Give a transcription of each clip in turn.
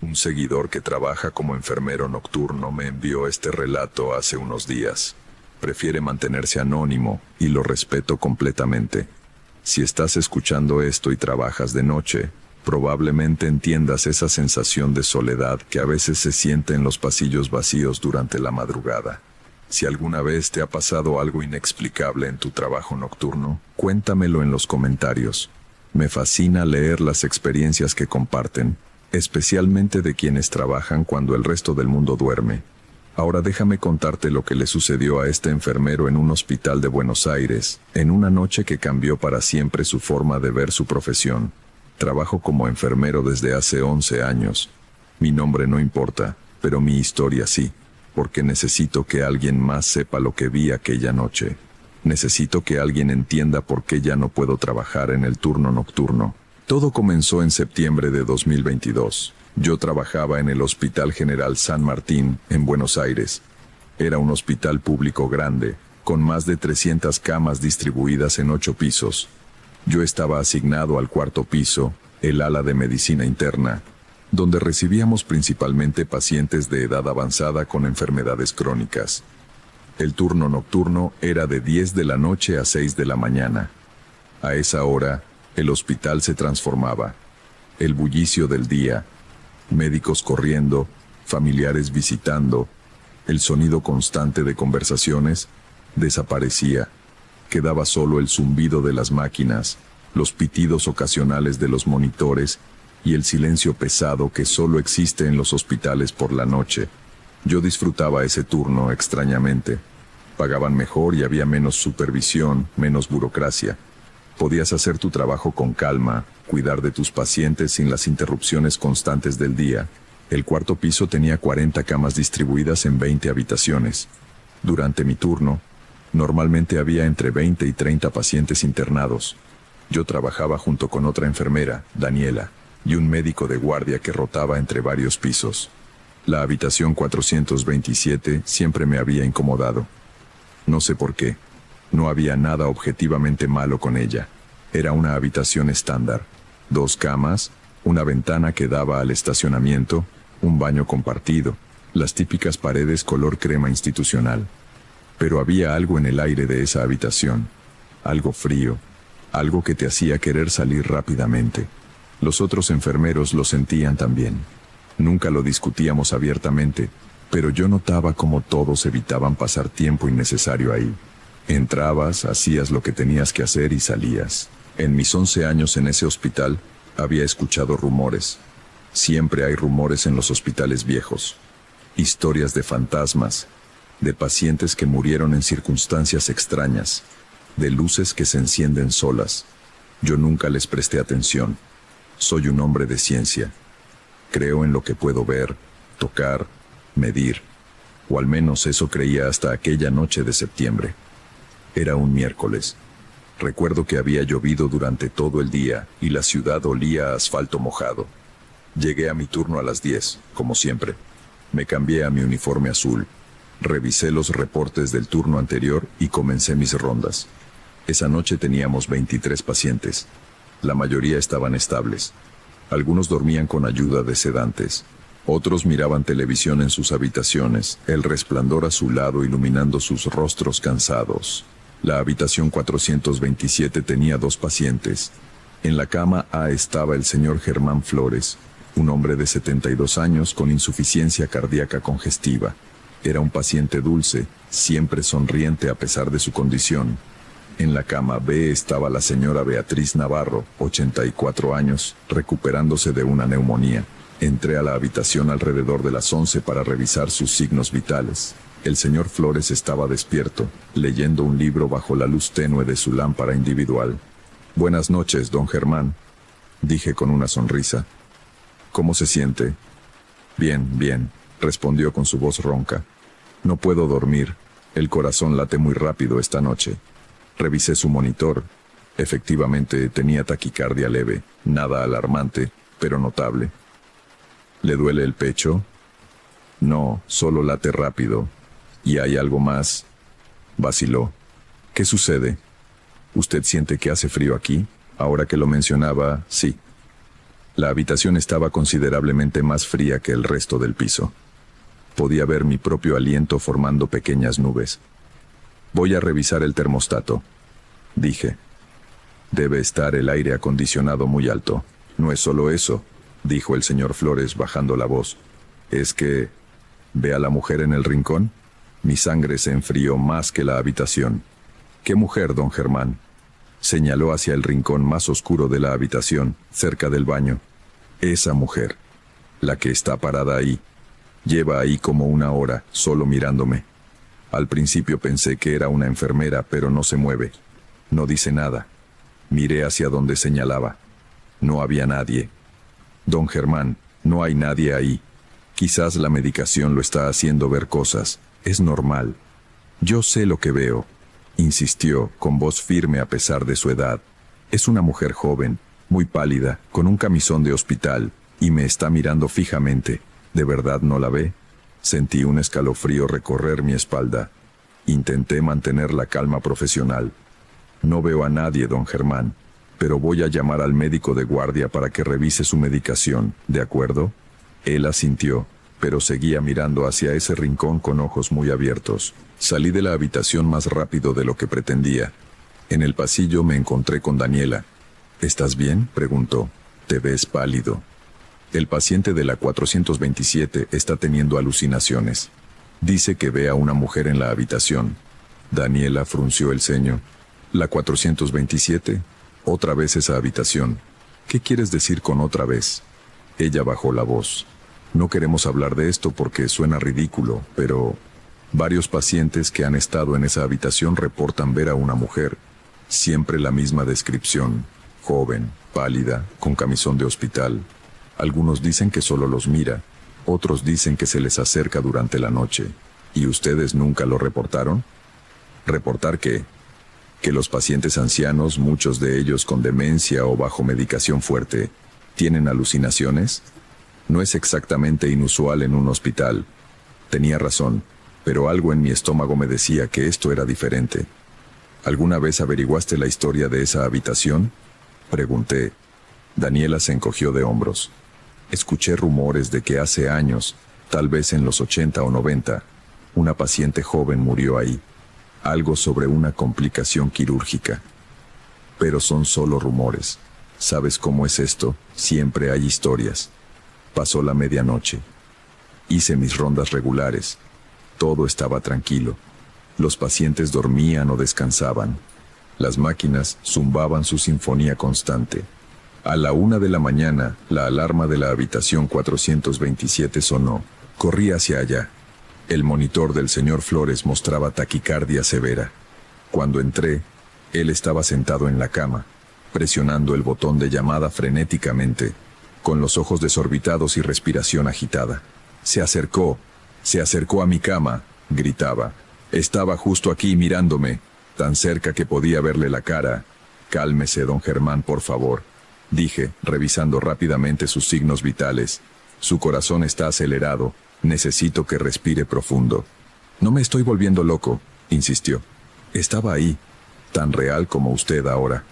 Un seguidor que trabaja como enfermero nocturno me envió este relato hace unos días. Prefiere mantenerse anónimo y lo respeto completamente. Si estás escuchando esto y trabajas de noche, probablemente entiendas esa sensación de soledad que a veces se siente en los pasillos vacíos durante la madrugada. Si alguna vez te ha pasado algo inexplicable en tu trabajo nocturno, cuéntamelo en los comentarios. Me fascina leer las experiencias que comparten, especialmente de quienes trabajan cuando el resto del mundo duerme. Ahora déjame contarte lo que le sucedió a este enfermero en un hospital de Buenos Aires, en una noche que cambió para siempre su forma de ver su profesión. Trabajo como enfermero desde hace 11 años. Mi nombre no importa, pero mi historia sí, porque necesito que alguien más sepa lo que vi aquella noche. Necesito que alguien entienda por qué ya no puedo trabajar en el turno nocturno. Todo comenzó en septiembre de 2022. Yo trabajaba en el Hospital General San Martín, en Buenos Aires. Era un hospital público grande, con más de 300 camas distribuidas en 8 pisos. Yo estaba asignado al cuarto piso, el ala de medicina interna, donde recibíamos principalmente pacientes de edad avanzada con enfermedades crónicas. El turno nocturno era de 10 de la noche a 6 de la mañana. A esa hora, el hospital se transformaba. El bullicio del día, médicos corriendo, familiares visitando, el sonido constante de conversaciones, desaparecía. Quedaba solo el zumbido de las máquinas, los pitidos ocasionales de los monitores y el silencio pesado que solo existe en los hospitales por la noche. Yo disfrutaba ese turno extrañamente. Pagaban mejor y había menos supervisión, menos burocracia. Podías hacer tu trabajo con calma, cuidar de tus pacientes sin las interrupciones constantes del día. El cuarto piso tenía 40 camas distribuidas en 20 habitaciones. Durante mi turno, normalmente había entre 20 y 30 pacientes internados. Yo trabajaba junto con otra enfermera, Daniela, y un médico de guardia que rotaba entre varios pisos. La habitación 427 siempre me había incomodado. No sé por qué. No había nada objetivamente malo con ella. Era una habitación estándar. 2 camas, una ventana que daba al estacionamiento, un baño compartido, las típicas paredes color crema institucional. Pero había algo en el aire de esa habitación. Algo frío. Algo que te hacía querer salir rápidamente. Los otros enfermeros lo sentían también. Nunca lo discutíamos abiertamente, pero yo notaba cómo todos evitaban pasar tiempo innecesario ahí. Entrabas, hacías lo que tenías que hacer y salías. En mis 11 años en ese hospital, había escuchado rumores. Siempre hay rumores en los hospitales viejos. Historias de fantasmas, de pacientes que murieron en circunstancias extrañas, de luces que se encienden solas. Yo nunca les presté atención. Soy un hombre de ciencia. Creo en lo que puedo ver, tocar, medir. O al menos eso creía hasta aquella noche de septiembre. Era un miércoles. Recuerdo que había llovido durante todo el día y la ciudad olía a asfalto mojado. Llegué a mi turno a las 10, como siempre. Me cambié a mi uniforme azul. Revisé los reportes del turno anterior y comencé mis rondas. Esa noche teníamos 23 pacientes. La mayoría estaban estables. Algunos dormían con ayuda de sedantes. Otros miraban televisión en sus habitaciones, el resplandor azulado iluminando sus rostros cansados. La habitación 427 tenía 2 pacientes. En la cama A estaba el señor Germán Flores, un hombre de 72 años con insuficiencia cardíaca congestiva. Era un paciente dulce, siempre sonriente a pesar de su condición. En la cama B estaba la señora Beatriz Navarro, 84 años, recuperándose de una neumonía. Entré a la habitación alrededor de las 11 para revisar sus signos vitales. El señor Flores estaba despierto, leyendo un libro bajo la luz tenue de su lámpara individual. «Buenas noches, don Germán», dije con una sonrisa. «¿Cómo se siente?» «Bien, bien», respondió con su voz ronca. «No puedo dormir. El corazón late muy rápido esta noche». Revisé su monitor. Efectivamente, tenía taquicardia leve, nada alarmante, pero notable. ¿Le duele el pecho? No, solo late rápido. ¿Y hay algo más? Vaciló. ¿Qué sucede? ¿Usted siente que hace frío aquí? Ahora que lo mencionaba, sí. La habitación estaba considerablemente más fría que el resto del piso. Podía ver mi propio aliento formando pequeñas nubes. Voy a revisar el termostato, dije. Debe estar el aire acondicionado muy alto. No es solo eso, dijo el señor Flores bajando la voz. Es que... ¿Ve a la mujer en el rincón? Mi sangre se enfrió más que la habitación. ¿Qué mujer, don Germán? Señaló hacia el rincón más oscuro de la habitación, cerca del baño. Esa mujer, la que está parada ahí. Lleva ahí como una hora, solo mirándome. Al principio pensé que era una enfermera, pero no se mueve. No dice nada. Miré hacia donde señalaba. No había nadie. Don Germán, no hay nadie ahí. Quizás la medicación lo está haciendo ver cosas. Es normal. Yo sé lo que veo, insistió, con voz firme a pesar de su edad. Es una mujer joven, muy pálida, con un camisón de hospital, y me está mirando fijamente. ¿De verdad no la ve? Sentí un escalofrío recorrer mi espalda. Intenté mantener la calma profesional. No veo a nadie, don Germán, pero voy a llamar al médico de guardia para que revise su medicación, ¿de acuerdo? Él asintió, pero seguía mirando hacia ese rincón con ojos muy abiertos. Salí de la habitación más rápido de lo que pretendía. En el pasillo me encontré con Daniela. ¿Estás bien?, preguntó. Te ves pálido. El paciente de la 427 está teniendo alucinaciones. Dice que ve a una mujer en la habitación. Daniela frunció el ceño. ¿La 427? Otra vez esa habitación. ¿Qué quieres decir con otra vez? Ella bajó la voz. No queremos hablar de esto porque suena ridículo, pero varios pacientes que han estado en esa habitación reportan ver a una mujer. Siempre la misma descripción. Joven, pálida, con camisón de hospital. Algunos dicen que solo los mira, otros dicen que se les acerca durante la noche. ¿Y ustedes nunca lo reportaron? ¿Reportar qué? Que los pacientes ancianos, muchos de ellos con demencia o bajo medicación fuerte, ¿tienen alucinaciones? No es exactamente inusual en un hospital. Tenía razón, pero algo en mi estómago me decía que esto era diferente. ¿Alguna vez averiguaste la historia de esa habitación?, pregunté. Daniela se encogió de hombros. Escuché rumores de que hace años, tal vez en los 80 o 90, una paciente joven murió ahí. Algo sobre una complicación quirúrgica. Pero son solo rumores. ¿Sabes cómo es esto? Siempre hay historias. Pasó la medianoche. Hice mis rondas regulares. Todo estaba tranquilo. Los pacientes dormían o descansaban. Las máquinas zumbaban su sinfonía constante. A la 1 de la mañana, la alarma de la habitación 427 sonó. Corrí hacia allá. El monitor del señor Flores mostraba taquicardia severa. Cuando entré, él estaba sentado en la cama, presionando el botón de llamada frenéticamente, con los ojos desorbitados y respiración agitada. Se acercó a mi cama, gritaba. Estaba justo aquí mirándome, tan cerca que podía verle la cara. Cálmese, don Germán, por favor, dije, revisando rápidamente sus signos vitales. Su corazón está acelerado. Necesito que respire profundo. No me estoy volviendo loco, insistió. Estaba ahí, tan real como usted ahora.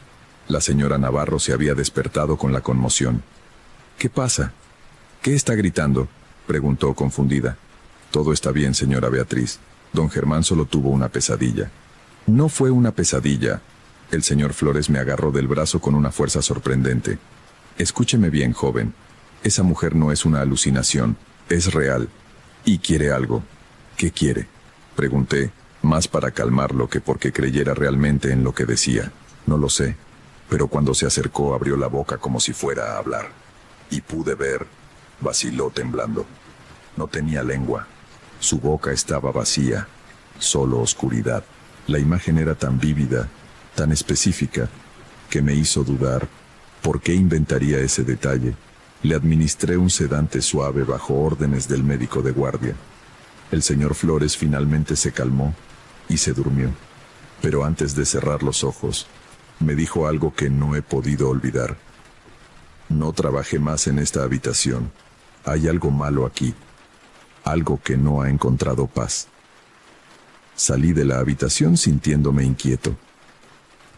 La señora Navarro se había despertado con la conmoción. ¿Qué pasa? ¿Qué está gritando?, preguntó confundida. Todo está bien, señora Beatriz. Don Germán solo tuvo una pesadilla. No fue una pesadilla. El señor Flores me agarró del brazo con una fuerza sorprendente. Escúcheme bien, joven. Esa mujer no es una alucinación, es real. Y quiere algo. ¿Qué quiere?, pregunté, más para calmarlo que porque creyera realmente en lo que decía. No lo sé, pero cuando se acercó abrió la boca como si fuera a hablar. Y pude ver, vaciló temblando. No tenía lengua. Su boca estaba vacía, solo oscuridad. La imagen era tan vívida, tan específica, que me hizo dudar. ¿Por qué inventaría ese detalle? Le administré un sedante suave bajo órdenes del médico de guardia. El señor Flores finalmente se calmó y se durmió. Pero antes de cerrar los ojos, me dijo algo que no he podido olvidar. No trabaje más en esta habitación. Hay algo malo aquí. Algo que no ha encontrado paz. Salí de la habitación sintiéndome inquieto.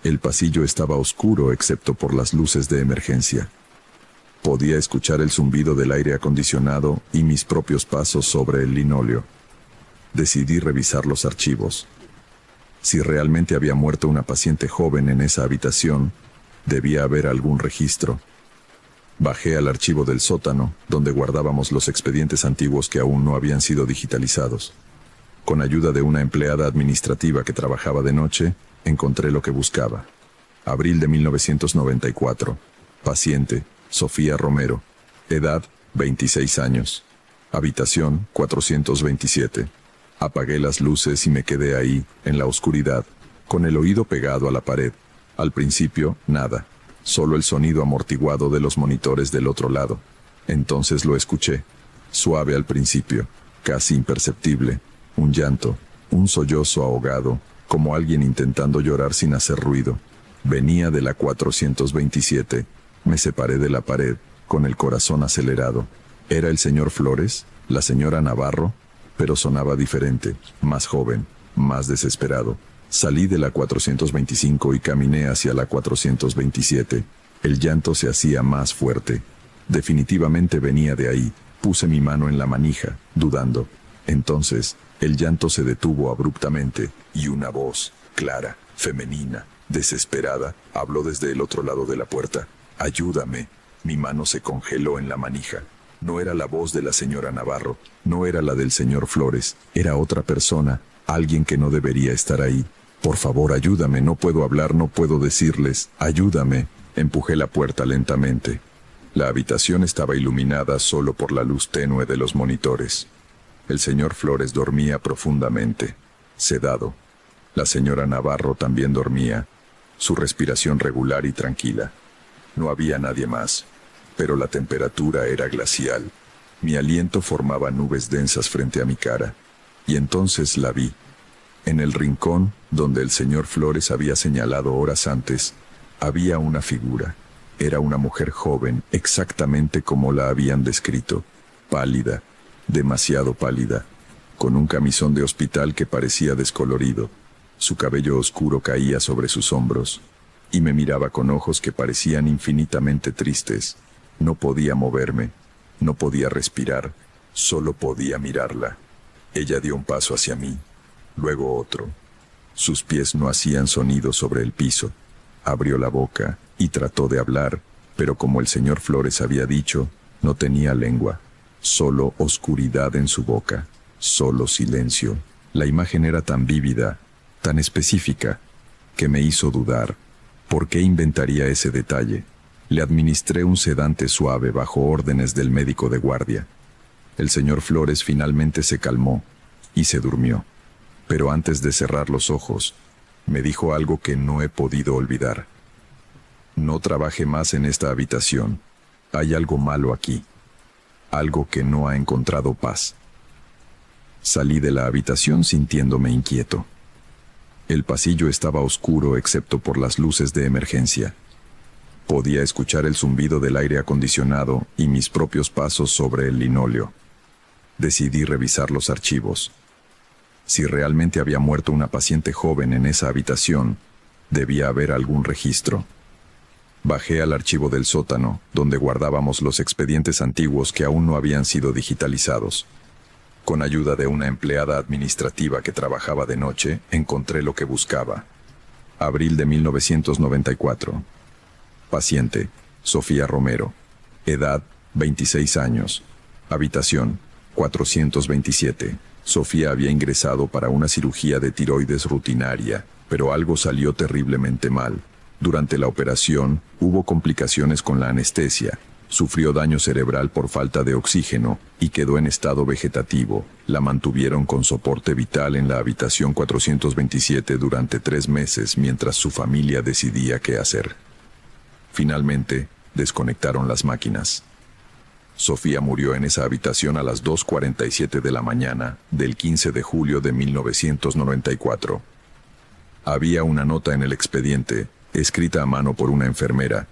El pasillo estaba oscuro excepto por las luces de emergencia. Podía escuchar el zumbido del aire acondicionado y mis propios pasos sobre el linóleo. Decidí revisar los archivos. Si realmente había muerto una paciente joven en esa habitación, debía haber algún registro. Bajé al archivo del sótano, donde guardábamos los expedientes antiguos que aún no habían sido digitalizados. Con ayuda de una empleada administrativa que trabajaba de noche, encontré lo que buscaba. Abril de 1994. Paciente, Sofía Romero. Edad, 26 años. Habitación, 427. Apagué las luces y me quedé ahí, en la oscuridad, con el oído pegado a la pared. Al principio, nada. Solo el sonido amortiguado de los monitores del otro lado. Entonces lo escuché. Suave al principio, casi imperceptible. Un llanto, un sollozo ahogado, como alguien intentando llorar sin hacer ruido. Venía de la 427. Me separé de la pared, con el corazón acelerado. ¿Era el señor Flores? ¿La señora Navarro? Pero sonaba diferente, más joven, más desesperado. Salí de la 425 y caminé hacia la 427. El llanto se hacía más fuerte. Definitivamente venía de ahí. Puse mi mano en la manija, dudando. Entonces, el llanto se detuvo abruptamente, y una voz, clara, femenina, desesperada, habló desde el otro lado de la puerta. «Ayúdame». Mi mano se congeló en la manija. No era la voz de la señora Navarro, no era la del señor Flores, era otra persona, alguien que no debería estar ahí. «Por favor, ayúdame, no puedo hablar, no puedo decirles, ayúdame». Empujé la puerta lentamente. La habitación estaba iluminada solo por la luz tenue de los monitores. El señor Flores dormía profundamente, sedado. La señora Navarro también dormía, su respiración regular y tranquila. No había nadie más, pero la temperatura era glacial. Mi aliento formaba nubes densas frente a mi cara, y entonces la vi. En el rincón, donde el señor Flores había señalado horas antes, había una figura. Era una mujer joven, exactamente como la habían descrito, pálida, demasiado pálida, con un camisón de hospital que parecía descolorido. Su cabello oscuro caía sobre sus hombros, y me miraba con ojos que parecían infinitamente tristes. No podía moverme, no podía respirar, solo podía mirarla. Ella dio un paso hacia mí, luego otro. Sus pies no hacían sonido sobre el piso. Abrió la boca y trató de hablar, pero como el señor Flores había dicho, no tenía lengua. Solo oscuridad en su boca, solo silencio. La imagen era tan vívida, tan específica, que me hizo dudar. ¿Por qué inventaría ese detalle? Le administré un sedante suave bajo órdenes del médico de guardia. El señor Flores finalmente se calmó y se durmió. Pero antes de cerrar los ojos, me dijo algo que no he podido olvidar. No trabaje más en esta habitación. Hay algo malo aquí. Algo que no ha encontrado paz. Salí de la habitación sintiéndome inquieto. El pasillo estaba oscuro excepto por las luces de emergencia. Podía escuchar el zumbido del aire acondicionado y mis propios pasos sobre el linóleo. Decidí revisar los archivos. Si realmente había muerto una paciente joven en esa habitación, debía haber algún registro. Bajé al archivo del sótano, donde guardábamos los expedientes antiguos que aún no habían sido digitalizados. Con ayuda de una empleada administrativa que trabajaba de noche, encontré lo que buscaba. Abril de 1994. Paciente, Sofía Romero. Edad, 26 años. Habitación, 427. Sofía había ingresado para una cirugía de tiroides rutinaria, pero algo salió terriblemente mal. Durante la operación, hubo complicaciones con la anestesia. Sufrió daño cerebral por falta de oxígeno y quedó en estado vegetativo. La mantuvieron con soporte vital en la habitación 427 durante 3 meses mientras su familia decidía qué hacer. Finalmente, desconectaron las máquinas. Sofía murió en esa habitación a las 2:47 de la mañana del 15 de julio de 1994. Había una nota en el expediente, escrita a mano por una enfermera.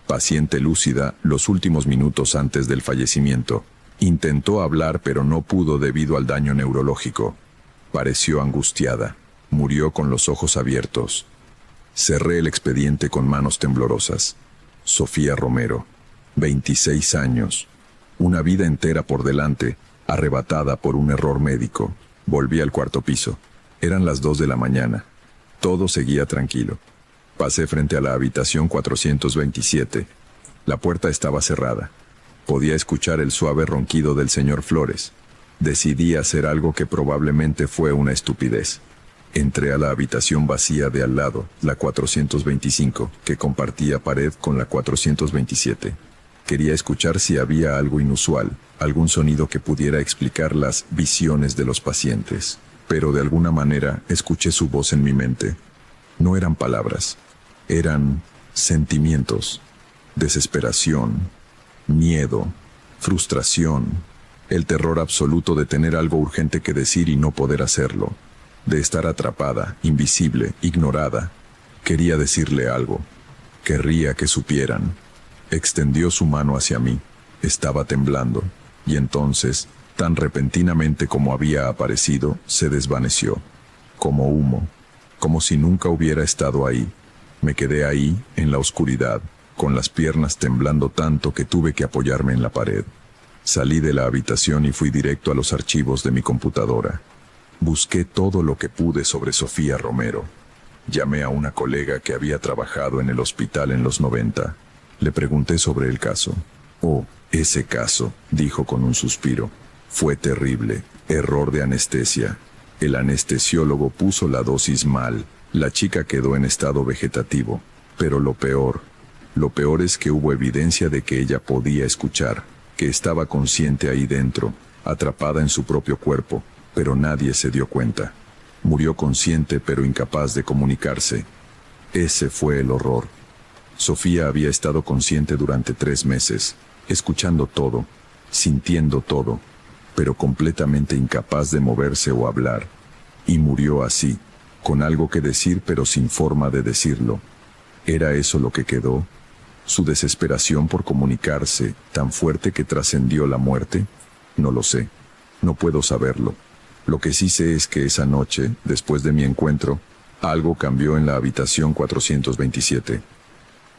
Paciente lúcida los últimos minutos antes del fallecimiento. Intentó hablar pero no pudo debido al daño neurológico. Pareció angustiada. Murió con los ojos abiertos. Cerré el expediente con manos temblorosas. Sofía Romero. 26 años. Una vida entera por delante, arrebatada por un error médico. Volví al cuarto piso. Eran las 2 de la mañana. Todo seguía tranquilo. Pasé frente a la habitación 427. La puerta estaba cerrada. Podía escuchar el suave ronquido del señor Flores. Decidí hacer algo que probablemente fue una estupidez. Entré a la habitación vacía de al lado, la 425, que compartía pared con la 427. Quería escuchar si había algo inusual, algún sonido que pudiera explicar las visiones de los pacientes. Pero de alguna manera escuché su voz en mi mente. No eran palabras, eran sentimientos, desesperación, miedo, frustración, el terror absoluto de tener algo urgente que decir y no poder hacerlo, de estar atrapada, invisible, ignorada. Quería decirle algo, querría que supieran. Extendió su mano hacia mí, estaba temblando, y entonces, tan repentinamente como había aparecido, se desvaneció, como humo, como si nunca hubiera estado ahí. Me quedé ahí, en la oscuridad, con las piernas temblando tanto que tuve que apoyarme en la pared. Salí de la habitación y fui directo a los archivos de mi computadora. Busqué todo lo que pude sobre Sofía Romero. Llamé a una colega que había trabajado en el hospital en los 90. Le pregunté sobre el caso. «Oh, ese caso», dijo con un suspiro. «Fue terrible. Error de anestesia. El anestesiólogo puso la dosis mal. La chica quedó en estado vegetativo. Pero lo peor es que hubo evidencia de que ella podía escuchar, que estaba consciente ahí dentro, atrapada en su propio cuerpo, pero nadie se dio cuenta. Murió consciente pero incapaz de comunicarse. Ese fue el horror. Sofía había estado consciente durante 3 meses, escuchando todo, sintiendo todo, pero completamente incapaz de moverse o hablar. Y murió así, con algo que decir pero sin forma de decirlo. ¿Era eso lo que quedó? ¿Su desesperación por comunicarse, tan fuerte que trascendió la muerte? No lo sé. No puedo saberlo. Lo que sí sé es que esa noche, después de mi encuentro, algo cambió en la habitación 427.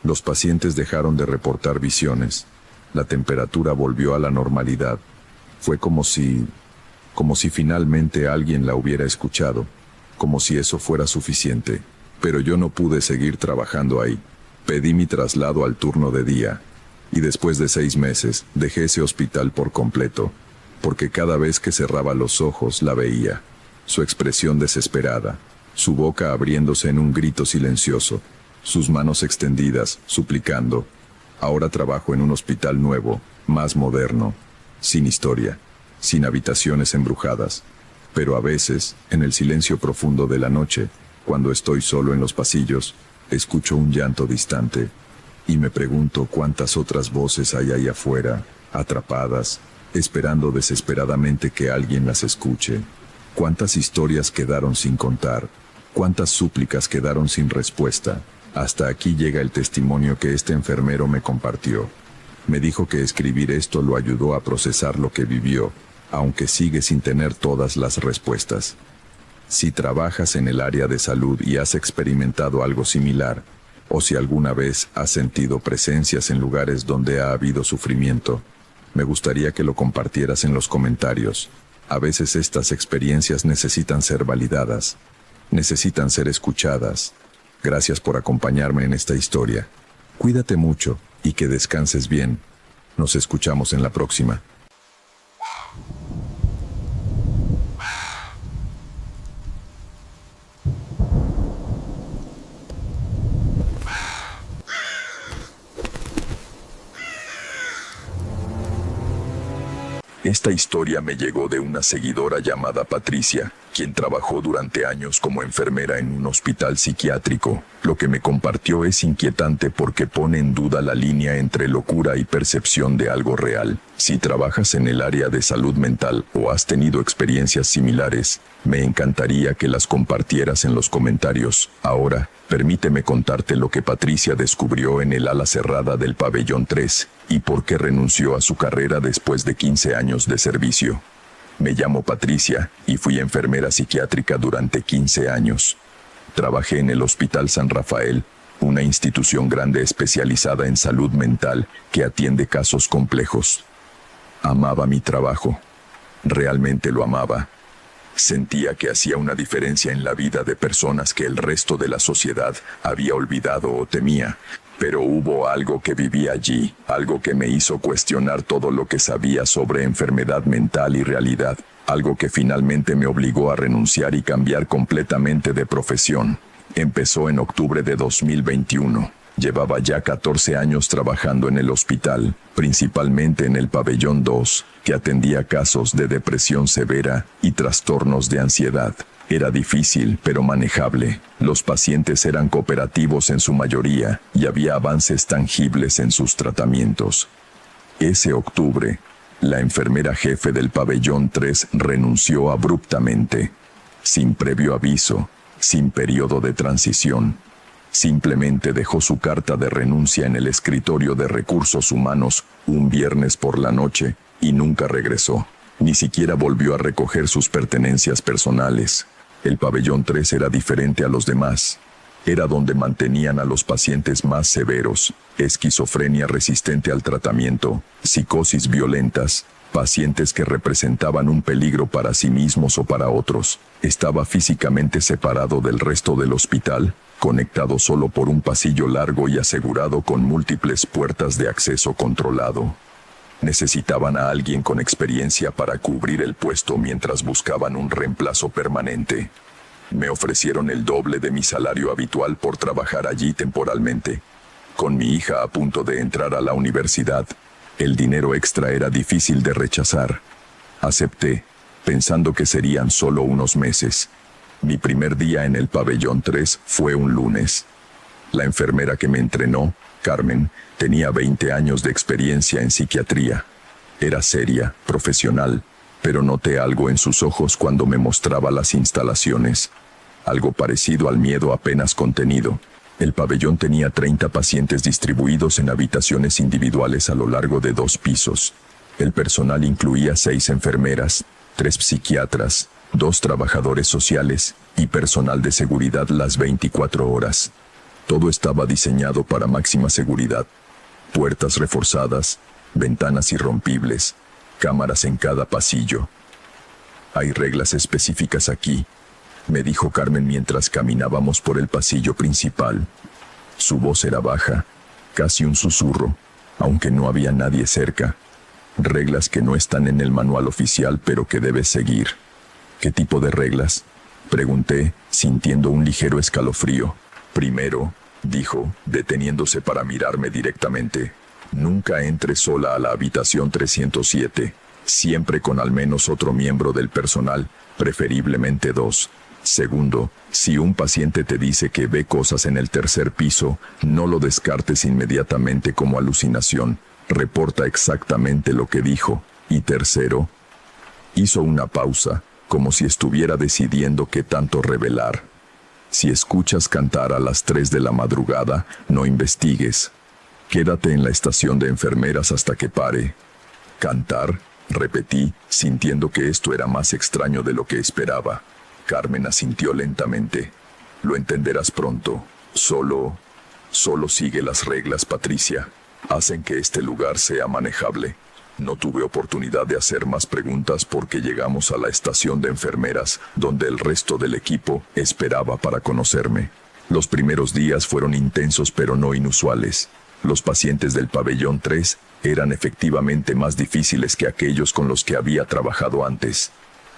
Los pacientes dejaron de reportar visiones. La temperatura volvió a la normalidad. Fue como si finalmente alguien la hubiera escuchado, como si eso fuera suficiente. Pero yo no pude seguir trabajando ahí. Pedí mi traslado al turno de día, y después de 6 meses dejé ese hospital por completo, porque cada vez que cerraba los ojos la veía, su expresión desesperada, su boca abriéndose en un grito silencioso, sus manos extendidas, suplicando. Ahora trabajo en un hospital nuevo, más moderno, sin historia, sin habitaciones embrujadas, pero a veces, en el silencio profundo de la noche, cuando estoy solo en los pasillos, escucho un llanto distante, y me pregunto cuántas otras voces hay ahí afuera, atrapadas, esperando desesperadamente que alguien las escuche. Cuántas historias quedaron sin contar, cuántas súplicas quedaron sin respuesta. Hasta aquí llega el testimonio que este enfermero me compartió. Me dijo que escribir esto lo ayudó a procesar lo que vivió, aunque sigue sin tener todas las respuestas. Si trabajas en el área de salud y has experimentado algo similar, o si alguna vez has sentido presencias en lugares donde ha habido sufrimiento, me gustaría que lo compartieras en los comentarios. A veces estas experiencias necesitan ser validadas, necesitan ser escuchadas. Gracias por acompañarme en esta historia. Cuídate mucho y que descanses bien. Nos escuchamos en la próxima. Esta historia me llegó de una seguidora llamada Patricia, quien trabajó durante años como enfermera en un hospital psiquiátrico. Lo que me compartió es inquietante porque pone en duda la línea entre locura y percepción de algo real. Si trabajas en el área de salud mental o has tenido experiencias similares, me encantaría que las compartieras en los comentarios. Ahora, permíteme contarte lo que Patricia descubrió en el ala cerrada del pabellón 3 y por qué renunció a su carrera después de 15 años de servicio. Me llamo Patricia y fui enfermera psiquiátrica durante 15 años. Trabajé en el Hospital San Rafael, una institución grande especializada en salud mental que atiende casos complejos. Amaba mi trabajo. Realmente lo amaba. Sentía que hacía una diferencia en la vida de personas que el resto de la sociedad había olvidado o temía. Pero hubo algo que vivía allí, algo que me hizo cuestionar todo lo que sabía sobre enfermedad mental y realidad, algo que finalmente me obligó a renunciar y cambiar completamente de profesión. Empezó en octubre de 2021. Llevaba ya 14 años trabajando en el hospital, principalmente en el pabellón 2, que atendía casos de depresión severa y trastornos de ansiedad. Era difícil, pero manejable. Los pacientes eran cooperativos en su mayoría y había avances tangibles en sus tratamientos. Ese octubre, la enfermera jefe del pabellón 3 renunció abruptamente, sin previo aviso, sin periodo de transición. Simplemente dejó su carta de renuncia en el escritorio de recursos humanos un viernes por la noche y nunca regresó. Ni siquiera volvió a recoger sus pertenencias personales. El pabellón 3 era diferente a los demás. Era donde mantenían a los pacientes más severos, esquizofrenia resistente al tratamiento, psicosis violentas, pacientes que representaban un peligro para sí mismos o para otros. Estaba físicamente separado del resto del hospital, conectado solo por un pasillo largo y asegurado con múltiples puertas de acceso controlado. Necesitaban a alguien con experiencia para cubrir el puesto mientras buscaban un reemplazo permanente. Me ofrecieron el doble de mi salario habitual por trabajar allí temporalmente. Con mi hija a punto de entrar a la universidad, el dinero extra era difícil de rechazar. Acepté, pensando que serían solo unos meses. Mi primer día en el pabellón 3 fue un lunes. La enfermera que me entrenó, Carmen, tenía 20 años de experiencia en psiquiatría. Era seria, profesional, pero noté algo en sus ojos cuando me mostraba las instalaciones. Algo parecido al miedo apenas contenido. El pabellón tenía 30 pacientes distribuidos en habitaciones individuales a lo largo de 2 pisos. El personal incluía 6 enfermeras, 3 psiquiatras, 2 trabajadores sociales y personal de seguridad las 24 horas. Todo estaba diseñado para máxima seguridad. Puertas reforzadas, ventanas irrompibles, cámaras en cada pasillo. Hay reglas específicas aquí, me dijo Carmen mientras caminábamos por el pasillo principal. Su voz era baja, casi un susurro, aunque no había nadie cerca. Reglas que no están en el manual oficial, pero que debes seguir. ¿Qué tipo de reglas?, pregunté, sintiendo un ligero escalofrío. Primero, dijo, deteniéndose para mirarme directamente, nunca entres sola a la habitación 307, siempre con al menos otro miembro del personal, preferiblemente 2. Segundo, si un paciente te dice que ve cosas en el tercer piso, no lo descartes inmediatamente como alucinación, reporta exactamente lo que dijo. Y tercero, hizo una pausa, como si estuviera decidiendo qué tanto revelar. Si escuchas cantar a las 3 de la madrugada, no investigues. Quédate en la estación de enfermeras hasta que pare. ¿Cantar?, repetí, sintiendo que esto era más extraño de lo que esperaba. Carmen asintió lentamente. Lo entenderás pronto. Solo sigue las reglas, Patricia. Hacen que este lugar sea manejable. No tuve oportunidad de hacer más preguntas porque llegamos a la estación de enfermeras, donde el resto del equipo esperaba para conocerme. Los primeros días fueron intensos pero no inusuales. Los pacientes del pabellón 3 eran efectivamente más difíciles que aquellos con los que había trabajado antes.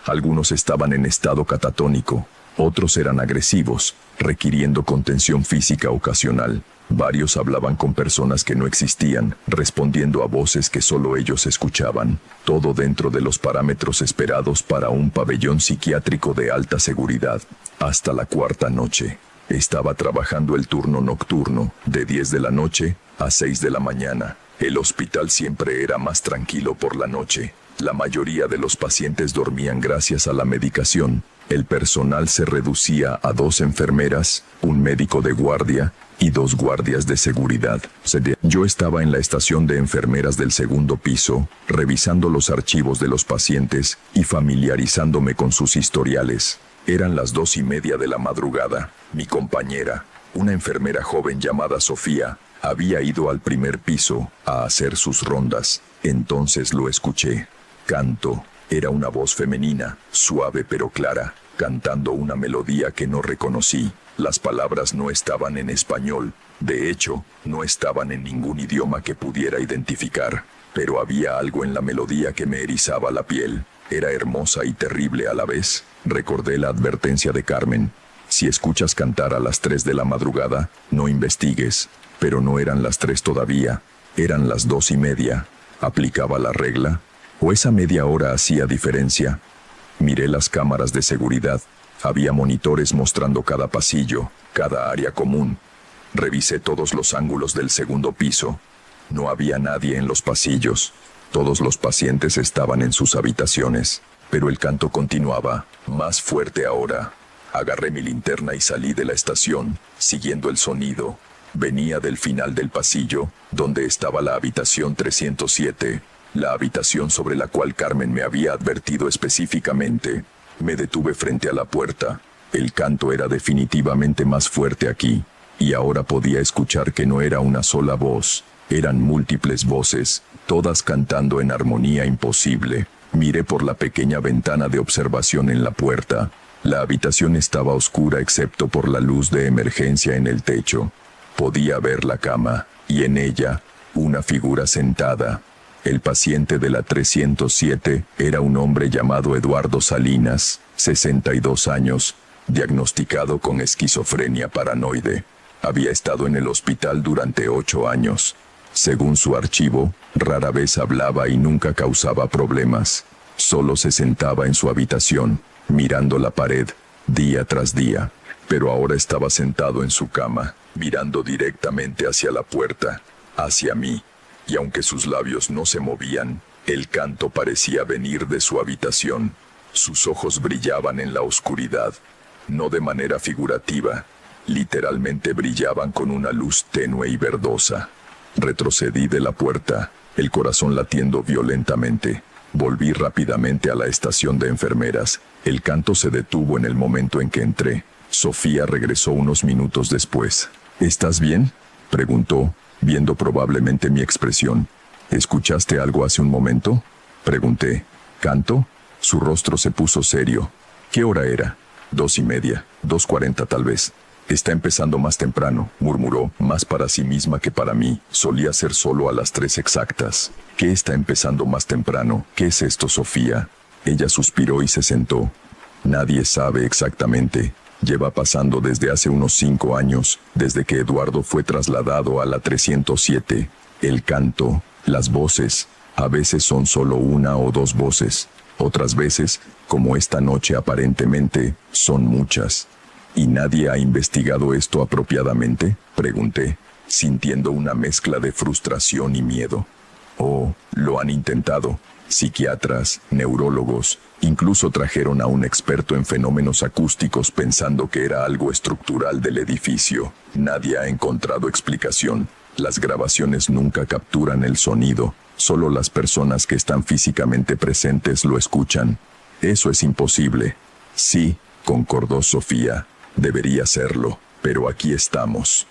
Algunos estaban en estado catatónico, otros eran agresivos, requiriendo contención física ocasional. Varios hablaban con personas que no existían, respondiendo a voces que solo ellos escuchaban, todo dentro de los parámetros esperados para un pabellón psiquiátrico de alta seguridad. Hasta la 4ª noche. Estaba trabajando el turno nocturno, de 10 de la noche a 6 de la mañana. El hospital siempre era más tranquilo por la noche. La mayoría de los pacientes dormían gracias a la medicación. El personal se reducía a 2 enfermeras, un médico de guardia y 2 guardias de seguridad. Yo estaba en la estación de enfermeras del 2º piso, revisando los archivos de los pacientes y familiarizándome con sus historiales. Eran las 2:30 de la madrugada. Mi compañera, Una enfermera joven llamada Sofía había ido al primer piso a hacer sus rondas. Entonces lo escuché. Canto. Era una voz femenina, suave pero clara, cantando una melodía que no reconocí. Las palabras no estaban en español. De hecho, no estaban en ningún idioma que pudiera identificar. Pero había algo en la melodía que me erizaba la piel. Era hermosa y terrible a la vez. Recordé la advertencia de Carmen. Si escuchas cantar a las 3 de la madrugada, no investigues. Pero no eran las 3 todavía. Eran las 2:30. ¿Aplicaba la regla? ¿O esa media hora hacía diferencia? Miré las cámaras de seguridad. Había monitores mostrando cada pasillo, cada área común. Revisé todos los ángulos del segundo piso. No había nadie en los pasillos. Todos los pacientes estaban en sus habitaciones. Pero el canto continuaba, más fuerte ahora. Agarré mi linterna y salí de la estación, siguiendo el sonido. Venía del final del pasillo, donde estaba la habitación 307, la habitación sobre la cual Carmen me había advertido específicamente. Me detuve frente a la puerta. El canto era definitivamente más fuerte aquí, y ahora podía escuchar que no era una sola voz. Eran múltiples voces, todas cantando en armonía imposible. Miré por la pequeña ventana de observación en la puerta. La habitación estaba oscura excepto por la luz de emergencia en el techo. Podía ver la cama, y en ella, una figura sentada. El paciente de la 307 era un hombre llamado Eduardo Salinas, 62 años, diagnosticado con esquizofrenia paranoide. Había estado en el hospital durante 8 años. Según su archivo, rara vez hablaba y nunca causaba problemas. Solo se sentaba en su habitación, mirando la pared, día tras día. Pero ahora estaba sentado en su cama, mirando directamente hacia la puerta, hacia mí. Y aunque sus labios no se movían, el canto parecía venir de su habitación. Sus ojos brillaban en la oscuridad, no de manera figurativa. Literalmente brillaban con una luz tenue y verdosa. Retrocedí de la puerta, el corazón latiendo violentamente. Volví rápidamente a la estación de enfermeras. El canto se detuvo en el momento en que entré. Sofía regresó unos minutos después. ¿Estás bien?, preguntó, viendo probablemente mi expresión. ¿Escuchaste algo hace un momento?, pregunté. ¿Canto? Su rostro se puso serio. ¿Qué hora era? 2:30, 2:40 tal vez. Está empezando más temprano, murmuró, más para sí misma que para mí. Solía ser solo a las 3 exactas. ¿Qué está empezando más temprano? ¿Qué es esto, Sofía? Ella suspiró y se sentó. Nadie sabe exactamente. Lleva pasando desde hace unos 5 años, desde que Eduardo fue trasladado a la 307. El canto, las voces, a veces son solo 1 o 2 voces. Otras veces, como esta noche aparentemente, son muchas. ¿Y nadie ha investigado esto apropiadamente?, pregunté, sintiendo una mezcla de frustración y miedo. Oh, lo han intentado. Psiquiatras, neurólogos, incluso trajeron a un experto en fenómenos acústicos pensando que era algo estructural del edificio. Nadie ha encontrado explicación. Las grabaciones nunca capturan el sonido. Solo las personas que están físicamente presentes lo escuchan. Eso es imposible. Sí, concordó Sofía. Debería serlo, pero aquí estamos.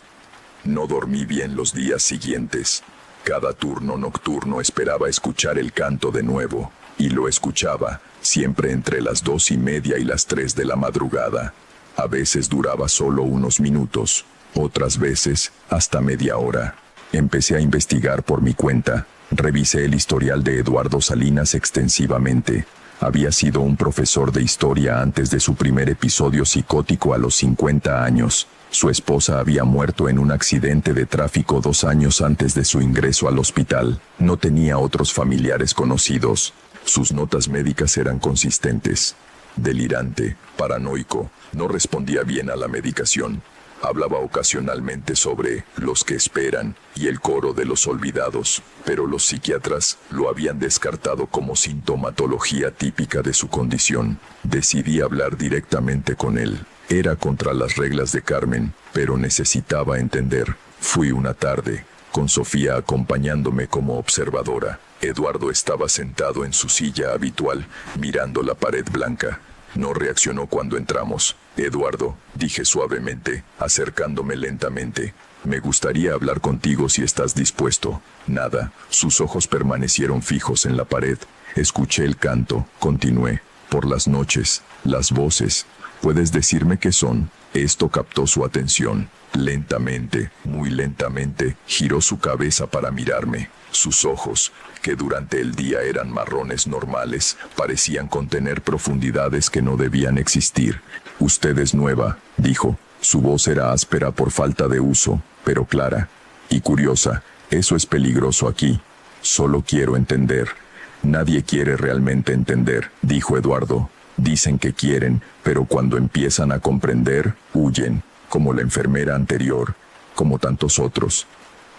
No dormí bien los días siguientes. Cada turno nocturno esperaba escuchar el canto de nuevo, y lo escuchaba, siempre entre las 2:30 y las 3 de la madrugada. A veces duraba solo unos minutos, otras veces hasta media hora. Empecé a investigar por mi cuenta. Revisé el historial de Eduardo Salinas extensivamente. Había sido un profesor de historia antes de su primer episodio psicótico a los 50 años. Su esposa había muerto en un accidente de tráfico 2 años antes de su ingreso al hospital. No tenía otros familiares conocidos. Sus notas médicas eran consistentes. Delirante, paranoico, no respondía bien a la medicación. Hablaba ocasionalmente sobre los que esperan y el coro de los olvidados, pero los psiquiatras lo habían descartado como sintomatología típica de su condición. Decidí hablar directamente con él. Era contra las reglas de Carmen, pero necesitaba entender. Fui una tarde, con Sofía acompañándome como observadora. Eduardo estaba sentado en su silla habitual, mirando la pared blanca. No reaccionó cuando entramos. Eduardo, dije suavemente, acercándome lentamente. Me gustaría hablar contigo si estás dispuesto. Nada. Sus ojos permanecieron fijos en la pared. Escuché el canto. Continué. Por las noches. Las voces. ¿Puedes decirme qué son? Esto captó su atención. Lentamente, muy lentamente, giró su cabeza para mirarme. Sus ojos, que durante el día eran marrones normales, parecían contener profundidades que no debían existir. Usted es nueva, dijo. Su voz era áspera por falta de uso, pero clara y curiosa. Eso es peligroso aquí. Solo quiero entender. Nadie quiere realmente entender, dijo Eduardo. Dicen que quieren, pero cuando empiezan a comprender, huyen, como la enfermera anterior, como tantos otros.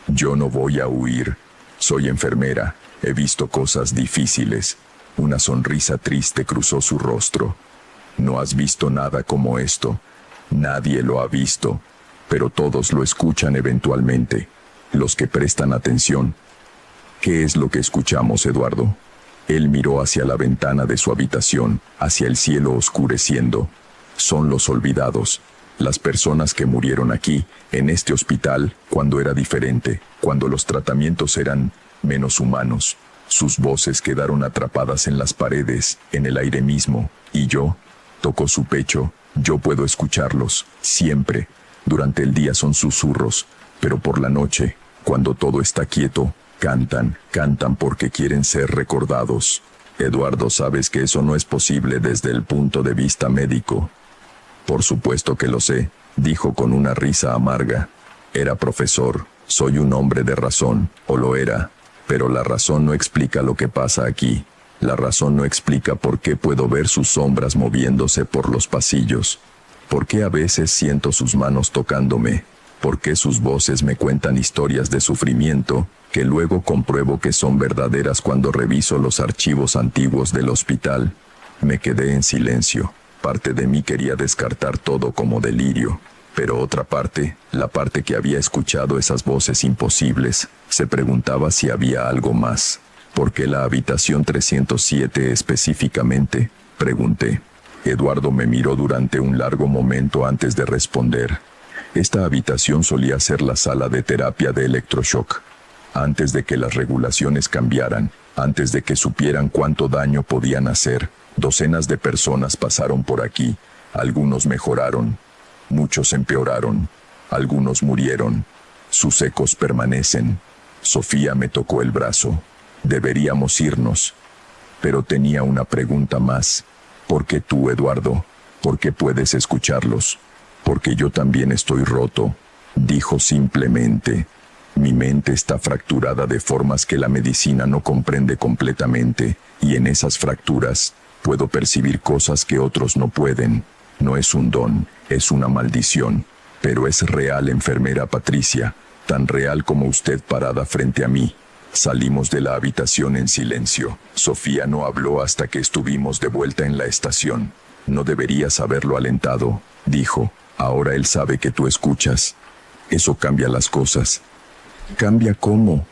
Yo no voy a huir. Soy enfermera. He visto cosas difíciles. Una sonrisa triste cruzó su rostro. No has visto nada como esto. Nadie lo ha visto, pero todos lo escuchan eventualmente. Los que prestan atención. ¿Qué es lo que escuchamos, Eduardo? Él miró hacia la ventana de su habitación, hacia el cielo oscureciendo. Son los olvidados. Las personas que murieron aquí, en este hospital, cuando era diferente, cuando los tratamientos eran menos humanos. Sus voces quedaron atrapadas en las paredes, en el aire mismo, y yo, tocó su pecho, yo puedo escucharlos, siempre. Durante el día son susurros, pero por la noche, cuando todo está quieto, cantan porque quieren ser recordados. Eduardo, sabes que eso no es posible desde el punto de vista médico. Por supuesto que lo sé, dijo con una risa amarga. Era profesor, soy un hombre de razón, o lo era, pero la razón no explica lo que pasa aquí. La razón no explica por qué puedo ver sus sombras moviéndose por los pasillos. Por qué a veces siento sus manos tocándome. Por qué sus voces me cuentan historias de sufrimiento, que luego compruebo que son verdaderas cuando reviso los archivos antiguos del hospital. Me quedé en silencio. Parte de mí quería descartar todo como delirio, pero otra parte, la parte que había escuchado esas voces imposibles, se preguntaba si había algo más. ¿Por qué la habitación 307 específicamente? Pregunté. Eduardo me miró durante un largo momento antes de responder. Esta habitación solía ser la sala de terapia de electroshock. Antes de que las regulaciones cambiaran, antes de que supieran cuánto daño podían hacer, docenas de personas pasaron por aquí. Algunos mejoraron, muchos empeoraron, algunos murieron. Sus ecos permanecen. Sofía me tocó el brazo. Deberíamos irnos. Pero tenía una pregunta más. ¿Por qué tú, Eduardo? ¿Por qué puedes escucharlos? Porque yo también estoy roto, dijo simplemente. Mi mente está fracturada de formas que la medicina no comprende completamente, y en esas fracturas puedo percibir cosas que otros no pueden. No es un don, es una maldición, pero es real, enfermera Patricia, tan real como usted parada frente a mí. Salimos de la habitación en silencio. Sofía no habló hasta que estuvimos de vuelta en la estación. No deberías haberlo alentado, dijo. Ahora él sabe que tú escuchas. Eso cambia las cosas. ¿Cambia cómo?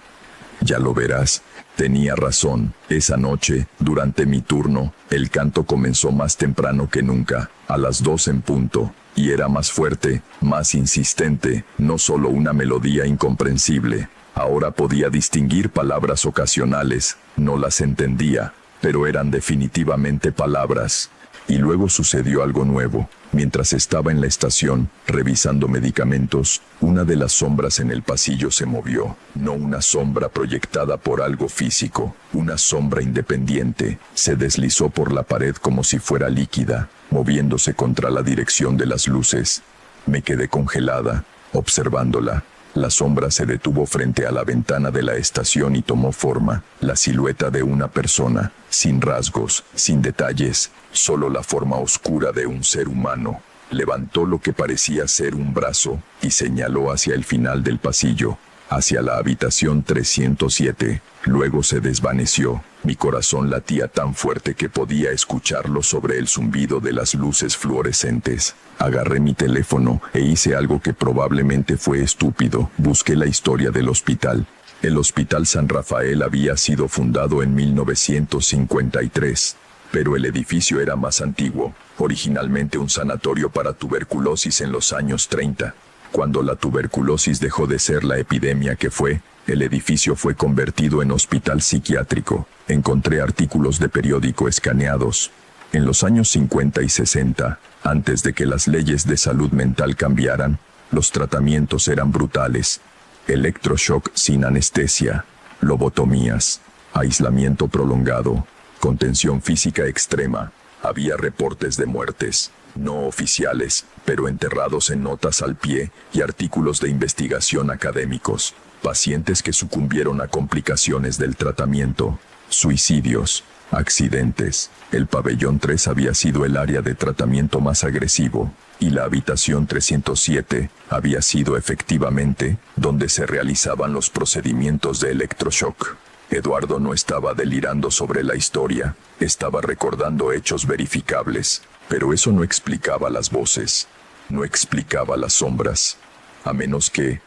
Ya lo verás. Tenía razón. Esa noche, durante mi turno, el canto comenzó más temprano que nunca, a las 2 en punto, y era más fuerte, más insistente, no solo una melodía incomprensible. Ahora podía distinguir palabras ocasionales, no las entendía, pero eran definitivamente palabras. Y luego sucedió algo nuevo. Mientras estaba en la estación, revisando medicamentos, una de las sombras en el pasillo se movió. No una sombra proyectada por algo físico, una sombra independiente. Se deslizó por la pared como si fuera líquida, moviéndose contra la dirección de las luces. Me quedé congelada, observándola. La sombra se detuvo frente a la ventana de la estación y tomó forma, la silueta de una persona, sin rasgos, sin detalles, solo la forma oscura de un ser humano. Levantó lo que parecía ser un brazo y señaló hacia el final del pasillo, hacia la habitación 307. Luego se desvaneció. Mi corazón latía tan fuerte que podía escucharlo sobre el zumbido de las luces fluorescentes. Agarré mi teléfono e hice algo que probablemente fue estúpido. Busqué la historia del hospital. El Hospital San Rafael había sido fundado en 1953. Pero el edificio era más antiguo, originalmente un sanatorio para tuberculosis en los años 30. Cuando la tuberculosis dejó de ser la epidemia que fue, el edificio fue convertido en hospital psiquiátrico. Encontré artículos de periódico escaneados. En los años 50 y 60, antes de que las leyes de salud mental cambiaran, los tratamientos eran brutales. Electroshock sin anestesia, lobotomías, aislamiento prolongado, contención física extrema. Había reportes de muertes, no oficiales, pero enterrados en notas al pie y artículos de investigación académicos. Pacientes que sucumbieron a complicaciones del tratamiento, suicidios, accidentes. El pabellón 3 había sido el área de tratamiento más agresivo, y la habitación 307 había sido efectivamente donde se realizaban los procedimientos de electroshock. Eduardo no estaba delirando sobre la historia, estaba recordando hechos verificables, pero eso no explicaba las voces, no explicaba las sombras, a menos que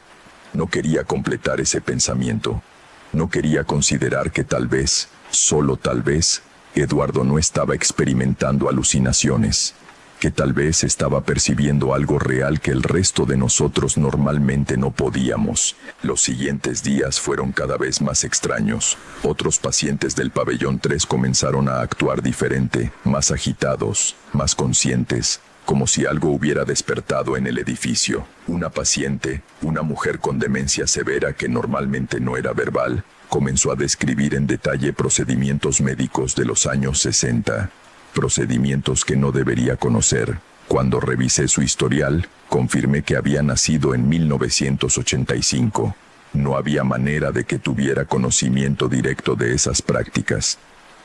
no quería completar ese pensamiento. No quería considerar que tal vez, solo tal vez, Eduardo no estaba experimentando alucinaciones, que tal vez estaba percibiendo algo real que el resto de nosotros normalmente no podíamos. Los siguientes días fueron cada vez más extraños. Otros pacientes del pabellón 3 comenzaron a actuar diferente, más agitados, más conscientes, como si algo hubiera despertado en el edificio. Una paciente, una mujer con demencia severa que normalmente no era verbal, comenzó a describir en detalle procedimientos médicos de los años 60. Procedimientos que no debería conocer. Cuando revisé su historial, confirmé que había nacido en 1985. No había manera de que tuviera conocimiento directo de esas prácticas.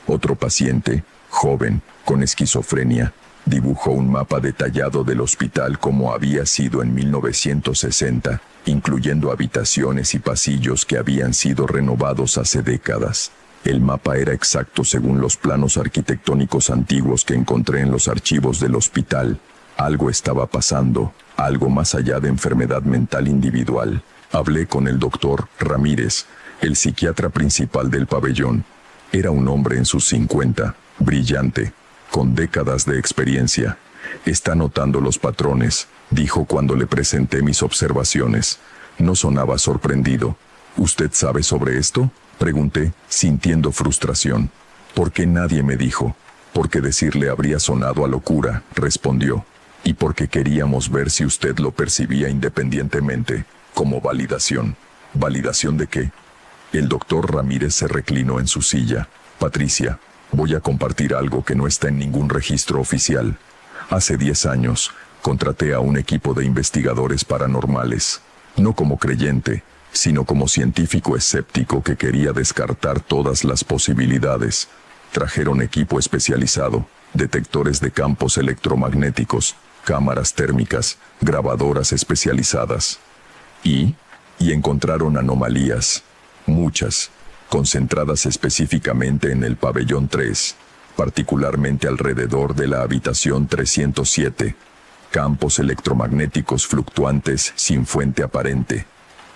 Otro paciente, joven, con esquizofrenia, dibujó un mapa detallado del hospital como había sido en 1960, incluyendo habitaciones y pasillos que habían sido renovados hace décadas. El mapa era exacto según los planos arquitectónicos antiguos que encontré en los archivos del hospital. Algo estaba pasando, algo más allá de enfermedad mental individual. Hablé con el doctor Ramírez, el psiquiatra principal del pabellón. Era un hombre en sus 50, brillante, con décadas de experiencia. Está notando los patrones, dijo cuando le presenté mis observaciones. No sonaba sorprendido. ¿Usted sabe sobre esto?, pregunté, sintiendo frustración. ¿Por qué nadie me dijo? Porque decirle habría sonado a locura, respondió. Y porque queríamos ver si usted lo percibía independientemente, como validación. ¿Validación de qué? El doctor Ramírez se reclinó en su silla. Patricia, voy a compartir algo que no está en ningún registro oficial. Hace 10 años, contraté a un equipo de investigadores paranormales. No como creyente, sino como científico escéptico que quería descartar todas las posibilidades. Trajeron equipo especializado, detectores de campos electromagnéticos, cámaras térmicas, grabadoras especializadas. Y encontraron anomalías, muchas, concentradas específicamente en el pabellón 3, particularmente alrededor de la habitación 307. Campos electromagnéticos fluctuantes sin fuente aparente.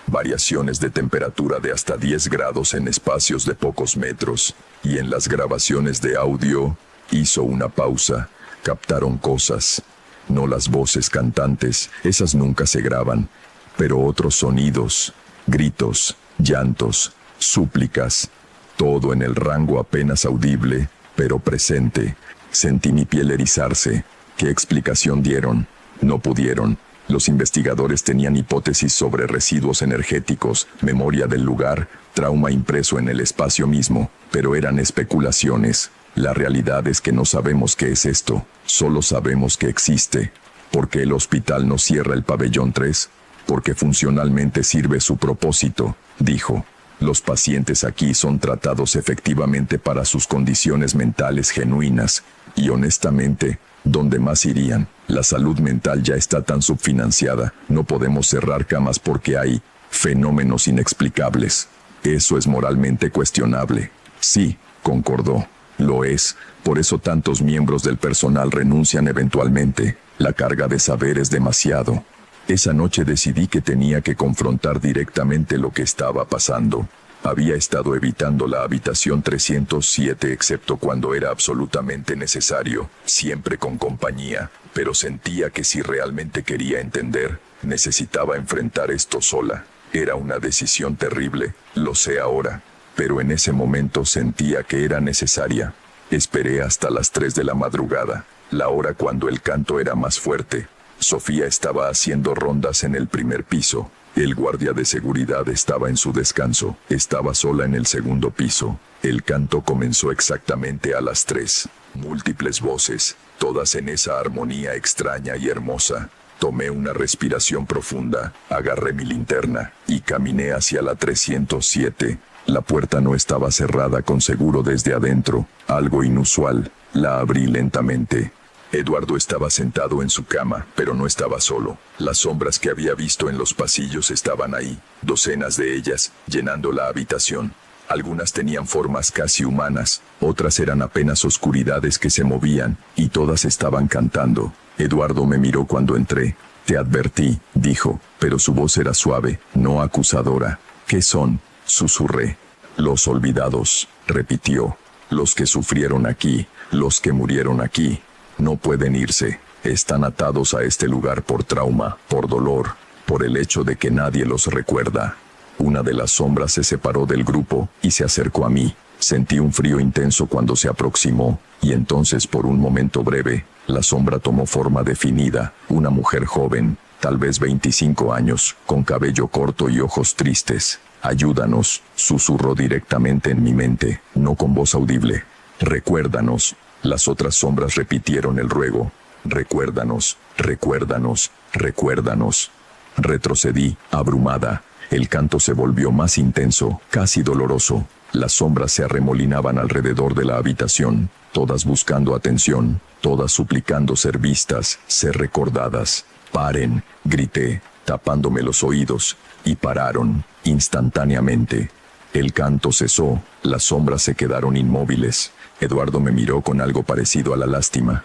Variaciones de temperatura de hasta 10 grados en espacios de pocos metros, y en las grabaciones de audio, hizo una pausa, captaron cosas, no las voces cantantes, esas nunca se graban, pero otros sonidos, gritos, llantos, súplicas, todo en el rango apenas audible, pero presente. Sentí mi piel erizarse. ¿Qué explicación dieron? No pudieron. Los investigadores tenían hipótesis sobre residuos energéticos, memoria del lugar, trauma impreso en el espacio mismo, pero eran especulaciones. La realidad es que no sabemos qué es esto, solo sabemos que existe. ¿Por qué el hospital no cierra el pabellón 3? Porque funcionalmente sirve su propósito, dijo. Los pacientes aquí son tratados efectivamente para sus condiciones mentales genuinas, y honestamente, ¿dónde más irían? La salud mental ya está tan subfinanciada, no podemos cerrar camas porque hay fenómenos inexplicables. Eso es moralmente cuestionable. Sí, concordó. Lo es, por eso tantos miembros del personal renuncian eventualmente. La carga de saber es demasiado. Esa noche decidí que tenía que confrontar directamente lo que estaba pasando. Había estado evitando la habitación 307 excepto cuando era absolutamente necesario, siempre con compañía, pero sentía que si realmente quería entender, necesitaba enfrentar esto sola. Era una decisión terrible, lo sé ahora, pero en ese momento sentía que era necesaria. Esperé hasta las 3 de la madrugada, la hora cuando el canto era más fuerte. Sofía estaba haciendo rondas en el primer piso. El guardia de seguridad estaba en su descanso. Estaba sola en el segundo piso. El canto comenzó exactamente a las 3. Múltiples voces, todas en esa armonía extraña y hermosa. Tomé una respiración profunda, agarré mi linterna y caminé hacia la 307. La puerta no estaba cerrada con seguro desde adentro, algo inusual. La abrí lentamente. Eduardo estaba sentado en su cama, pero no estaba solo. Las sombras que había visto en los pasillos estaban ahí, docenas de ellas, llenando la habitación. Algunas tenían formas casi humanas, otras eran apenas oscuridades que se movían, y todas estaban cantando. Eduardo me miró cuando entré. Te advertí, dijo, pero su voz era suave, no acusadora. ¿Qué son? Susurré. Los olvidados, repitió. Los que sufrieron aquí, los que murieron aquí. No pueden irse, están atados a este lugar por trauma, por dolor, por el hecho de que nadie los recuerda. Una de las sombras se separó del grupo y se acercó a mí. Sentí un frío intenso cuando se aproximó, y entonces por un momento breve, la sombra tomó forma definida, una mujer joven, tal vez 25 años, con cabello corto y ojos tristes. Ayúdanos, susurró directamente en mi mente, no con voz audible. Recuérdanos. Las otras sombras repitieron el ruego. Recuérdanos, recuérdanos, recuérdanos. Retrocedí, abrumada. El canto se volvió más intenso, casi doloroso. Las sombras se arremolinaban alrededor de la habitación, todas buscando atención, todas suplicando ser vistas, ser recordadas. Paren, grité, tapándome los oídos, y pararon, instantáneamente. El canto cesó, las sombras se quedaron inmóviles. Eduardo me miró con algo parecido a la lástima.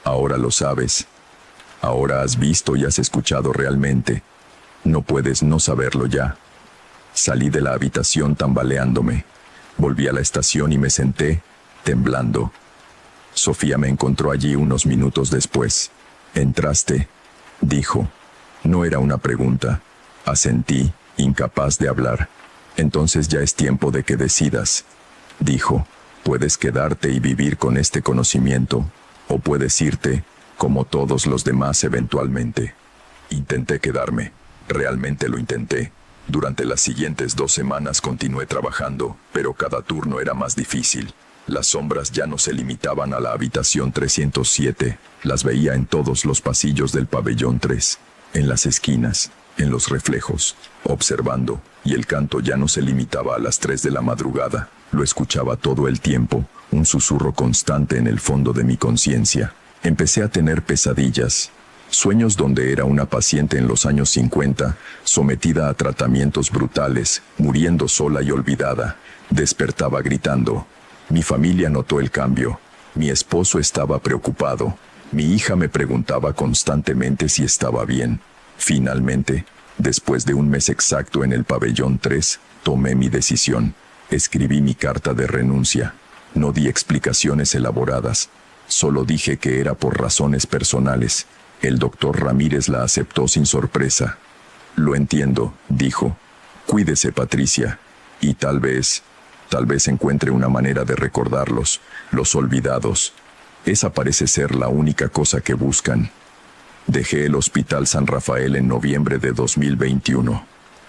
Ahora lo sabes. Ahora has visto y has escuchado realmente. No puedes no saberlo ya. Salí de la habitación tambaleándome. Volví a la estación y me senté, temblando. Sofía me encontró allí unos minutos después. ¿Entraste?, dijo. No era una pregunta. Asentí, incapaz de hablar. Entonces ya es tiempo de que decidas, dijo. Puedes quedarte y vivir con este conocimiento, o puedes irte, como todos los demás eventualmente. Intenté quedarme. Realmente lo intenté. Durante las siguientes 2 semanas continué trabajando, pero cada turno era más difícil. Las sombras ya no se limitaban a la habitación 307, las veía en todos los pasillos del pabellón 3, en las esquinas, en los reflejos, observando, y el canto ya no se limitaba a las 3 de la madrugada. Lo escuchaba todo el tiempo, un susurro constante en el fondo de mi conciencia. Empecé a tener pesadillas, sueños donde era una paciente en los años 50, sometida a tratamientos brutales, muriendo sola y olvidada. Despertaba gritando. Mi familia notó el cambio. Mi esposo estaba preocupado. Mi hija me preguntaba constantemente si estaba bien. Finalmente, después de un mes exacto en el pabellón 3, tomé mi decisión. Escribí mi carta de renuncia. No di explicaciones elaboradas. Solo dije que era por razones personales. El doctor Ramírez la aceptó sin sorpresa. Lo entiendo, dijo. Cuídese, Patricia. Y tal vez encuentre una manera de recordarlos, los olvidados. Esa parece ser la única cosa que buscan. Dejé el Hospital San Rafael en noviembre de 2021.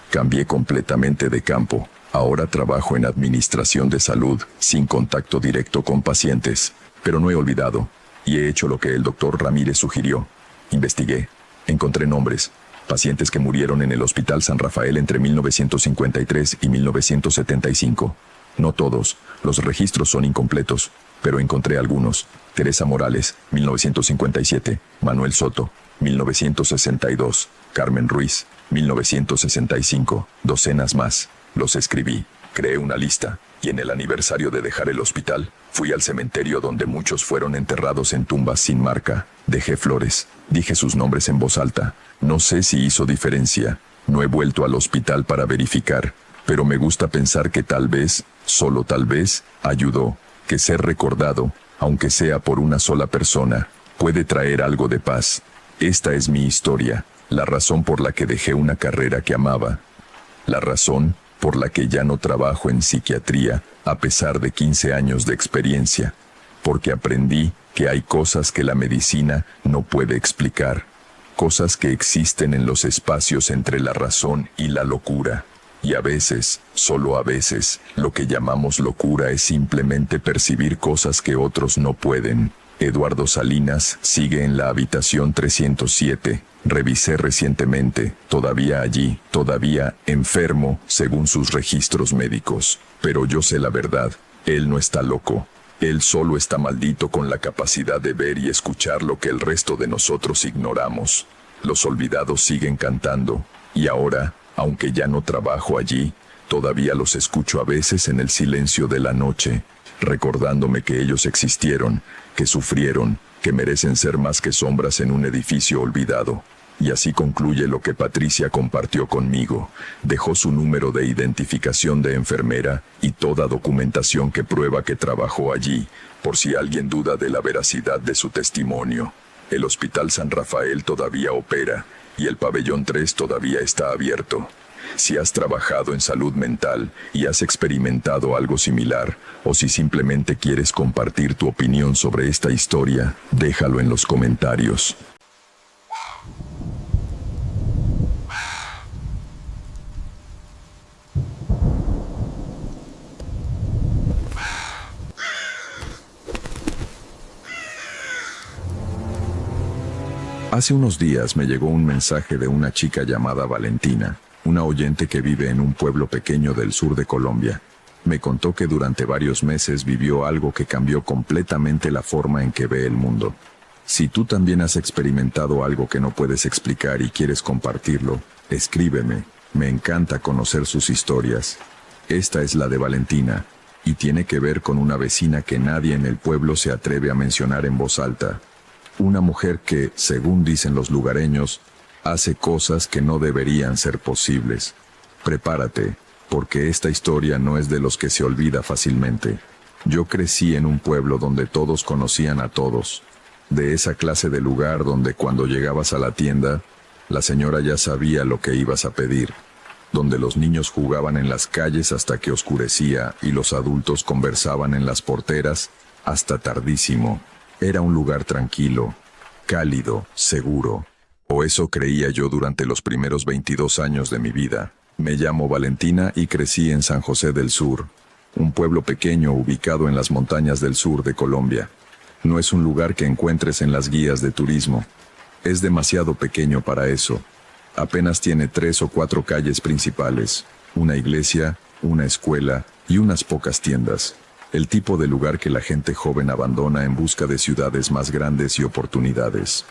Cambié completamente de campo. Ahora trabajo en administración de salud, sin contacto directo con pacientes. Pero no he olvidado, y he hecho lo que el doctor Ramírez sugirió. Investigué, encontré nombres, pacientes que murieron en el Hospital San Rafael entre 1953 y 1975. No todos, los registros son incompletos, pero encontré algunos. Teresa Morales, 1957, Manuel Soto, 1962, Carmen Ruiz, 1965, docenas más. Los escribí, creé una lista, y en el aniversario de dejar el hospital, fui al cementerio donde muchos fueron enterrados en tumbas sin marca. Dejé flores, dije sus nombres en voz alta. No sé si hizo diferencia. No he vuelto al hospital para verificar, Pero me gusta pensar que tal vez, solo tal vez, ayudó, que ser recordado, aunque sea por una sola persona, puede traer algo de paz. Esta es mi historia, la razón por la que dejé una carrera que amaba. La razón por la que ya no trabajo en psiquiatría, a pesar de 15 años de experiencia. Porque aprendí que hay cosas que la medicina no puede explicar. Cosas que existen en los espacios entre la razón y la locura. Y a veces, solo a veces, lo que llamamos locura es simplemente percibir cosas que otros no pueden. Eduardo Salinas sigue en la habitación 307. Revisé recientemente, todavía allí, todavía enfermo, según sus registros médicos. Pero yo sé la verdad, él no está loco. Él solo está maldito con la capacidad de ver y escuchar lo que el resto de nosotros ignoramos. Los olvidados siguen cantando, y ahora, aunque ya no trabajo allí, todavía los escucho a veces en el silencio de la noche, recordándome que ellos existieron, que sufrieron, que merecen ser más que sombras en un edificio olvidado. Y así concluye lo que Patricia compartió conmigo. Dejó su número de identificación de enfermera y toda documentación que prueba que trabajó allí, por si alguien duda de la veracidad de su testimonio. El Hospital San Rafael todavía opera y el Pabellón 3 todavía está abierto. Si has trabajado en salud mental y has experimentado algo similar, o si simplemente quieres compartir tu opinión sobre esta historia, déjalo en los comentarios. Hace unos días me llegó un mensaje de una chica llamada Valentina, una oyente que vive en un pueblo pequeño del sur de Colombia. Me contó que durante varios meses vivió algo que cambió completamente la forma en que ve el mundo. Si tú también has experimentado algo que no puedes explicar y quieres compartirlo, escríbeme. Me encanta conocer sus historias. Esta es la de Valentina, y tiene que ver con una vecina que nadie en el pueblo se atreve a mencionar en voz alta. Una mujer que, según dicen los lugareños, hace cosas que no deberían ser posibles. Prepárate, porque esta historia no es de los que se olvida fácilmente. Yo crecí en un pueblo donde todos conocían a todos, de esa clase de lugar donde cuando llegabas a la tienda, la señora ya sabía lo que ibas a pedir, donde los niños jugaban en las calles hasta que oscurecía y los adultos conversaban en las porteras hasta tardísimo. Era un lugar tranquilo, cálido, seguro. O eso creía yo durante los primeros 22 años de mi vida. Me llamo Valentina y crecí en San José del Sur, un pueblo pequeño ubicado en las montañas del sur de Colombia. No es un lugar que encuentres en las guías de turismo. Es demasiado pequeño para eso. Apenas tiene 3 o 4 calles principales, una iglesia, una escuela y unas pocas tiendas. El tipo de lugar que la gente joven abandona en busca de ciudades más grandes y oportunidades.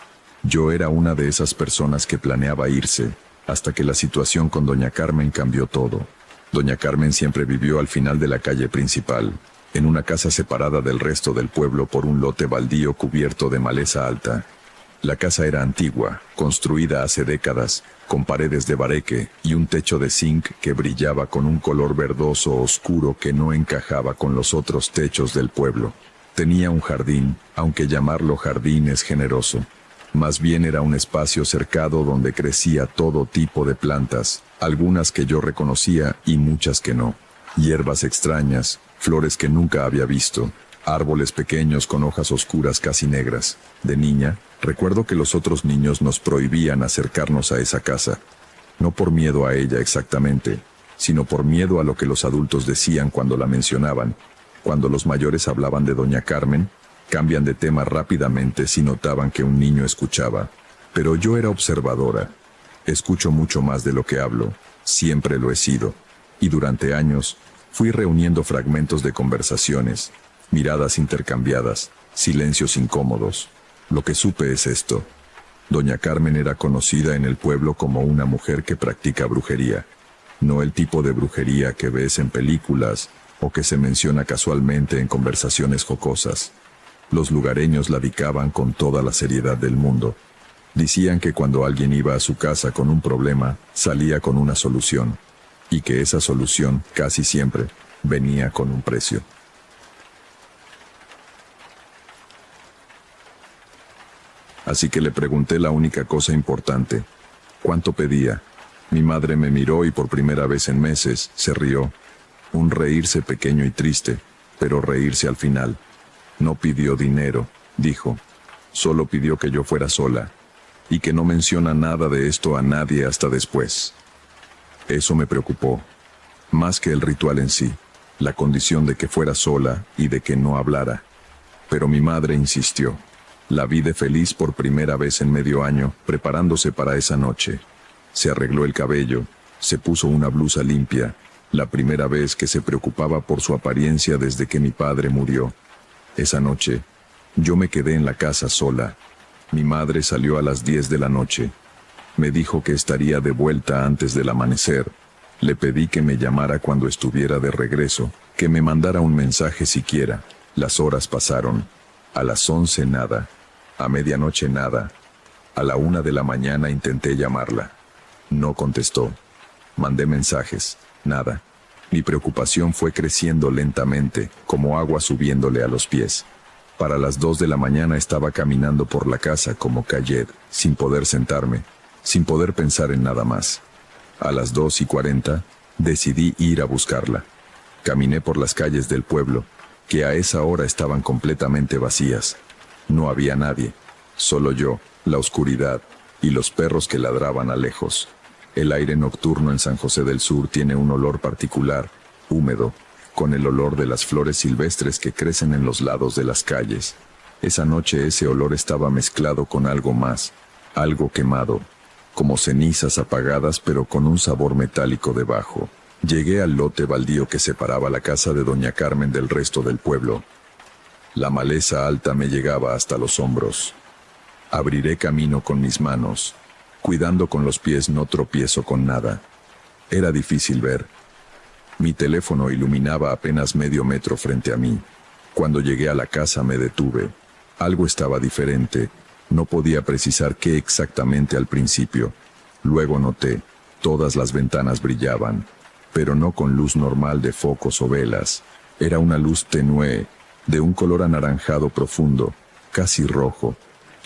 Yo era una de esas personas que planeaba irse, hasta que la situación con Doña Carmen cambió todo. Doña Carmen siempre vivió al final de la calle principal, en una casa separada del resto del pueblo por un lote baldío cubierto de maleza alta. La casa era antigua, construida hace décadas, con paredes de bareque y un techo de zinc que brillaba con un color verdoso oscuro que no encajaba con los otros techos del pueblo. Tenía un jardín, aunque llamarlo jardín es generoso. Más bien era un espacio cercado donde crecía todo tipo de plantas, algunas que yo reconocía y muchas que no. Hierbas extrañas, flores que nunca había visto, árboles pequeños con hojas oscuras casi negras. De niña, recuerdo que los otros niños nos prohibían acercarnos a esa casa. No por miedo a ella exactamente, sino por miedo a lo que los adultos decían cuando la mencionaban. Cuando los mayores hablaban de Doña Carmen, cambian de tema rápidamente si notaban que un niño escuchaba. Pero yo era observadora. Escucho mucho más de lo que hablo, siempre lo he sido. Y durante años, fui reuniendo fragmentos de conversaciones, miradas intercambiadas, silencios incómodos. Lo que supe es esto. Doña Carmen era conocida en el pueblo como una mujer que practica brujería. No el tipo de brujería que ves en películas o que se menciona casualmente en conversaciones jocosas. Los lugareños la dedicaban con toda la seriedad del mundo. Decían que cuando alguien iba a su casa con un problema, salía con una solución. y que esa solución, casi siempre, venía con un precio. Así que le pregunté la única cosa importante: ¿cuánto pedía? Mi madre me miró y por primera vez en meses se rió. Un reírse pequeño y triste, pero reírse al final. No pidió dinero, dijo. Solo pidió que yo fuera sola, y que no menciona nada de esto a nadie hasta después. Eso me preocupó, más que el ritual en sí, la condición de que fuera sola y de que no hablara. Pero mi madre insistió. La vi de feliz por primera vez en medio año, preparándose para esa noche. Se arregló el cabello, se puso una blusa limpia, la primera vez que se preocupaba por su apariencia desde que mi padre murió. Esa noche, yo me quedé en la casa sola. Mi madre salió a las 10 de la noche. Me dijo que estaría de vuelta antes del amanecer. Le pedí que me llamara cuando estuviera de regreso, que me mandara un mensaje siquiera. Las horas pasaron. A las 11 nada. A medianoche nada. A la 1 de la mañana intenté llamarla. No contestó. Mandé mensajes. Nada. Mi preocupación fue creciendo lentamente, como agua subiéndole a los pies. Para las 2 de la mañana estaba caminando por la casa como Cayet, sin poder sentarme, sin poder pensar en nada más. A las 2:40, decidí ir a buscarla. Caminé por las calles del pueblo, que a esa hora estaban completamente vacías. No había nadie, solo yo, la oscuridad, y los perros que ladraban a lejos. El aire nocturno en San José del Sur tiene un olor particular, húmedo, con el olor de las flores silvestres que crecen en los lados de las calles. Esa noche ese olor estaba mezclado con algo más, algo quemado, como cenizas apagadas pero con un sabor metálico debajo. Llegué al lote baldío que separaba la casa de doña Carmen del resto del pueblo. La maleza alta me llegaba hasta los hombros. Abriré camino con mis manos. Cuidando con los pies no tropiezo con nada. Era difícil ver. Mi teléfono iluminaba apenas medio metro frente a mí. Cuando llegué a la casa me detuve. Algo estaba diferente. No podía precisar qué exactamente al principio. Luego noté, todas las ventanas brillaban, pero no con luz normal de focos o velas. Era una luz tenue, de un color anaranjado profundo, casi rojo,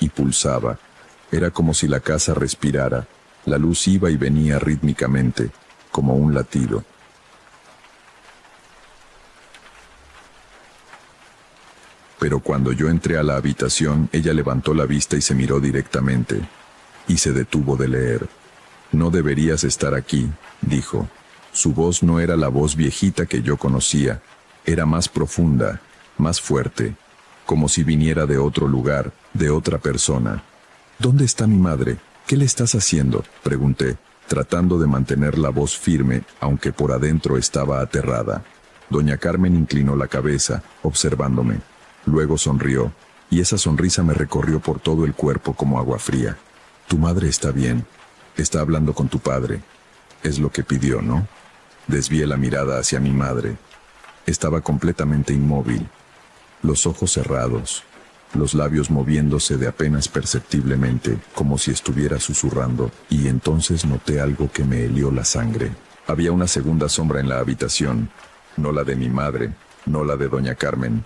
y pulsaba. Era como si la casa respirara. La luz iba y venía rítmicamente, como un latido. Pero cuando yo entré a la habitación, ella levantó la vista y se miró directamente. Y se detuvo de leer. «No deberías estar aquí», dijo. Su voz no era la voz viejita que yo conocía. Era más profunda, más fuerte, como si viniera de otro lugar, de otra persona. «¿Dónde está mi madre? ¿Qué le estás haciendo?», pregunté, tratando de mantener la voz firme, aunque por adentro estaba aterrada. Doña Carmen inclinó la cabeza, observándome. Luego sonrió, y esa sonrisa me recorrió por todo el cuerpo como agua fría. «Tu madre está bien. Está hablando con tu padre. Es lo que pidió, ¿no?». Desvié la mirada hacia mi madre. Estaba completamente inmóvil, los ojos cerrados, los labios moviéndose de apenas perceptiblemente, como si estuviera susurrando, y entonces noté algo que me helió la sangre. Había una segunda sombra en la habitación, no la de mi madre, no la de doña Carmen,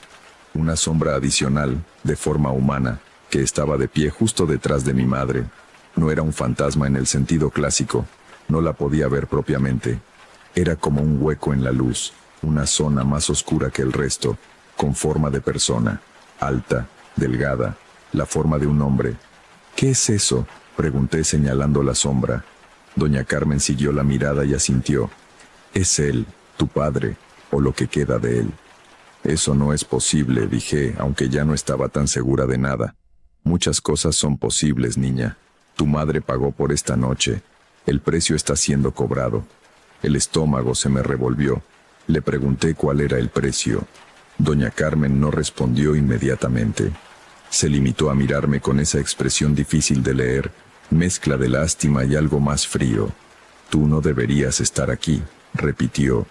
una sombra adicional, de forma humana, que estaba de pie justo detrás de mi madre. No era un fantasma en el sentido clásico, no la podía ver propiamente. Era como un hueco en la luz, una zona más oscura que el resto, con forma de persona, alta, delgada, la forma de un hombre. «¿Qué es eso?», pregunté señalando la sombra. Doña Carmen siguió la mirada y asintió. «Es él, tu padre, o lo que queda de él». «Eso no es posible», dije, aunque ya no estaba tan segura de nada. «Muchas cosas son posibles, niña. Tu madre pagó por esta noche. El precio está siendo cobrado». El estómago se me revolvió. Le pregunté cuál era el precio. Doña Carmen no respondió inmediatamente. Se limitó a mirarme con esa expresión difícil de leer, mezcla de lástima y algo más frío. «Tú no deberías estar aquí», repitió.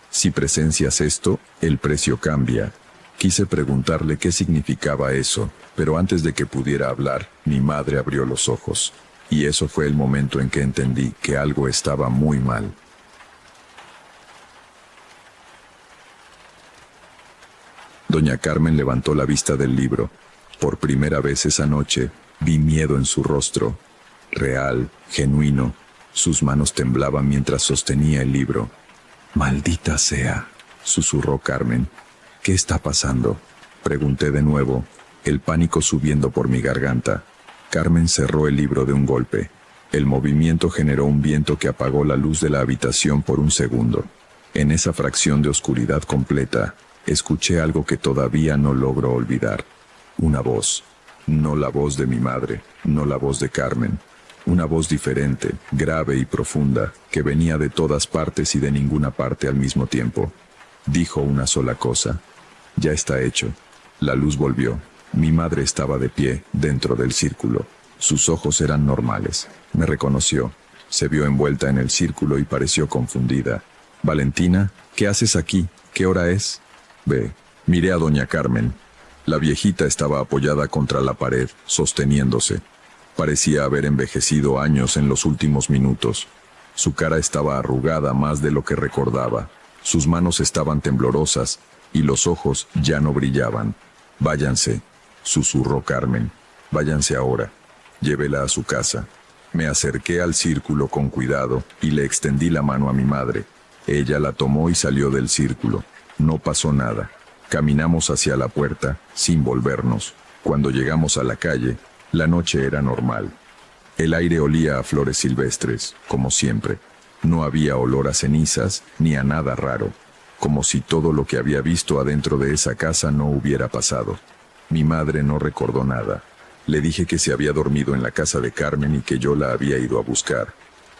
«Si presencias esto, el precio cambia». Quise preguntarle qué significaba eso, pero antes de que pudiera hablar, mi madre abrió los ojos. Y eso fue el momento en que entendí que algo estaba muy mal. Doña Carmen levantó la vista del libro. Por primera vez esa noche vi miedo en su rostro. Real, genuino. Sus manos temblaban mientras sostenía el libro. «Maldita sea», susurró Carmen. «¿Qué está pasando?», pregunté de nuevo, el pánico subiendo por mi garganta. Carmen cerró el libro de un golpe. El movimiento generó un viento que apagó la luz de la habitación por un segundo. En esa fracción de oscuridad completa, escuché algo que todavía no logro olvidar. Una voz. No la voz de mi madre, no la voz de Carmen. Una voz diferente, grave y profunda, que venía de todas partes y de ninguna parte al mismo tiempo. Dijo una sola cosa. «Ya está hecho». La luz volvió. Mi madre estaba de pie, dentro del círculo. Sus ojos eran normales. Me reconoció. Se vio envuelta en el círculo y pareció confundida. «Valentina, ¿qué haces aquí? ¿Qué hora es?» «Ve». Miré a doña Carmen. La viejita estaba apoyada contra la pared, sosteniéndose. Parecía haber envejecido años en los últimos minutos. Su cara estaba arrugada más de lo que recordaba. Sus manos estaban temblorosas y los ojos ya no brillaban. «Váyanse», susurró Carmen. «Váyanse ahora. Llévela a su casa». Me acerqué al círculo con cuidado y le extendí la mano a mi madre. Ella la tomó y salió del círculo. No pasó nada. Caminamos hacia la puerta, sin volvernos. Cuando llegamos a la calle, la noche era normal. El aire olía a flores silvestres, como siempre. No había olor a cenizas ni a nada raro, como si todo lo que había visto adentro de esa casa no hubiera pasado. Mi madre no recordó nada. Le dije que se había dormido en la casa de Carmen y que yo la había ido a buscar.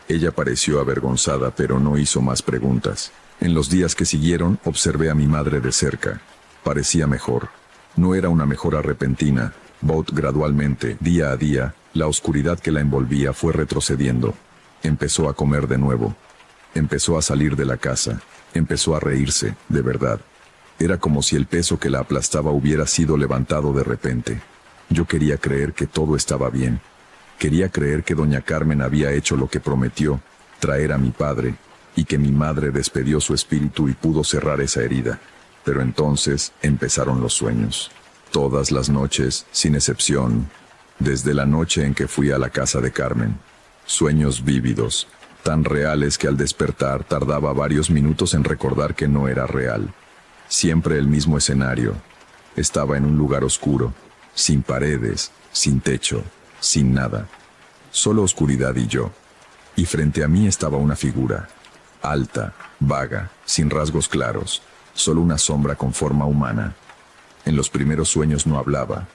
Ella pareció avergonzada, pero no hizo más preguntas. En los días que siguieron, observé a mi madre de cerca. Parecía mejor. No era una mejora repentina. Gradualmente, día a día, la oscuridad que la envolvía fue retrocediendo. Empezó a comer de nuevo. Empezó a salir de la casa. Empezó a reírse, de verdad. Era como si el peso que la aplastaba hubiera sido levantado de repente. Yo quería creer que todo estaba bien. Quería creer que doña Carmen había hecho lo que prometió, traer a mi padre, y que mi madre despedió su espíritu y pudo cerrar esa herida. Pero entonces empezaron los sueños. Todas las noches, sin excepción, desde la noche en que fui a la casa de Carmen. Sueños vívidos, tan reales que al despertar tardaba varios minutos en recordar que no era real. Siempre el mismo escenario. Estaba en un lugar oscuro, sin paredes, sin techo, sin nada. Solo oscuridad y yo. Y frente a mí estaba una figura, alta, vaga, sin rasgos claros, solo una sombra con forma humana. En los primeros sueños no hablaba,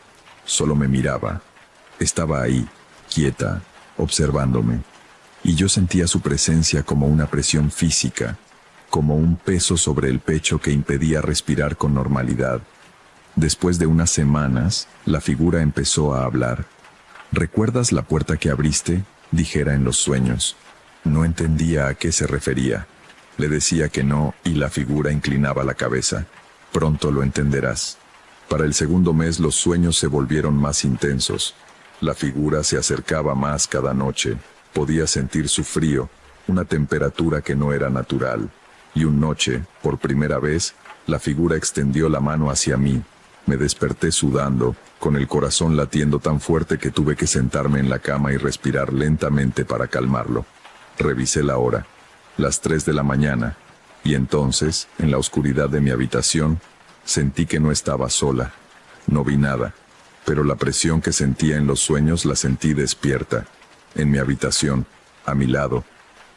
solo me miraba. Estaba ahí, quieta, observándome. Y yo sentía su presencia como una presión física, como un peso sobre el pecho que impedía respirar con normalidad. Después de unas semanas, la figura empezó a hablar. «¿Recuerdas la puerta que abriste?», dijera en los sueños. No entendía a qué se refería. Le decía que no, y la figura inclinaba la cabeza. «Pronto lo entenderás». Para el segundo mes los sueños se volvieron más intensos. La figura se acercaba más cada noche. Podía sentir su frío, una temperatura que no era natural. Y una noche, por primera vez, la figura extendió la mano hacia mí. Me desperté sudando, con el corazón latiendo tan fuerte que tuve que sentarme en la cama y respirar lentamente para calmarlo. Revisé la hora. Las 3 de la mañana. Y entonces, en la oscuridad de mi habitación, sentí que no estaba sola. No vi nada, pero la presión que sentía en los sueños la sentí despierta. En mi habitación, a mi lado.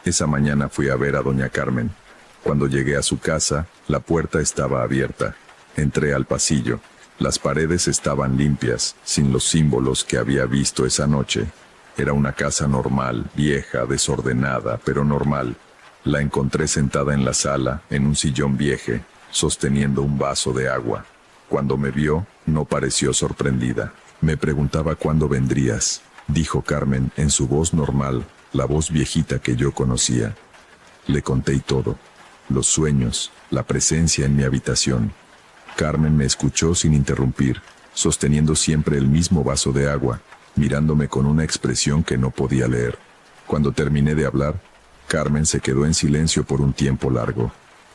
Esa mañana fui a ver a doña Carmen. Cuando llegué a su casa, la puerta estaba abierta. Entré al pasillo. Las paredes estaban limpias, sin los símbolos que había visto esa noche. Era una casa normal, vieja, desordenada, pero normal. La encontré sentada en la sala, en un sillón viejo, sosteniendo un vaso de agua. Cuando me vio, no pareció sorprendida. Me preguntaba cuándo vendrías, dijo Carmen en su voz normal, la voz viejita que yo conocía. Le conté todo. Los sueños, la presencia en mi habitación. Carmen me escuchó sin interrumpir, sosteniendo siempre el mismo vaso de agua, mirándome con una expresión que no podía leer. Cuando terminé de hablar, Carmen se quedó en silencio por un tiempo largo.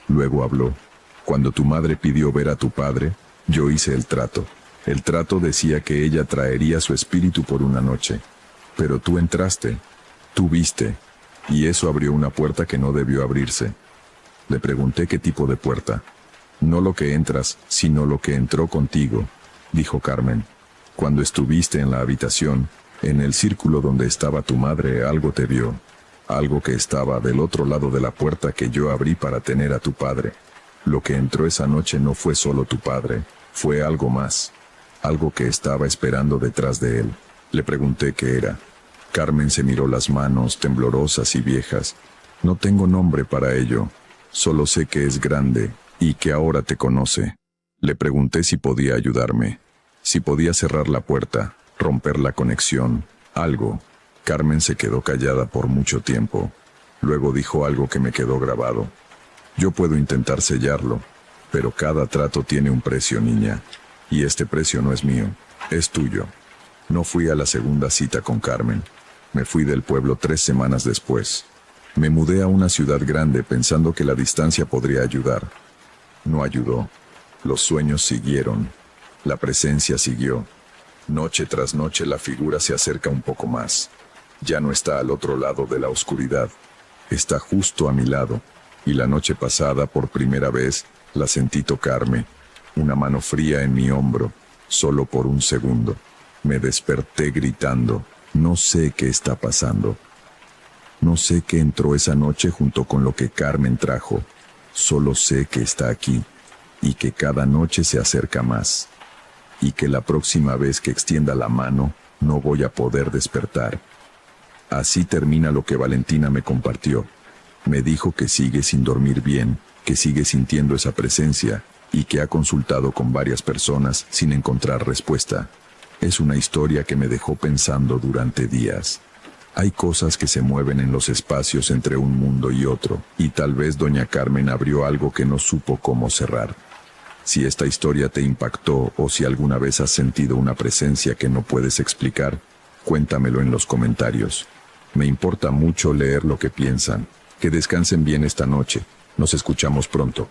Luego habló. Cuando tu madre pidió ver a tu padre, Yo hice el trato. El trato decía que ella traería su espíritu por una noche. Pero tú entraste, tú viste, y eso abrió una puerta que no debió abrirse. Le pregunté qué tipo de puerta. No lo que entras, sino lo que entró contigo, dijo Carmen. Cuando estuviste en la habitación, en el círculo donde estaba tu madre, algo te vio. Algo que estaba del otro lado de la puerta que yo abrí para tener a tu padre. Lo que entró esa noche no fue solo tu padre, fue algo más. Algo que estaba esperando detrás de él. Le pregunté qué era. Carmen se miró las manos, temblorosas y viejas. No tengo nombre para ello. Solo sé que es grande y que ahora te conoce. Le pregunté si podía ayudarme. Si podía cerrar la puerta, romper la conexión, algo. Carmen se quedó callada por mucho tiempo. Luego dijo algo que me quedó grabado. Yo puedo intentar sellarlo, pero cada trato tiene un precio, niña. Y este precio no es mío, es tuyo. No fui a la segunda cita con Carmen. Me fui del pueblo 3 semanas después. Me mudé a una ciudad grande pensando que la distancia podría ayudar. No ayudó. Los sueños siguieron. La presencia siguió. Noche tras noche la figura se acerca un poco más. Ya no está al otro lado de la oscuridad. Está justo a mi lado. Y la noche pasada, por primera vez, la sentí tocarme. Una mano fría en mi hombro, solo por un segundo. Me desperté gritando. No sé qué está pasando. No sé qué entró esa noche junto con lo que Carmen trajo. Solo sé que está aquí. Y que cada noche se acerca más. Y que la próxima vez que extienda la mano, no voy a poder despertar. Así termina lo que Valentina me compartió. Me dijo que sigue sin dormir bien, que sigue sintiendo esa presencia, y que ha consultado con varias personas sin encontrar respuesta. Es una historia que me dejó pensando durante días. Hay cosas que se mueven en los espacios entre un mundo y otro, y tal vez doña Carmen abrió algo que no supo cómo cerrar. Si esta historia te impactó o si alguna vez has sentido una presencia que no puedes explicar, cuéntamelo en los comentarios. Me importa mucho leer lo que piensan. Que descansen bien esta noche. Nos escuchamos pronto.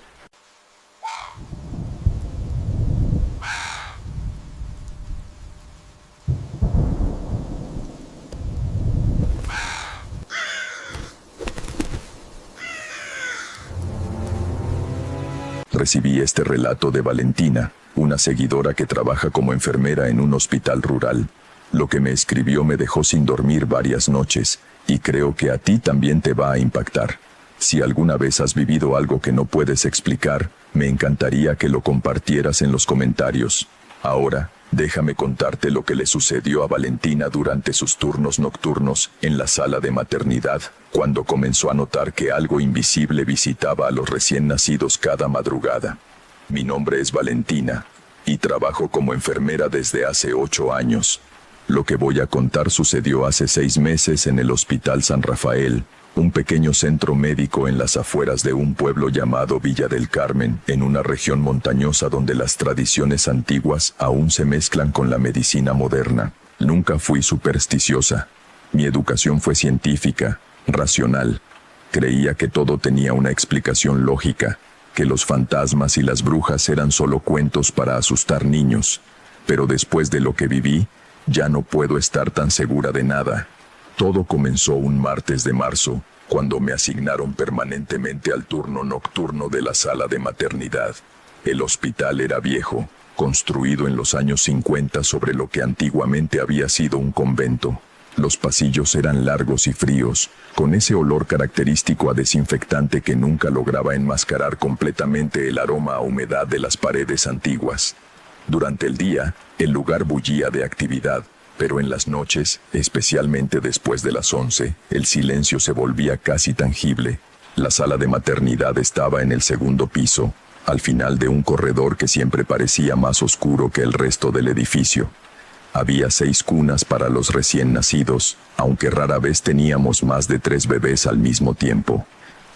Recibí este relato de Valentina, una seguidora que trabaja como enfermera en un hospital rural. Lo que me escribió me dejó sin dormir varias noches, y creo que a ti también te va a impactar. Si alguna vez has vivido algo que no puedes explicar, me encantaría que lo compartieras en los comentarios. Ahora, déjame contarte lo que le sucedió a Valentina durante sus turnos nocturnos en la sala de maternidad, cuando comenzó a notar que algo invisible visitaba a los recién nacidos cada madrugada. Mi nombre es Valentina, y trabajo como enfermera desde hace 8 años. Lo que voy a contar sucedió hace 6 meses en el Hospital San Rafael, un pequeño centro médico en las afueras de un pueblo llamado Villa del Carmen, en una región montañosa donde las tradiciones antiguas aún se mezclan con la medicina moderna. Nunca fui supersticiosa. Mi educación fue científica, racional. Creía que todo tenía una explicación lógica, que los fantasmas y las brujas eran solo cuentos para asustar niños. Pero después de lo que viví, ya no puedo estar tan segura de nada. Todo comenzó un martes de marzo, cuando me asignaron permanentemente al turno nocturno de la sala de maternidad. El hospital era viejo, construido en los años 50 sobre lo que antiguamente había sido un convento. Los pasillos eran largos y fríos, con ese olor característico a desinfectante que nunca lograba enmascarar completamente el aroma a humedad de las paredes antiguas. Durante el día, el lugar bullía de actividad, pero en las noches, especialmente después de las 11, el silencio se volvía casi tangible. La sala de maternidad estaba en el segundo piso, al final de un corredor que siempre parecía más oscuro que el resto del edificio. Había 6 cunas para los recién nacidos, aunque rara vez teníamos más de 3 bebés al mismo tiempo.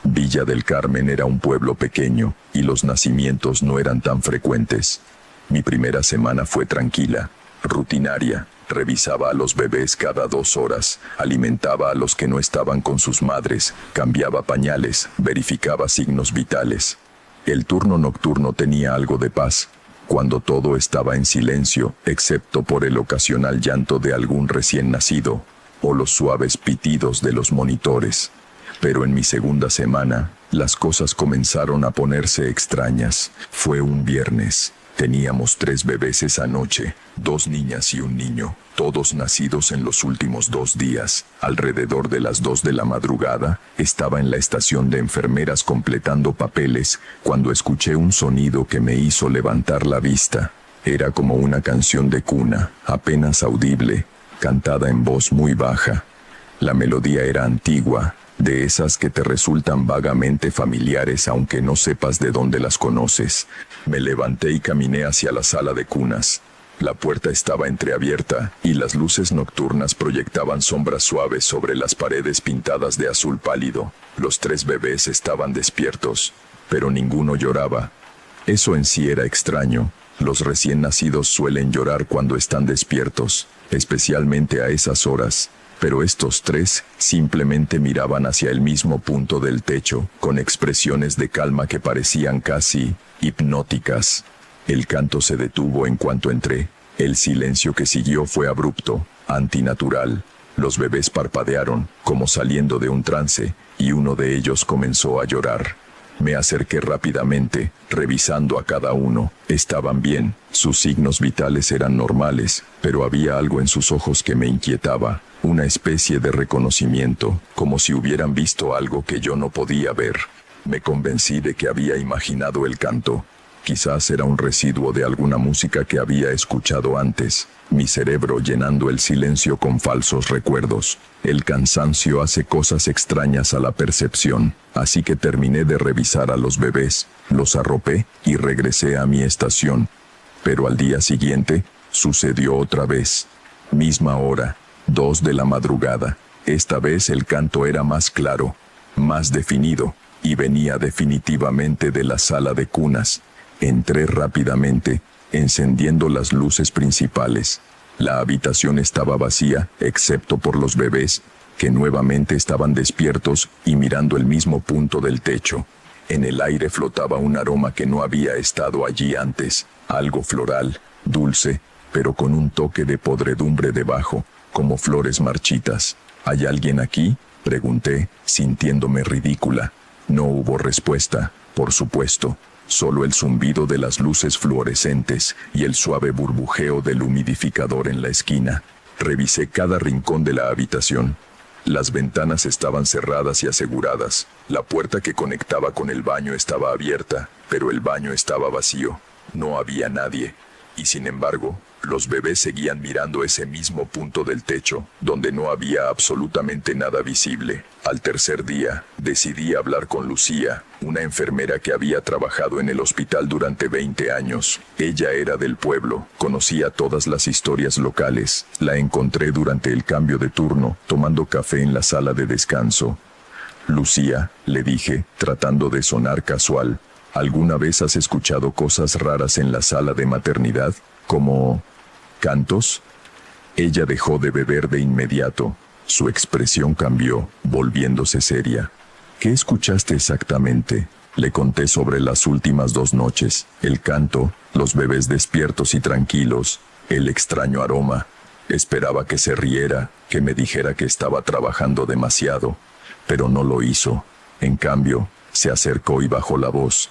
Villa del Carmen era un pueblo pequeño, y los nacimientos no eran tan frecuentes. Mi primera semana fue tranquila, rutinaria. Revisaba a los bebés cada 2 horas, alimentaba a los que no estaban con sus madres, cambiaba pañales, verificaba signos vitales. El turno nocturno tenía algo de paz. cuando todo estaba en silencio, excepto por el ocasional llanto de algún recién nacido, o los suaves pitidos de los monitores. Pero en mi segunda semana, las cosas comenzaron a ponerse extrañas. Fue un viernes. Teníamos 3 bebés esa noche, 2 niñas y un niño, todos nacidos en los últimos 2 días. Alrededor de las 2 de la madrugada, estaba en la estación de enfermeras completando papeles, cuando escuché un sonido que me hizo levantar la vista. Era como una canción de cuna, apenas audible, cantada en voz muy baja. La melodía era antigua, de esas que te resultan vagamente familiares aunque no sepas de dónde las conoces. Me levanté y caminé hacia la sala de cunas. La puerta estaba entreabierta y las luces nocturnas proyectaban sombras suaves sobre las paredes pintadas de azul pálido. Los 3 bebés estaban despiertos, pero ninguno lloraba. Eso en sí era extraño. Los recién nacidos suelen llorar cuando están despiertos, especialmente a esas horas. Pero estos 3 simplemente miraban hacia el mismo punto del techo, con expresiones de calma que parecían casi hipnóticas. El canto se detuvo en cuanto entré. El silencio que siguió fue abrupto, antinatural. Los bebés parpadearon, como saliendo de un trance, y uno de ellos comenzó a llorar. Me acerqué rápidamente, revisando a cada uno. Estaban bien, sus signos vitales eran normales, pero había algo en sus ojos que me inquietaba. Una especie de reconocimiento, como si hubieran visto algo que yo no podía ver. Me convencí de que había imaginado el canto. Quizás era un residuo de alguna música que había escuchado antes, mi cerebro llenando el silencio con falsos recuerdos. El cansancio hace cosas extrañas a la percepción, así que terminé de revisar a los bebés, los arropé y regresé a mi estación. Pero al día siguiente, sucedió otra vez. Misma hora, 2 de la madrugada. Esta vez el canto era más claro, más definido, y venía definitivamente de la sala de cunas. Entré rápidamente, encendiendo las luces principales. La habitación estaba vacía, excepto por los bebés, que nuevamente estaban despiertos y mirando el mismo punto del techo. En el aire flotaba un aroma que no había estado allí antes, algo floral, dulce, pero con un toque de podredumbre debajo, como flores marchitas. ¿Hay alguien aquí?, pregunté, sintiéndome ridícula. No hubo respuesta, por supuesto. Solo el zumbido de las luces fluorescentes y el suave burbujeo del humidificador en la esquina. Revisé cada rincón de la habitación. Las ventanas estaban cerradas y aseguradas. La puerta que conectaba con el baño estaba abierta, pero el baño estaba vacío. No había nadie. Y sin embargo, los bebés seguían mirando ese mismo punto del techo, donde no había absolutamente nada visible. Al tercer día, decidí hablar con Lucía, una enfermera que había trabajado en el hospital durante 20 años. Ella era del pueblo, conocía todas las historias locales. La encontré durante el cambio de turno, tomando café en la sala de descanso. Lucía, le dije, tratando de sonar casual, ¿alguna vez has escuchado cosas raras en la sala de maternidad, como cantos? Ella dejó de beber de inmediato. Su expresión cambió, volviéndose seria. ¿Qué escuchaste exactamente? Le conté sobre las últimas 2 noches, el canto, los bebés despiertos y tranquilos, el extraño aroma. Esperaba que se riera, que me dijera que estaba trabajando demasiado, pero no lo hizo. En cambio, se acercó y bajó la voz.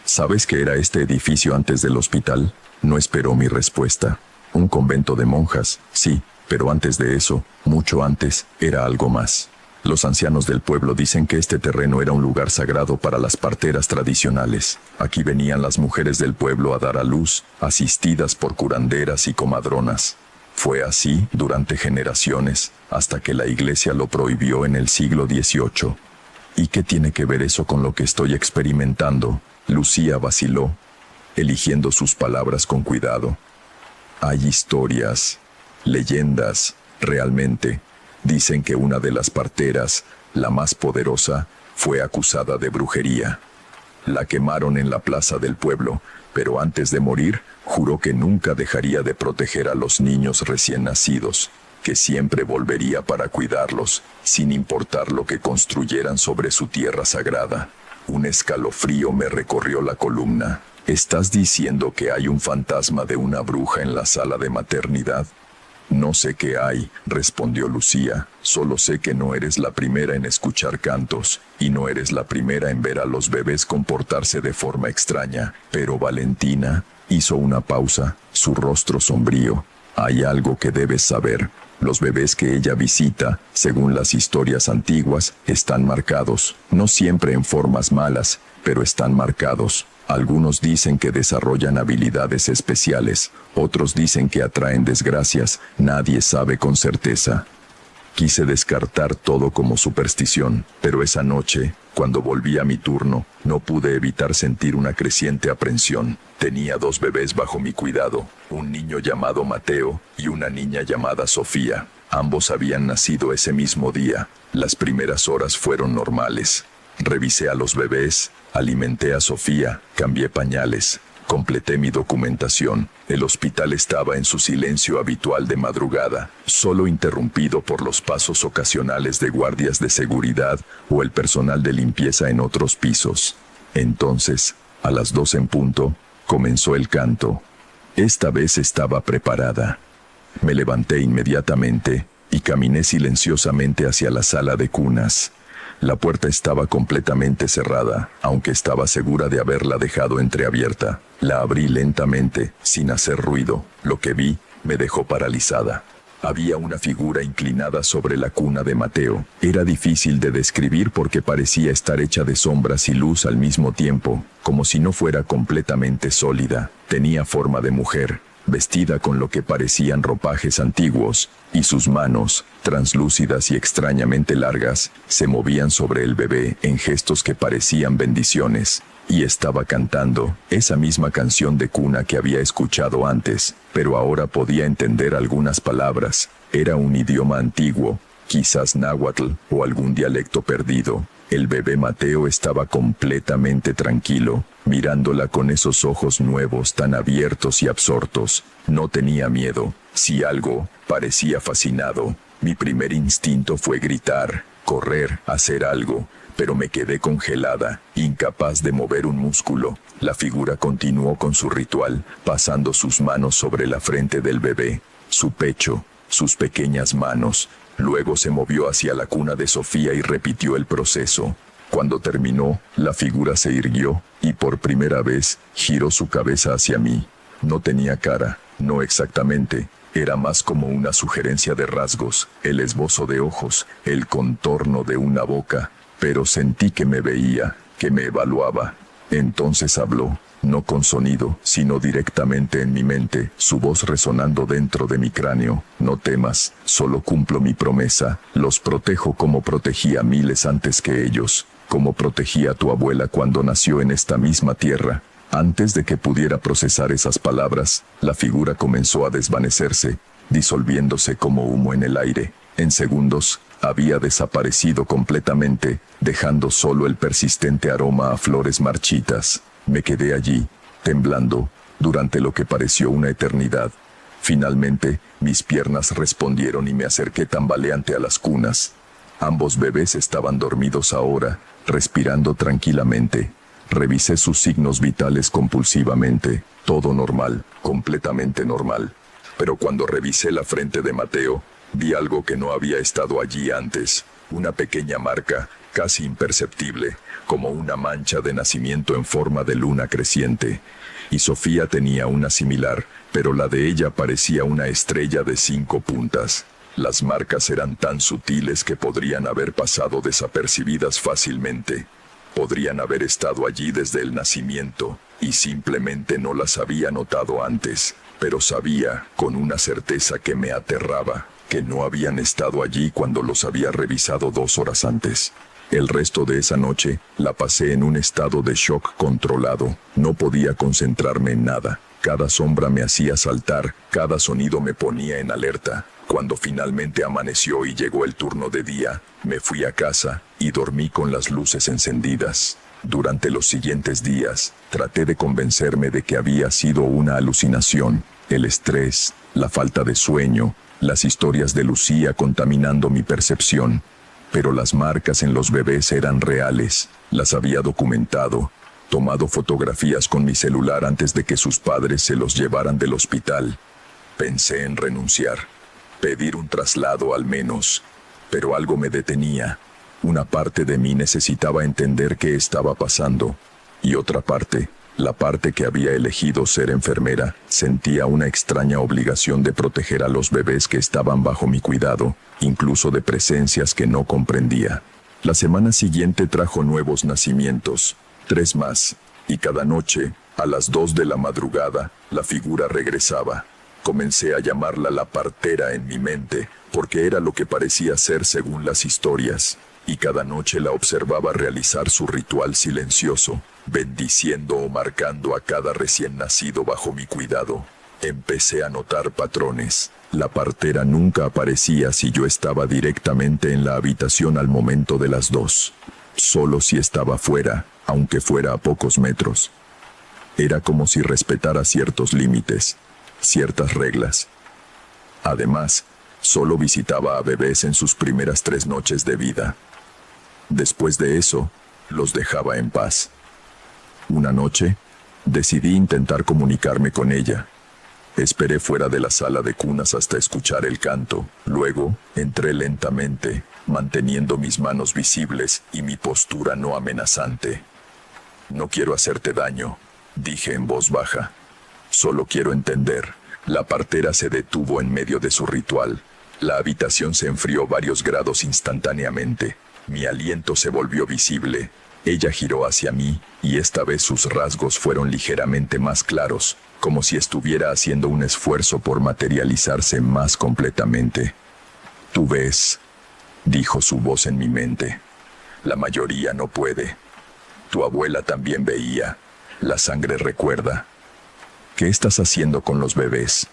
¿Sabes qué era este edificio antes del hospital? No esperó mi respuesta. Un convento de monjas, sí, pero antes de eso, mucho antes, era algo más. Los ancianos del pueblo dicen que este terreno era un lugar sagrado para las parteras tradicionales. Aquí venían las mujeres del pueblo a dar a luz, asistidas por curanderas y comadronas. Fue así durante generaciones, hasta que la iglesia lo prohibió en el siglo XVIII. ¿Y qué tiene que ver eso con lo que estoy experimentando? Lucía vaciló, eligiendo sus palabras con cuidado. Hay historias, leyendas, realmente. Dicen que una de las parteras, la más poderosa, fue acusada de brujería. La quemaron en la plaza del pueblo, pero antes de morir, juró que nunca dejaría de proteger a los niños recién nacidos, que siempre volvería para cuidarlos, sin importar lo que construyeran sobre su tierra sagrada. Un escalofrío me recorrió la columna. ¿Estás diciendo que hay un fantasma de una bruja en la sala de maternidad? No sé qué hay, respondió Lucía, solo sé que no eres la primera en escuchar cantos, y no eres la primera en ver a los bebés comportarse de forma extraña, pero Valentina hizo una pausa, su rostro sombrío. Hay algo que debes saber. Los bebés que ella visita, según las historias antiguas, están marcados, no siempre en formas malas, pero están marcados. Algunos dicen que desarrollan habilidades especiales, otros dicen que atraen desgracias, nadie sabe con certeza. Quise descartar todo como superstición, pero esa noche, cuando volví a mi turno, no pude evitar sentir una creciente aprensión. Tenía 2 bebés bajo mi cuidado, un niño llamado Mateo y una niña llamada Sofía. Ambos habían nacido ese mismo día. Las primeras horas fueron normales. Revisé a los bebés, alimenté a Sofía, cambié pañales, completé mi documentación. El hospital estaba en su silencio habitual de madrugada, solo interrumpido por los pasos ocasionales de guardias de seguridad o el personal de limpieza en otros pisos. Entonces, a las 2 en punto, comenzó el canto. Esta vez estaba preparada. Me levanté inmediatamente y caminé silenciosamente hacia la sala de cunas. La puerta estaba completamente cerrada, aunque estaba segura de haberla dejado entreabierta. La abrí lentamente, sin hacer ruido. Lo que vi me dejó paralizada. Había una figura inclinada sobre la cuna de Mateo. Era difícil de describir porque parecía estar hecha de sombras y luz al mismo tiempo, como si no fuera completamente sólida. Tenía forma de mujer, vestida con lo que parecían ropajes antiguos, y sus manos, translúcidas y extrañamente largas, se movían sobre el bebé en gestos que parecían bendiciones. Y estaba cantando esa misma canción de cuna que había escuchado antes, pero ahora podía entender algunas palabras. Era un idioma antiguo, quizás náhuatl o algún dialecto perdido. El bebé Mateo estaba completamente tranquilo, mirándola con esos ojos nuevos tan abiertos y absortos. No tenía miedo, si algo, parecía fascinado. Mi primer instinto fue gritar, correr, hacer algo, pero me quedé congelada, incapaz de mover un músculo. La figura continuó con su ritual, pasando sus manos sobre la frente del bebé, su pecho, sus pequeñas manos. Luego se movió hacia la cuna de Sofía y repitió el proceso. Cuando terminó, la figura se irguió y por primera vez giró su cabeza hacia mí. No tenía cara, no exactamente. Era más como una sugerencia de rasgos, el esbozo de ojos, el contorno de una boca. Pero sentí que me veía, que me evaluaba. Entonces habló, no con sonido, sino directamente en mi mente, su voz resonando dentro de mi cráneo. No temas, solo cumplo mi promesa, los protejo como protegí a miles antes que ellos, como protegí a tu abuela cuando nació en esta misma tierra. Antes de que pudiera procesar esas palabras, la figura comenzó a desvanecerse, disolviéndose como humo en el aire. En segundos, había desaparecido completamente, dejando solo el persistente aroma a flores marchitas. Me quedé allí, temblando, durante lo que pareció una eternidad. Finalmente, mis piernas respondieron y me acerqué tambaleante a las cunas. Ambos bebés estaban dormidos ahora, respirando tranquilamente. Revisé sus signos vitales compulsivamente, todo normal, completamente normal. Pero cuando revisé la frente de Mateo, vi algo que no había estado allí antes, una pequeña marca, casi imperceptible, como una mancha de nacimiento en forma de luna creciente. Y Sofía tenía una similar, pero la de ella parecía una estrella de 5 puntas. Las marcas eran tan sutiles que podrían haber pasado desapercibidas fácilmente. Podrían haber estado allí desde el nacimiento, y simplemente no las había notado antes. Pero sabía, con una certeza que me aterraba, que no habían estado allí cuando los había revisado 2 horas antes. El resto de esa noche, la pasé en un estado de shock controlado. No podía concentrarme en nada. Cada sombra me hacía saltar, cada sonido me ponía en alerta. Cuando finalmente amaneció y llegó el turno de día, me fui a casa y dormí con las luces encendidas. Durante los siguientes días, traté de convencerme de que había sido una alucinación. El estrés, la falta de sueño, las historias de Lucía contaminando mi percepción. Pero las marcas en los bebés eran reales, las había documentado. tomado fotografías con mi celular antes de que sus padres se los llevaran del hospital. Pensé en renunciar, pedir un traslado al menos, pero algo me detenía. Una parte de mí necesitaba entender qué estaba pasando, y otra parte, la parte que había elegido ser enfermera, sentía una extraña obligación de proteger a los bebés que estaban bajo mi cuidado, incluso de presencias que no comprendía. La semana siguiente trajo nuevos nacimientos, 3 más, y cada noche, a las 2 de la madrugada, la figura regresaba. Comencé a llamarla la partera en mi mente, porque era lo que parecía ser según las historias, y cada noche la observaba realizar su ritual silencioso, bendiciendo o marcando a cada recién nacido bajo mi cuidado. Empecé a notar patrones. La partera nunca aparecía si yo estaba directamente en la habitación al momento de las 2. Solo si estaba fuera, aunque fuera a pocos metros. Era como si respetara ciertos límites, ciertas reglas. Además, solo visitaba a bebés en sus primeras 3 noches de vida. Después de eso, los dejaba en paz. Una noche, decidí intentar comunicarme con ella. Esperé fuera de la sala de cunas hasta escuchar el canto. Luego, entré lentamente, manteniendo mis manos visibles y mi postura no amenazante. «No quiero hacerte daño», dije en voz baja. «Solo quiero entender». La partera se detuvo en medio de su ritual. La habitación se enfrió varios grados instantáneamente. Mi aliento se volvió visible. Ella giró hacia mí, y esta vez sus rasgos fueron ligeramente más claros, como si estuviera haciendo un esfuerzo por materializarse más completamente. «Tú ves», dijo su voz en mi mente. «La mayoría no puede. Tu abuela también veía. La sangre recuerda. ¿Qué estás haciendo con los bebés?»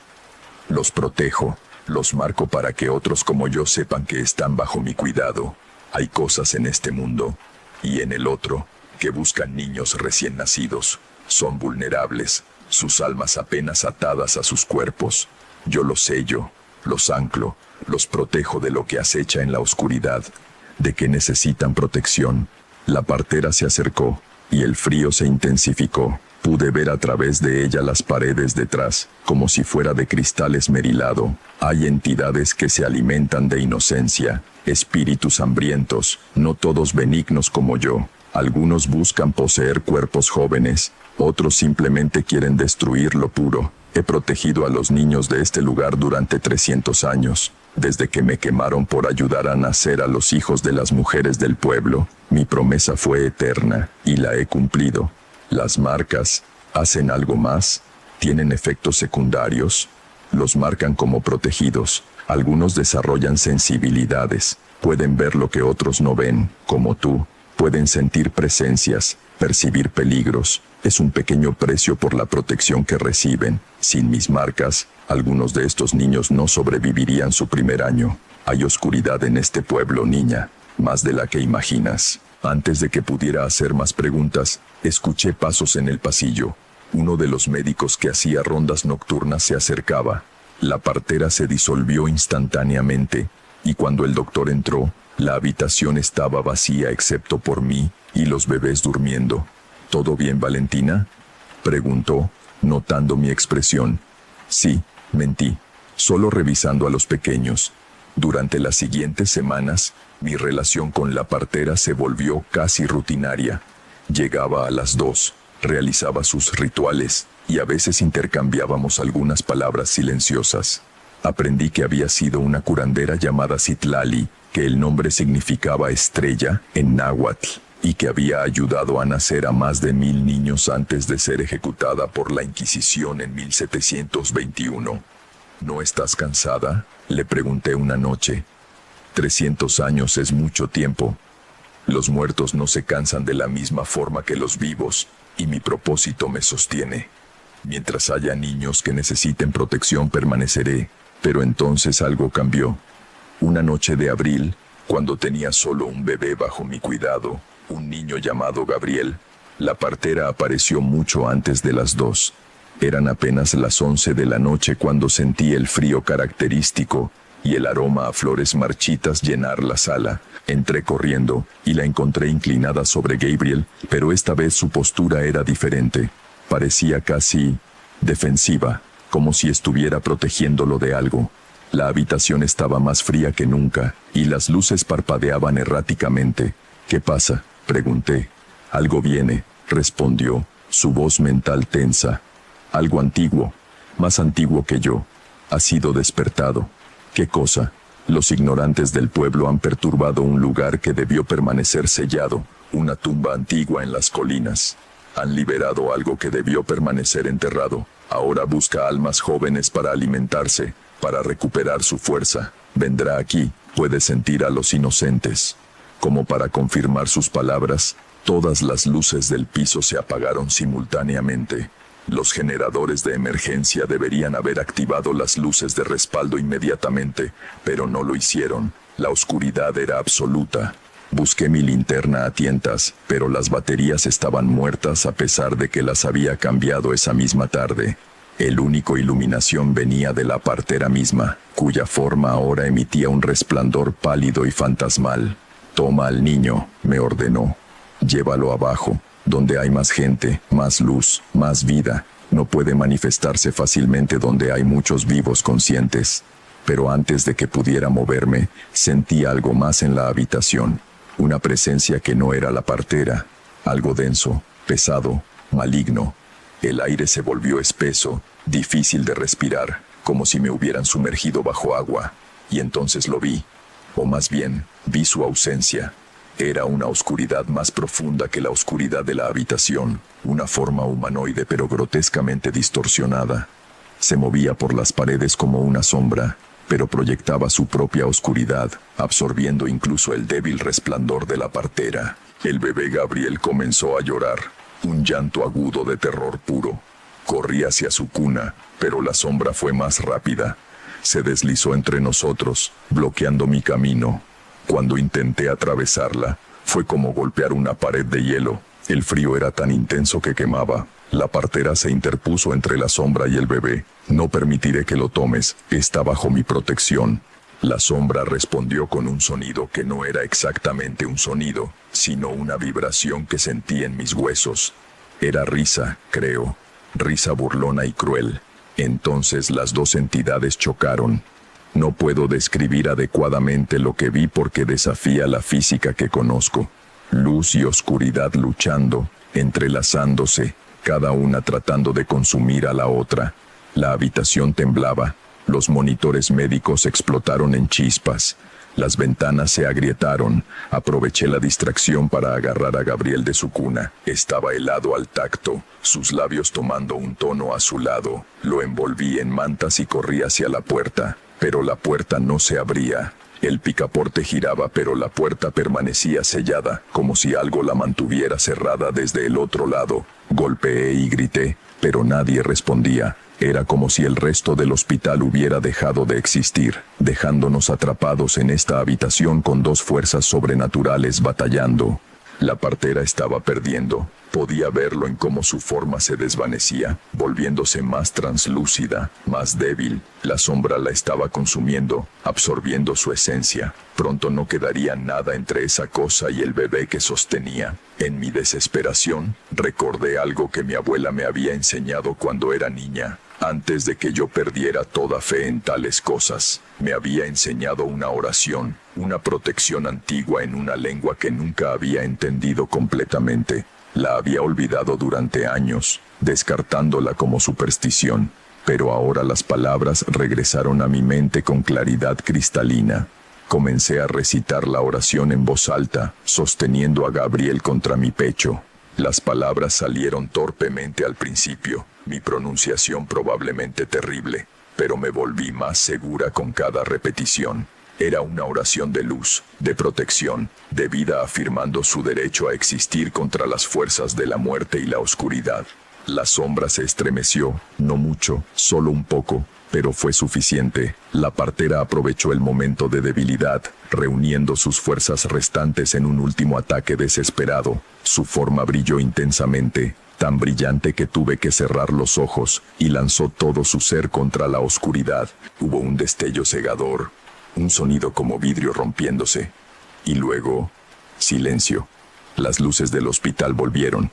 «Los protejo, los marco para que otros como yo sepan que están bajo mi cuidado. Hay cosas en este mundo, y en el otro, que buscan niños recién nacidos. Son vulnerables, sus almas apenas atadas a sus cuerpos. Yo los sello, los anclo, los protejo de lo que acecha en la oscuridad, de que necesitan protección». La partera se acercó, y el frío se intensificó. Pude ver a través de ella las paredes detrás, como si fuera de cristal esmerilado. Hay entidades que se alimentan de inocencia, espíritus hambrientos, no todos benignos como yo. Algunos buscan poseer cuerpos jóvenes, otros simplemente quieren destruir lo puro. He protegido a los niños de este lugar durante 300 años, desde que me quemaron por ayudar a nacer a los hijos de las mujeres del pueblo. Mi promesa fue eterna, y la he cumplido. Las marcas, ¿hacen algo más? ¿Tienen efectos secundarios? Los marcan como protegidos. Algunos desarrollan sensibilidades. Pueden ver lo que otros no ven, como tú. Pueden sentir presencias, percibir peligros. Es un pequeño precio por la protección que reciben. Sin mis marcas, algunos de estos niños no sobrevivirían su primer año. Hay oscuridad en este pueblo, niña, más de la que imaginas. Antes de que pudiera hacer más preguntas, escuché pasos en el pasillo. Uno de los médicos que hacía rondas nocturnas se acercaba. La partera se disolvió instantáneamente, y cuando el doctor entró, la habitación estaba vacía excepto por mí y los bebés durmiendo. «¿Todo bien, Valentina?», preguntó, notando mi expresión. «Sí», mentí, solo revisando a los pequeños. Durante las siguientes semanas, mi relación con la partera se volvió casi rutinaria. Llegaba a las 2, realizaba sus rituales, y a veces intercambiábamos algunas palabras silenciosas. Aprendí que había sido una curandera llamada Citlali, que el nombre significaba estrella en náhuatl, y que había ayudado a nacer a más de 1000 niños antes de ser ejecutada por la Inquisición en 1721. «¿No estás cansada?», le pregunté una noche. 300 años es mucho tiempo. Los muertos no se cansan de la misma forma que los vivos, y mi propósito me sostiene. Mientras haya niños que necesiten protección permaneceré, pero entonces algo cambió. Una noche de abril, cuando tenía solo un bebé bajo mi cuidado, un niño llamado Gabriel, la partera apareció mucho antes de las 2. Eran apenas las 11 de la noche cuando sentí el frío característico, y el aroma a flores marchitas llenar la sala. Entré corriendo, y la encontré inclinada sobre Gabriel, pero esta vez su postura era diferente. Parecía casi defensiva, como si estuviera protegiéndolo de algo. La habitación estaba más fría que nunca, y las luces parpadeaban erráticamente. ¿Qué pasa?, pregunté. Algo viene, respondió, su voz mental tensa. Algo antiguo, más antiguo que yo. Ha sido despertado. ¿Qué cosa? Los ignorantes del pueblo han perturbado un lugar que debió permanecer sellado, una tumba antigua en las colinas. Han liberado algo que debió permanecer enterrado. Ahora busca almas jóvenes para alimentarse, para recuperar su fuerza. Vendrá aquí, puede sentir a los inocentes. Como para confirmar sus palabras, todas las luces del piso se apagaron simultáneamente. Los generadores de emergencia deberían haber activado las luces de respaldo inmediatamente, pero no lo hicieron. La oscuridad era absoluta. Busqué mi linterna a tientas, pero las baterías estaban muertas a pesar de que las había cambiado esa misma tarde. El único iluminación venía de la partera misma, cuya forma ahora emitía un resplandor pálido y fantasmal. «Toma al niño», me ordenó. «Llévalo abajo, donde hay más gente, más luz, más vida. No puede manifestarse fácilmente donde hay muchos vivos conscientes». Pero antes de que pudiera moverme, sentí algo más en la habitación. Una presencia que no era la partera. Algo denso, pesado, maligno. El aire se volvió espeso, difícil de respirar, como si me hubieran sumergido bajo agua. Y entonces lo vi. O más bien, vi su ausencia. Era una oscuridad más profunda que la oscuridad de la habitación, una forma humanoide pero grotescamente distorsionada. Se movía por las paredes como una sombra, pero proyectaba su propia oscuridad, absorbiendo incluso el débil resplandor de la partera. El bebé Gabriel comenzó a llorar, un llanto agudo de terror puro. Corrí hacia su cuna, pero la sombra fue más rápida. Se deslizó entre nosotros, bloqueando mi camino. Cuando intenté atravesarla, fue como golpear una pared de hielo. El frío era tan intenso que quemaba. La partera se interpuso entre la sombra y el bebé. «No permitiré que lo tomes, está bajo mi protección». La sombra respondió con un sonido que no era exactamente un sonido, sino una vibración que sentí en mis huesos. Era risa, creo. Risa burlona y cruel. Entonces las dos entidades chocaron. No puedo describir adecuadamente lo que vi porque desafía la física que conozco. Luz y oscuridad luchando, entrelazándose, cada una tratando de consumir a la otra. La habitación temblaba. Los monitores médicos explotaron en chispas. Las ventanas se agrietaron. Aproveché la distracción para agarrar a Gabriel de su cuna. Estaba helado al tacto, sus labios tomando un tono azulado. Lo envolví en mantas y corrí hacia la puerta, pero la puerta no se abría. El picaporte giraba, pero la puerta permanecía sellada, como si algo la mantuviera cerrada desde el otro lado. Golpeé y grité, pero nadie respondía. Era como si el resto del hospital hubiera dejado de existir, dejándonos atrapados en esta habitación con dos fuerzas sobrenaturales batallando. La partera estaba perdiendo. Podía verlo en cómo su forma se desvanecía, volviéndose más translúcida, más débil. La sombra la estaba consumiendo, absorbiendo su esencia. Pronto no quedaría nada entre esa cosa y el bebé que sostenía. En mi desesperación, recordé algo que mi abuela me había enseñado cuando era niña. Antes de que yo perdiera toda fe en tales cosas, me había enseñado una oración, una protección antigua en una lengua que nunca había entendido completamente. La había olvidado durante años, descartándola como superstición, pero ahora las palabras regresaron a mi mente con claridad cristalina. Comencé a recitar la oración en voz alta, sosteniendo a Gabriel contra mi pecho. Las palabras salieron torpemente al principio, mi pronunciación probablemente terrible, pero me volví más segura con cada repetición. Era una oración de luz, de protección, de vida afirmando su derecho a existir contra las fuerzas de la muerte y la oscuridad. La sombra se estremeció, no mucho, solo un poco, pero fue suficiente. La partera aprovechó el momento de debilidad, reuniendo sus fuerzas restantes en un último ataque desesperado. Su forma brilló intensamente, tan brillante que tuve que cerrar los ojos, y lanzó todo su ser contra la oscuridad. Hubo un destello cegador, Un sonido como vidrio rompiéndose. Y luego, silencio. Las luces del hospital volvieron.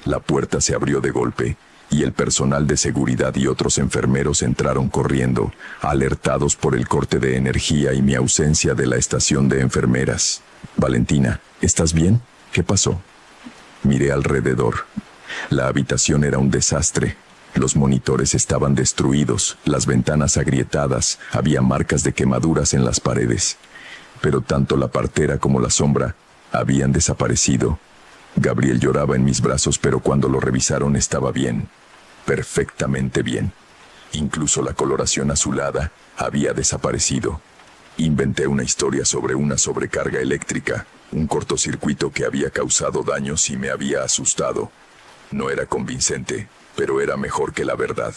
La puerta se abrió de golpe, y el personal de seguridad y otros enfermeros entraron corriendo, alertados por el corte de energía y mi ausencia de la estación de enfermeras. Valentina, ¿estás bien? ¿Qué pasó? Miré alrededor. La habitación era un desastre. Los monitores estaban destruidos, las ventanas agrietadas, había marcas de quemaduras en las paredes. Pero tanto la partera como la sombra habían desaparecido. Gabriel lloraba en mis brazos, pero cuando lo revisaron estaba bien. Perfectamente bien. Incluso la coloración azulada había desaparecido. Inventé una historia sobre una sobrecarga eléctrica, un cortocircuito que había causado daños y me había asustado. No era convincente, pero era mejor que la verdad.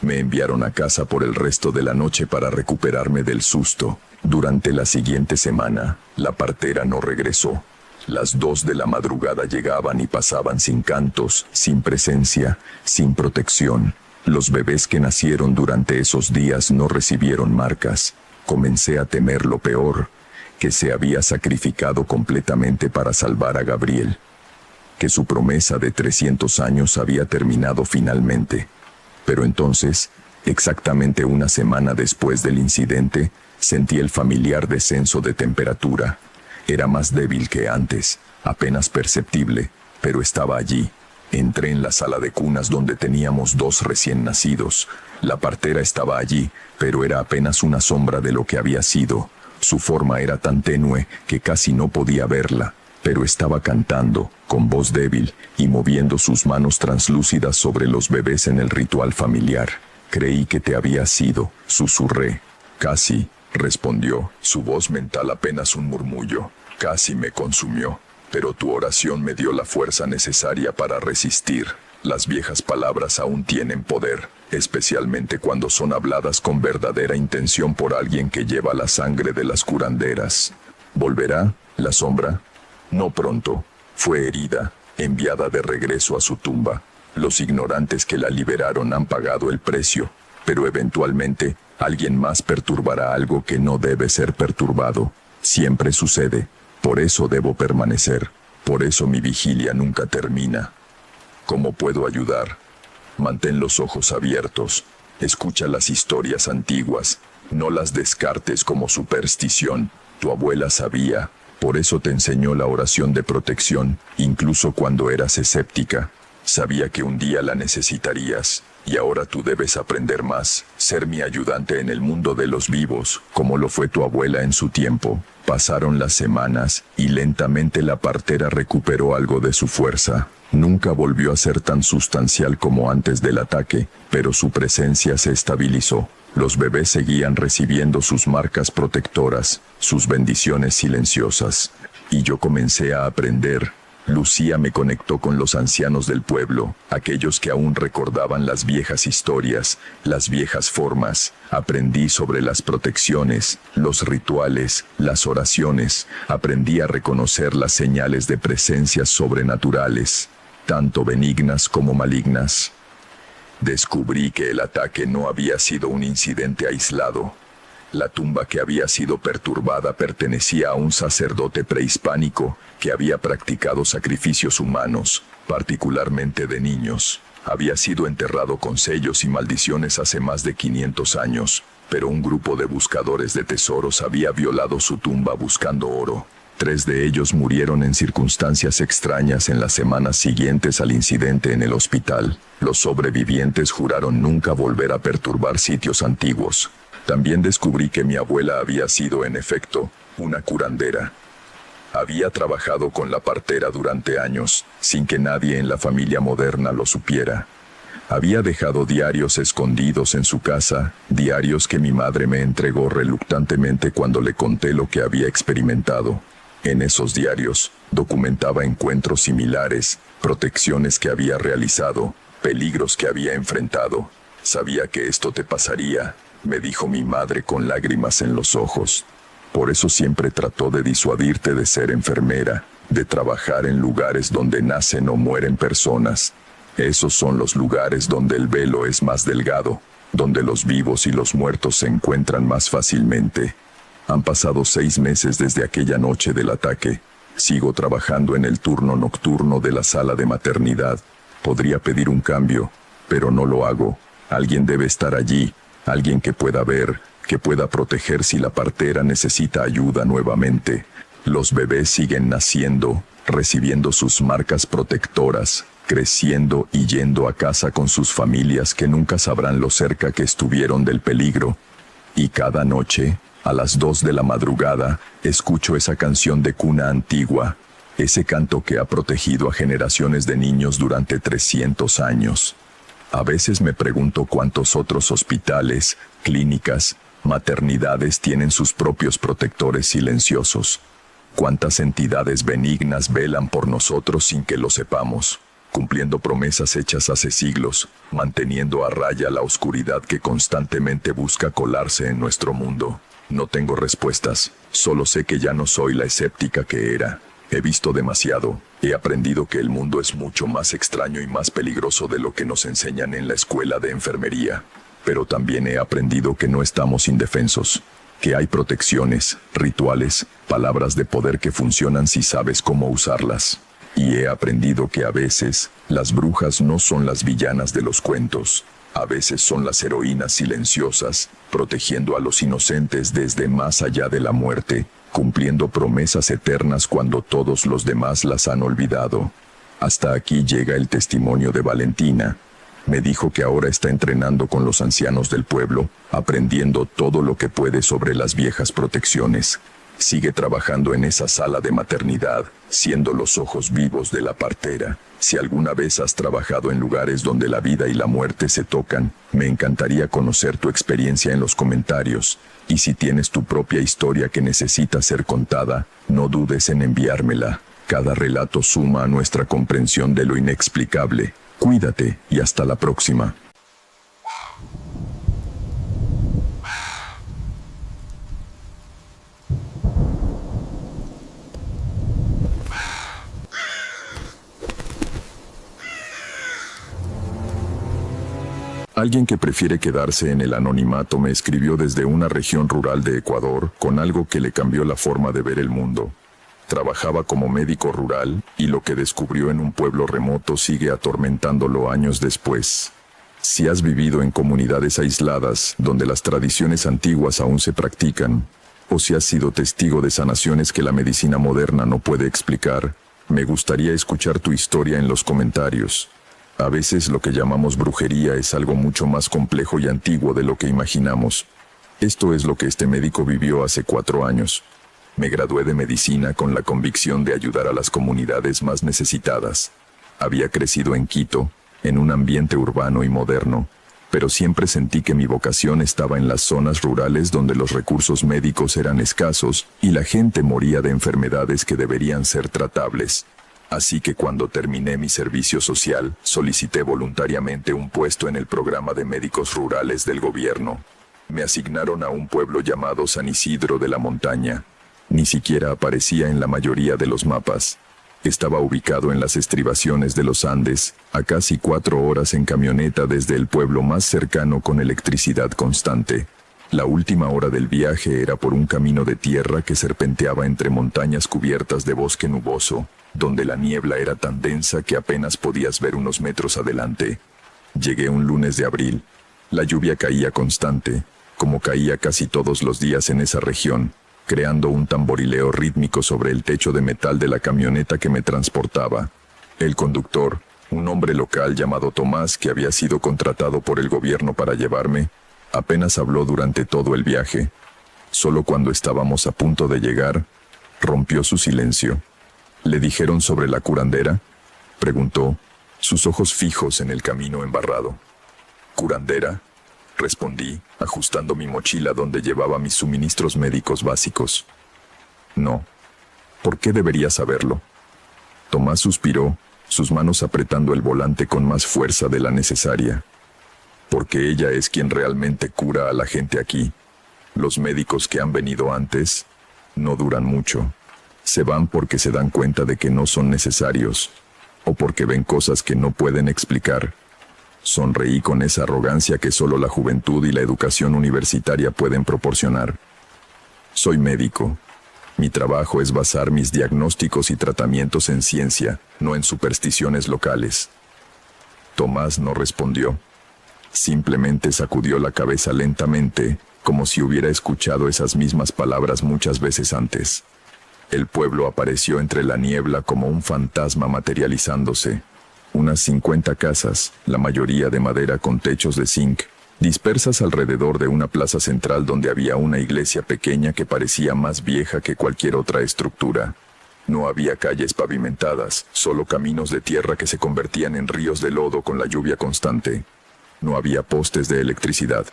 Me enviaron a casa por el resto de la noche para recuperarme del susto. Durante la siguiente semana, la partera no regresó. Las 2 de la madrugada llegaban y pasaban sin cantos, sin presencia, sin protección. Los bebés que nacieron durante esos días no recibieron marcas. Comencé a temer lo peor, que se había sacrificado completamente para salvar a Gabriel. Que su promesa de 300 años había terminado finalmente. Pero entonces, exactamente una semana después del incidente, sentí el familiar descenso de temperatura. Era más débil que antes, apenas perceptible, pero estaba allí. Entré en la sala de cunas donde teníamos 2 recién nacidos. La partera estaba allí, pero era apenas una sombra de lo que había sido. Su forma era tan tenue que casi no podía verla, pero estaba cantando, con voz débil, y moviendo sus manos translúcidas sobre los bebés en el ritual familiar. Creí que te había sido, susurré. Casi, respondió, su voz mental apenas un murmullo. Casi me consumió, pero tu oración me dio la fuerza necesaria para resistir. Las viejas palabras aún tienen poder, especialmente cuando son habladas con verdadera intención por alguien que lleva la sangre de las curanderas. ¿Volverá, la sombra? No pronto. Fue herida, enviada de regreso a su tumba. Los ignorantes que la liberaron han pagado el precio, pero eventualmente alguien más perturbará algo que no debe ser perturbado. Siempre sucede. Por eso debo permanecer. Por eso mi vigilia nunca termina. ¿Cómo puedo ayudar? Mantén los ojos abiertos. Escucha las historias antiguas. No las descartes como superstición. Tu abuela sabía. Por eso te enseñó la oración de protección, incluso cuando eras escéptica. Sabía que un día la necesitarías. Y ahora tú debes aprender más, ser mi ayudante en el mundo de los vivos, como lo fue tu abuela en su tiempo. Pasaron las semanas, y lentamente la partera recuperó algo de su fuerza. Nunca volvió a ser tan sustancial como antes del ataque, pero su presencia se estabilizó. Los bebés seguían recibiendo sus marcas protectoras, sus bendiciones silenciosas. Y yo comencé a aprender. Lucía me conectó con los ancianos del pueblo, aquellos que aún recordaban las viejas historias, las viejas formas. Aprendí sobre las protecciones, los rituales, las oraciones. Aprendí a reconocer las señales de presencias sobrenaturales, tanto benignas como malignas. Descubrí que el ataque no había sido un incidente aislado. La tumba que había sido perturbada pertenecía a un sacerdote prehispánico que había practicado sacrificios humanos, particularmente de niños. Había sido enterrado con sellos y maldiciones hace más de 500 años, pero un grupo de buscadores de tesoros había violado su tumba buscando oro. 3 de ellos murieron en circunstancias extrañas en las semanas siguientes al incidente en el hospital. Los sobrevivientes juraron nunca volver a perturbar sitios antiguos. También descubrí que mi abuela había sido, en efecto, una curandera. Había trabajado con la partera durante años, sin que nadie en la familia moderna lo supiera. Había dejado diarios escondidos en su casa, diarios que mi madre me entregó reluctantemente cuando le conté lo que había experimentado. En esos diarios, documentaba encuentros similares, protecciones que había realizado, peligros que había enfrentado. Sabía que esto te pasaría, me dijo mi madre con lágrimas en los ojos. Por eso siempre trató de disuadirte de ser enfermera, de trabajar en lugares donde nacen o mueren personas. Esos son los lugares donde el velo es más delgado, donde los vivos y los muertos se encuentran más fácilmente. Han pasado 6 meses desde aquella noche del ataque. Sigo trabajando en el turno nocturno de la sala de maternidad. Podría pedir un cambio, pero no lo hago. Alguien debe estar allí, alguien que pueda ver, que pueda proteger si la partera necesita ayuda nuevamente. Los bebés siguen naciendo, recibiendo sus marcas protectoras, creciendo y yendo a casa con sus familias que nunca sabrán lo cerca que estuvieron del peligro. Y cada noche, a las 2 de la madrugada, escucho esa canción de cuna antigua, ese canto que ha protegido a generaciones de niños durante 300 años. A veces me pregunto cuántos otros hospitales, clínicas, maternidades tienen sus propios protectores silenciosos. Cuántas entidades benignas velan por nosotros sin que lo sepamos, cumpliendo promesas hechas hace siglos, manteniendo a raya la oscuridad que constantemente busca colarse en nuestro mundo. No tengo respuestas, solo sé que ya no soy la escéptica que era. He visto demasiado, he aprendido que el mundo es mucho más extraño y más peligroso de lo que nos enseñan en la escuela de enfermería. Pero también he aprendido que no estamos indefensos, que hay protecciones, rituales, palabras de poder que funcionan si sabes cómo usarlas. Y he aprendido que a veces, las brujas no son las villanas de los cuentos. A veces son las heroínas silenciosas, protegiendo a los inocentes desde más allá de la muerte, cumpliendo promesas eternas cuando todos los demás las han olvidado. Hasta aquí llega el testimonio de Valentina. Me dijo que ahora está entrenando con los ancianos del pueblo, aprendiendo todo lo que puede sobre las viejas protecciones. Sigue trabajando en esa sala de maternidad, siendo los ojos vivos de la partera. Si alguna vez has trabajado en lugares donde la vida y la muerte se tocan, me encantaría conocer tu experiencia en los comentarios. Y si tienes tu propia historia que necesita ser contada, no dudes en enviármela. Cada relato suma a nuestra comprensión de lo inexplicable. Cuídate y hasta la próxima. Alguien que prefiere quedarse en el anonimato me escribió desde una región rural de Ecuador con algo que le cambió la forma de ver el mundo. Trabajaba como médico rural y lo que descubrió en un pueblo remoto sigue atormentándolo años después. Si has vivido en comunidades aisladas donde las tradiciones antiguas aún se practican, o si has sido testigo de sanaciones que la medicina moderna no puede explicar, me gustaría escuchar tu historia en los comentarios. A veces lo que llamamos brujería es algo mucho más complejo y antiguo de lo que imaginamos. Esto es lo que este médico vivió hace 4 años. Me gradué de medicina con la convicción de ayudar a las comunidades más necesitadas. Había crecido en Quito, en un ambiente urbano y moderno, pero siempre sentí que mi vocación estaba en las zonas rurales donde los recursos médicos eran escasos y la gente moría de enfermedades que deberían ser tratables. Así que cuando terminé mi servicio social, solicité voluntariamente un puesto en el programa de médicos rurales del gobierno. Me asignaron a un pueblo llamado San Isidro de la Montaña. Ni siquiera aparecía en la mayoría de los mapas. Estaba ubicado en las estribaciones de los Andes, a casi 4 horas en camioneta desde el pueblo más cercano con electricidad constante. La última hora del viaje era por un camino de tierra que serpenteaba entre montañas cubiertas de bosque nuboso, donde la niebla era tan densa que apenas podías ver unos metros adelante. Llegué un lunes de abril. La lluvia caía constante, como caía casi todos los días en esa región, creando un tamborileo rítmico sobre el techo de metal de la camioneta que me transportaba. El conductor, un hombre local llamado Tomás que había sido contratado por el gobierno para llevarme, apenas habló durante todo el viaje. Solo cuando estábamos a punto de llegar, rompió su silencio. ¿Le dijeron sobre la curandera?, preguntó, sus ojos fijos en el camino embarrado. ¿Curandera?, respondí, ajustando mi mochila donde llevaba mis suministros médicos básicos. No. ¿Por qué debería saberlo? Tomás suspiró, sus manos apretando el volante con más fuerza de la necesaria. Porque ella es quien realmente cura a la gente aquí. Los médicos que han venido antes no duran mucho. Se van porque se dan cuenta de que no son necesarios, o porque ven cosas que no pueden explicar. Sonreí con esa arrogancia que solo la juventud y la educación universitaria pueden proporcionar. Soy médico. Mi trabajo es basar mis diagnósticos y tratamientos en ciencia, no en supersticiones locales. Tomás no respondió. Simplemente sacudió la cabeza lentamente, como si hubiera escuchado esas mismas palabras muchas veces antes. El pueblo apareció entre la niebla como un fantasma materializándose. Unas 50 casas, la mayoría de madera con techos de zinc, dispersas alrededor de una plaza central donde había una iglesia pequeña que parecía más vieja que cualquier otra estructura. No había calles pavimentadas, solo caminos de tierra que se convertían en ríos de lodo con la lluvia constante. No había postes de electricidad.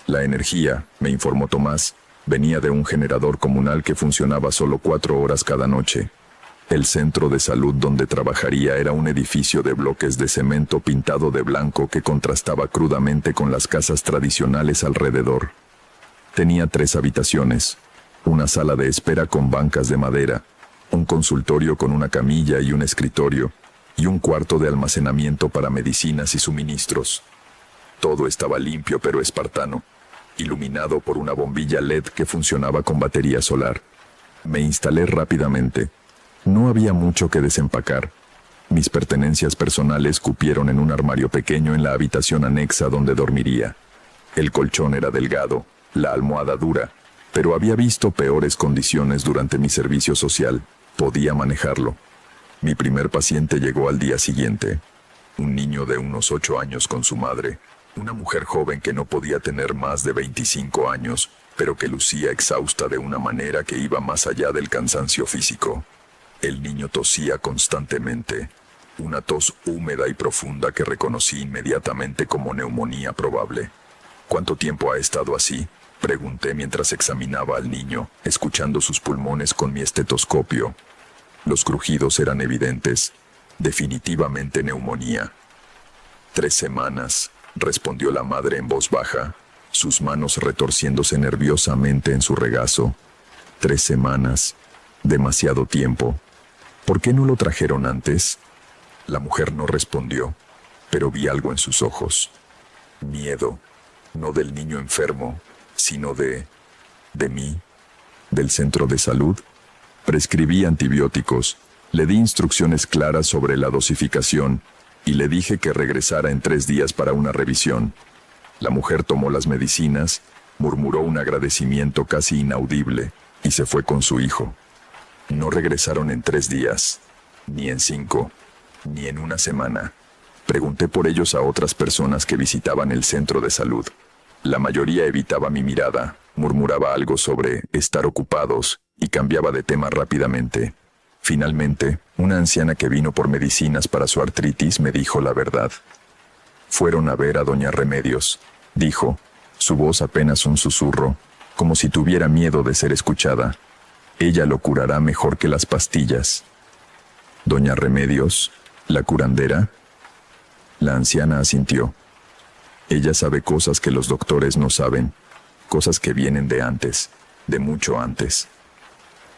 La energía, me informó Tomás, venía de un generador comunal que funcionaba solo 4 horas cada noche. El centro de salud donde trabajaría era un edificio de bloques de cemento pintado de blanco que contrastaba crudamente con las casas tradicionales alrededor. Tenía 3 habitaciones, una sala de espera con bancas de madera, un consultorio con una camilla y un escritorio, y un cuarto de almacenamiento para medicinas y suministros. Todo estaba limpio pero espartano, iluminado por una bombilla LED que funcionaba con batería solar. Me instalé rápidamente. No había mucho que desempacar. Mis pertenencias personales cupieron en un armario pequeño en la habitación anexa donde dormiría. El colchón era delgado, la almohada dura, pero había visto peores condiciones durante mi servicio social. Podía manejarlo. Mi primer paciente llegó al día siguiente. Un niño de unos 8 años con su madre. Una mujer joven que no podía tener más de 25 años, pero que lucía exhausta de una manera que iba más allá del cansancio físico. El niño tosía constantemente, una tos húmeda y profunda que reconocí inmediatamente como neumonía probable. ¿Cuánto tiempo ha estado así?, pregunté mientras examinaba al niño, escuchando sus pulmones con mi estetoscopio. Los crujidos eran evidentes, definitivamente neumonía. 3 semanas, respondió la madre en voz baja, sus manos retorciéndose nerviosamente en su regazo. 3 semanas, demasiado tiempo. ¿Por qué no lo trajeron antes? La mujer no respondió, pero vi algo en sus ojos. Miedo, no del niño enfermo, sino de mí, del centro de salud. Prescribí antibióticos, le di instrucciones claras sobre la dosificación y le dije que regresara en 3 días para una revisión. La mujer tomó las medicinas, murmuró un agradecimiento casi inaudible y se fue con su hijo. No regresaron en 3 días, ni en 5, ni en una semana. Pregunté por ellos a otras personas que visitaban el centro de salud. La mayoría evitaba mi mirada, murmuraba algo sobre estar ocupados y cambiaba de tema rápidamente. Finalmente, una anciana que vino por medicinas para su artritis me dijo la verdad. Fueron a ver a doña Remedios, dijo, su voz apenas un susurro, como si tuviera miedo de ser escuchada. Ella lo curará mejor que las pastillas. Doña Remedios, ¿la curandera? La anciana asintió. Ella sabe cosas que los doctores no saben, cosas que vienen de antes, de mucho antes.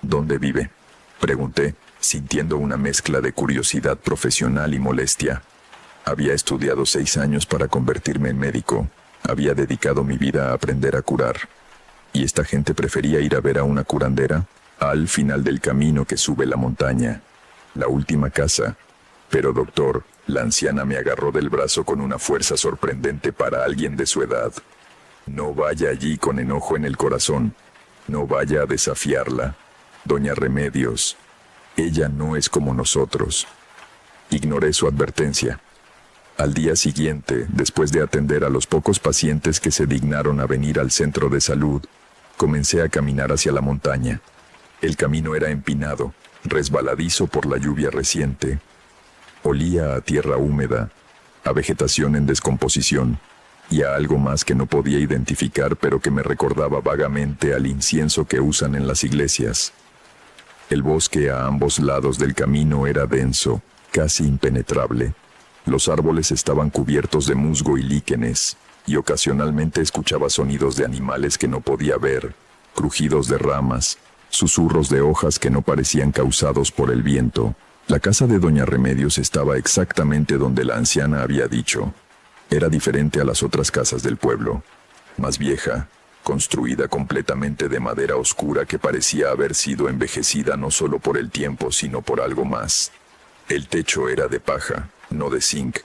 ¿Dónde vive?, pregunté, sintiendo una mezcla de curiosidad profesional y molestia. Había estudiado 6 años para convertirme en médico. Había dedicado mi vida a aprender a curar. ¿Y esta gente prefería ir a ver a una curandera? Al final del camino que sube la montaña. La última casa. Pero doctor, la anciana me agarró del brazo con una fuerza sorprendente para alguien de su edad. No vaya allí con enojo en el corazón. No vaya a desafiarla. Doña Remedios. Ella no es como nosotros. Ignoré su advertencia. Al día siguiente, después de atender a los pocos pacientes que se dignaron a venir al centro de salud, comencé a caminar hacia la montaña. El camino era empinado, resbaladizo por la lluvia reciente. Olía a tierra húmeda, a vegetación en descomposición, y a algo más que no podía identificar pero que me recordaba vagamente al incienso que usan en las iglesias. El bosque a ambos lados del camino era denso, casi impenetrable. Los árboles estaban cubiertos de musgo y líquenes, y ocasionalmente escuchaba sonidos de animales que no podía ver, crujidos de ramas, susurros de hojas que no parecían causados por el viento. La casa de doña Remedios estaba exactamente donde la anciana había dicho. Era diferente a las otras casas del pueblo. Más vieja, construida completamente de madera oscura que parecía haber sido envejecida no solo por el tiempo, sino por algo más. El techo era de paja, no de zinc.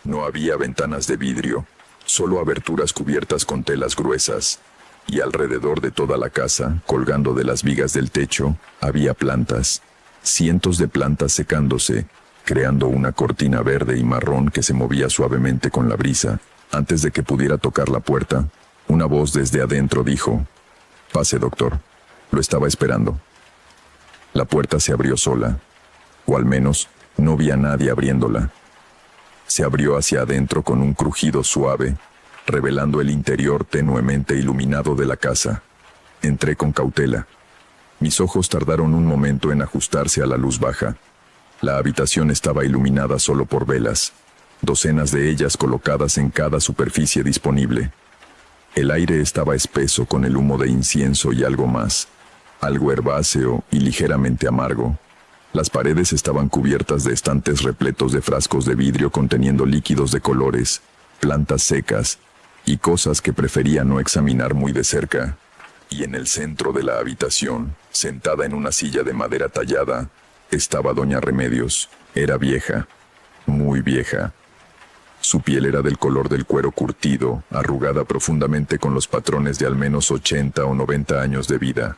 No había ventanas de vidrio, solo aberturas cubiertas con telas gruesas. Y alrededor de toda la casa, colgando de las vigas del techo, había plantas. Cientos de plantas secándose, creando una cortina verde y marrón que se movía suavemente con la brisa. Antes de que pudiera tocar la puerta, una voz desde adentro dijo: «Pase, doctor. Lo estaba esperando». La puerta se abrió sola, o al menos no vi a nadie abriéndola. Se abrió hacia adentro con un crujido suave, revelando el interior tenuemente iluminado de la casa. Entré con cautela. Mis ojos tardaron un momento en ajustarse a la luz baja. La habitación estaba iluminada solo por velas, docenas de ellas colocadas en cada superficie disponible. El aire estaba espeso con el humo de incienso y algo más, algo herbáceo y ligeramente amargo. Las paredes estaban cubiertas de estantes repletos de frascos de vidrio conteniendo líquidos de colores, plantas secas y cosas que prefería no examinar muy de cerca. Y en el centro de la habitación, sentada en una silla de madera tallada, estaba doña Remedios. Era vieja, muy vieja. Su piel era del color del cuero curtido, arrugada profundamente con los patrones de al menos 80 o 90 años de vida.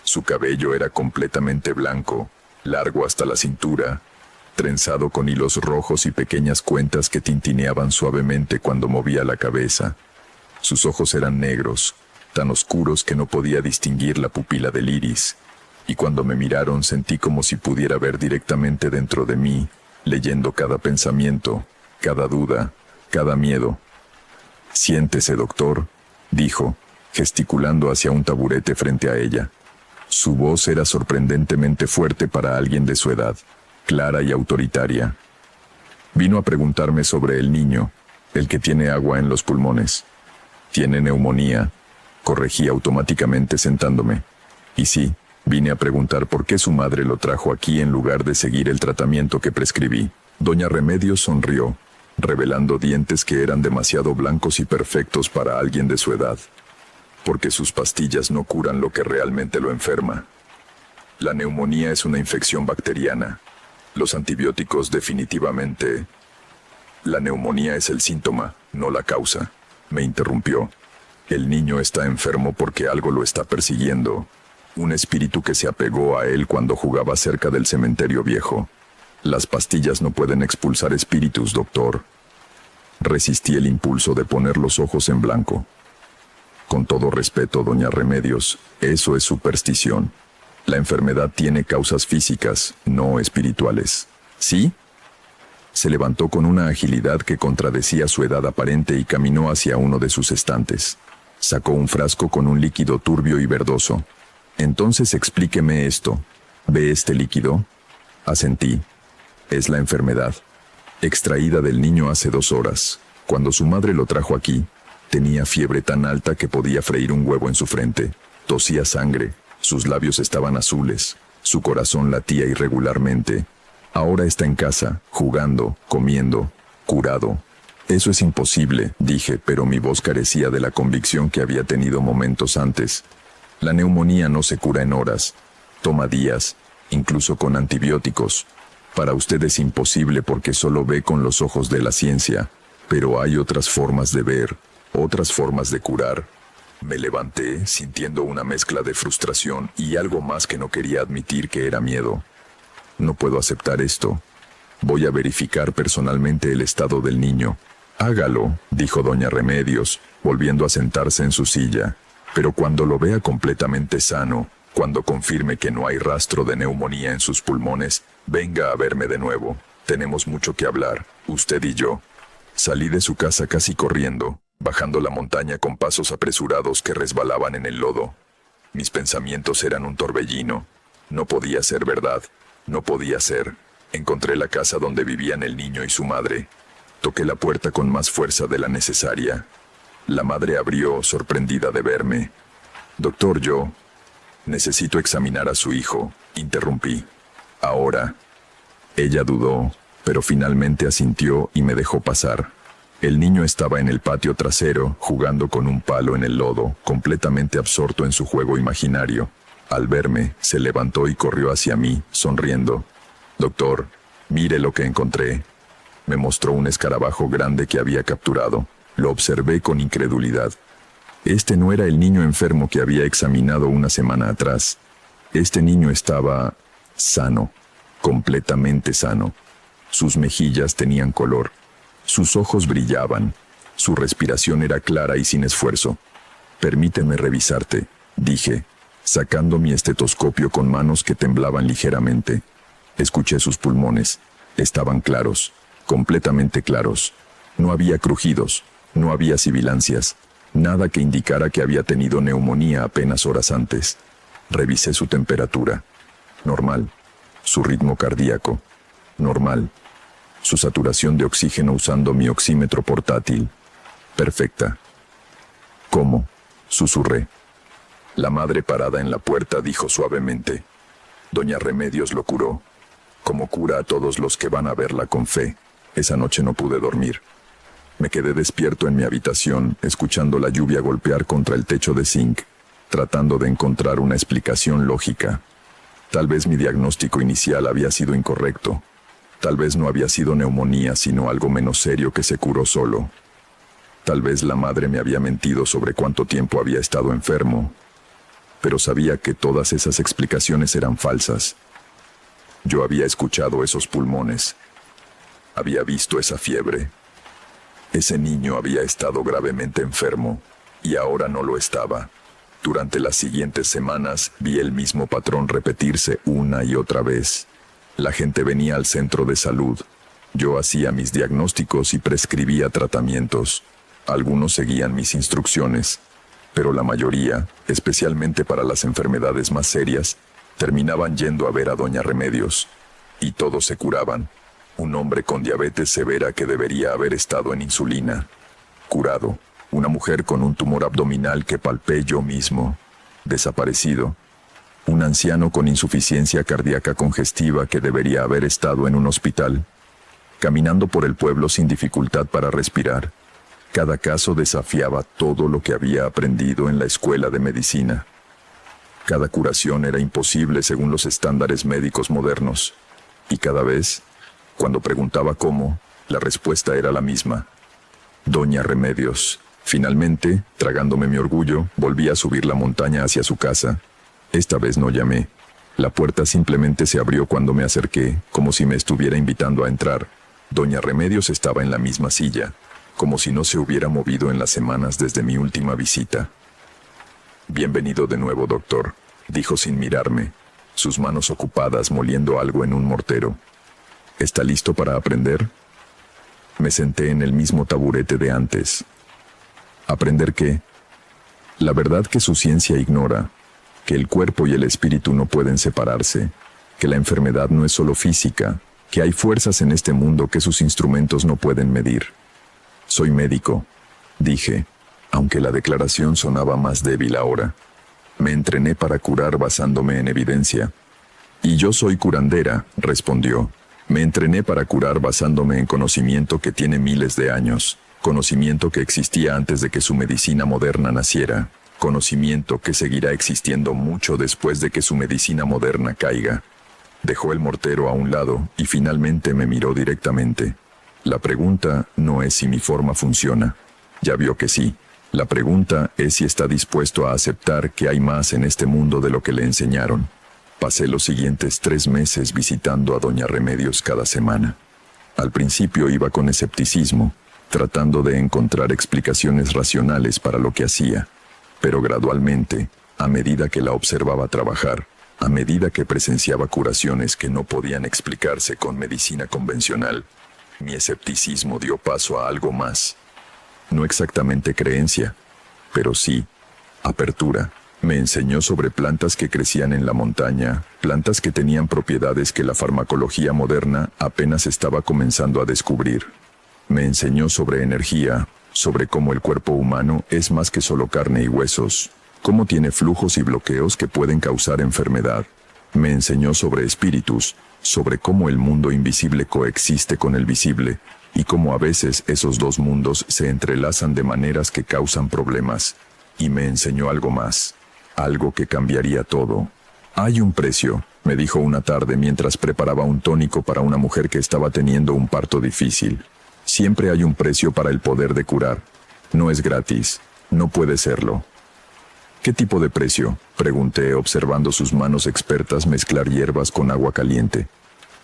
Su cabello era completamente blanco, largo hasta la cintura, trenzado con hilos rojos y pequeñas cuentas que tintineaban suavemente cuando movía la cabeza. Sus ojos eran negros, tan oscuros que no podía distinguir la pupila del iris, y cuando me miraron sentí como si pudiera ver directamente dentro de mí, leyendo cada pensamiento, cada duda, cada miedo. «Siéntese, doctor», dijo, gesticulando hacia un taburete frente a ella. Su voz era sorprendentemente fuerte para alguien de su edad, clara y autoritaria. Vino a preguntarme sobre el niño, el que tiene agua en los pulmones. «Tiene neumonía», corregí automáticamente sentándome. Y sí, vine a preguntar por qué su madre lo trajo aquí en lugar de seguir el tratamiento que prescribí. Doña Remedios sonrió, revelando dientes que eran demasiado blancos y perfectos para alguien de su edad. Porque sus pastillas no curan lo que realmente lo enferma. La neumonía es una infección bacteriana. Los antibióticos definitivamente... La neumonía es el síntoma, no la causa, me interrumpió. El niño está enfermo porque algo lo está persiguiendo. Un espíritu que se apegó a él cuando jugaba cerca del cementerio viejo. Las pastillas no pueden expulsar espíritus, doctor. Resistí el impulso de poner los ojos en blanco. Con todo respeto, doña Remedios, eso es superstición. La enfermedad tiene causas físicas, no espirituales. ¿Sí? Se levantó con una agilidad que contradecía su edad aparente y caminó hacia uno de sus estantes. Sacó un frasco con un líquido turbio y verdoso. «Entonces explíqueme esto. ¿Ve este líquido?» Asentí. «Es la enfermedad. Extraída del niño hace 2 horas. Cuando su madre lo trajo aquí, tenía fiebre tan alta que podía freír un huevo en su frente. Tosía sangre. Sus labios estaban azules. Su corazón latía irregularmente. Ahora está en casa, jugando, comiendo, curado». «Eso es imposible», dije, pero mi voz carecía de la convicción que había tenido momentos antes. «La neumonía no se cura en horas. Toma días, incluso con antibióticos. Para usted es imposible porque solo ve con los ojos de la ciencia, pero hay otras formas de ver, otras formas de curar». Me levanté, sintiendo una mezcla de frustración y algo más que no quería admitir, que era miedo. «No puedo aceptar esto. Voy a verificar personalmente el estado del niño». «Hágalo», dijo doña Remedios, volviendo a sentarse en su silla. «Pero cuando lo vea completamente sano, cuando confirme que no hay rastro de neumonía en sus pulmones, venga a verme de nuevo. Tenemos mucho que hablar, usted y yo». Salí de su casa casi corriendo, bajando la montaña con pasos apresurados que resbalaban en el lodo. Mis pensamientos eran un torbellino. No podía ser verdad. No podía ser. Encontré la casa donde vivían el niño y su madre. Toqué la puerta con más fuerza de la necesaria. La madre abrió, sorprendida de verme. «Doctor, yo necesito examinar a su hijo», interrumpí. «Ahora». Ella dudó, pero finalmente asintió y me dejó pasar. El niño estaba en el patio trasero, jugando con un palo en el lodo, completamente absorto en su juego imaginario. Al verme, se levantó y corrió hacia mí, sonriendo. «Doctor, mire lo que encontré». Me mostró un escarabajo grande que había capturado. Lo observé con incredulidad. Este no era el niño enfermo que había examinado una semana atrás. Este niño estaba sano, completamente sano. Sus mejillas tenían color. Sus ojos brillaban. Su respiración era clara y sin esfuerzo. «Permíteme revisarte», dije, sacando mi estetoscopio con manos que temblaban ligeramente. Escuché sus pulmones. Estaban claros, completamente claros. No había crujidos, no había sibilancias, nada que indicara que había tenido neumonía apenas horas antes. Revisé su temperatura. Normal. Su ritmo cardíaco. Normal. Su saturación de oxígeno usando mi oxímetro portátil. Perfecta. «¿Cómo?», susurré. La madre parada en la puerta dijo suavemente: «Doña Remedios lo curó, como cura a todos los que van a verla con fe». Esa noche no pude dormir. Me quedé despierto en mi habitación, escuchando la lluvia golpear contra el techo de zinc, tratando de encontrar una explicación lógica. Tal vez mi diagnóstico inicial había sido incorrecto. Tal vez no había sido neumonía, sino algo menos serio que se curó solo. Tal vez la madre me había mentido sobre cuánto tiempo había estado enfermo, pero sabía que todas esas explicaciones eran falsas. Yo había escuchado esos pulmones. Había visto esa fiebre. Ese niño había estado gravemente enfermo, y ahora no lo estaba. Durante las siguientes semanas vi el mismo patrón repetirse una y otra vez. La gente venía al centro de salud. Yo hacía mis diagnósticos y prescribía tratamientos. Algunos seguían mis instrucciones, pero la mayoría, especialmente para las enfermedades más serias, terminaban yendo a ver a Doña Remedios. Y todos se curaban. Un hombre con diabetes severa que debería haber estado en insulina. Curado. Una mujer con un tumor abdominal que palpé yo mismo. Desaparecido. Un anciano con insuficiencia cardíaca congestiva que debería haber estado en un hospital. Caminando por el pueblo sin dificultad para respirar. Cada caso desafiaba todo lo que había aprendido en la escuela de medicina. Cada curación era imposible según los estándares médicos modernos. Y cada vez, cuando preguntaba cómo, la respuesta era la misma. Doña Remedios. Finalmente, tragándome mi orgullo, volví a subir la montaña hacia su casa. Esta vez no llamé. La puerta simplemente se abrió cuando me acerqué, como si me estuviera invitando a entrar. Doña Remedios estaba en la misma silla, como si no se hubiera movido en las semanas desde mi última visita. «Bienvenido de nuevo, doctor», dijo sin mirarme, sus manos ocupadas moliendo algo en un mortero. «¿Está listo para aprender?» Me senté en el mismo taburete de antes. ¿Aprender qué? La verdad que su ciencia ignora, que el cuerpo y el espíritu no pueden separarse, que la enfermedad no es solo física, que hay fuerzas en este mundo que sus instrumentos no pueden medir. «Soy médico», dije, aunque la declaración sonaba más débil ahora. «Me entrené para curar basándome en evidencia». «Y yo soy curandera», respondió. «Me entrené para curar basándome en conocimiento que tiene miles de años, conocimiento que existía antes de que su medicina moderna naciera, conocimiento que seguirá existiendo mucho después de que su medicina moderna caiga». Dejó el mortero a un lado y finalmente me miró directamente. La pregunta no es si mi forma funciona. Ya vio que sí. La pregunta es si está dispuesto a aceptar que hay más en este mundo de lo que le enseñaron. Pasé los siguientes 3 meses visitando a Doña Remedios cada semana. Al principio iba con escepticismo, tratando de encontrar explicaciones racionales para lo que hacía. Pero gradualmente, a medida que la observaba trabajar, a medida que presenciaba curaciones que no podían explicarse con medicina convencional, mi escepticismo dio paso a algo más. No exactamente creencia, pero sí apertura. Me enseñó sobre plantas que crecían en la montaña, plantas que tenían propiedades que la farmacología moderna apenas estaba comenzando a descubrir. Me enseñó sobre energía, sobre cómo el cuerpo humano es más que solo carne y huesos, cómo tiene flujos y bloqueos que pueden causar enfermedad. Me enseñó sobre espíritus, sobre cómo el mundo invisible coexiste con el visible, y cómo a veces esos dos mundos se entrelazan de maneras que causan problemas. Y me enseñó algo más, algo que cambiaría todo. Hay un precio, me dijo una tarde mientras preparaba un tónico para una mujer que estaba teniendo un parto difícil. Siempre hay un precio para el poder de curar. No es gratis, no puede serlo. ¿Qué tipo de precio?, pregunté, observando sus manos expertas mezclar hierbas con agua caliente.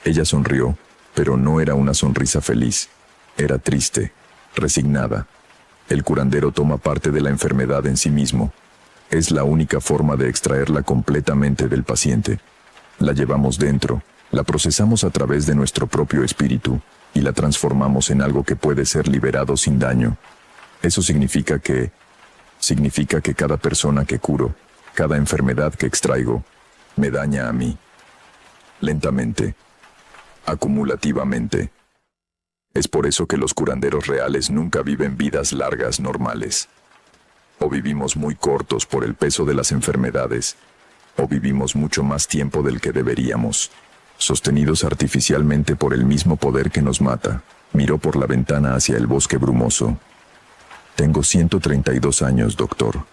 Ella sonrió, pero no era una sonrisa feliz. Era triste, resignada. El curandero toma parte de la enfermedad en sí mismo. Es la única forma de extraerla completamente del paciente. La llevamos dentro, la procesamos a través de nuestro propio espíritu y la transformamos en algo que puede ser liberado sin daño. Eso significa que cada persona que curo, cada enfermedad que extraigo, me daña a mí. Lentamente, acumulativamente. Es por eso que los curanderos reales nunca viven vidas largas normales. O vivimos muy cortos por el peso de las enfermedades, o vivimos mucho más tiempo del que deberíamos, sostenidos artificialmente por el mismo poder que nos mata. Miró por la ventana hacia el bosque brumoso. Tengo 132 años, doctor,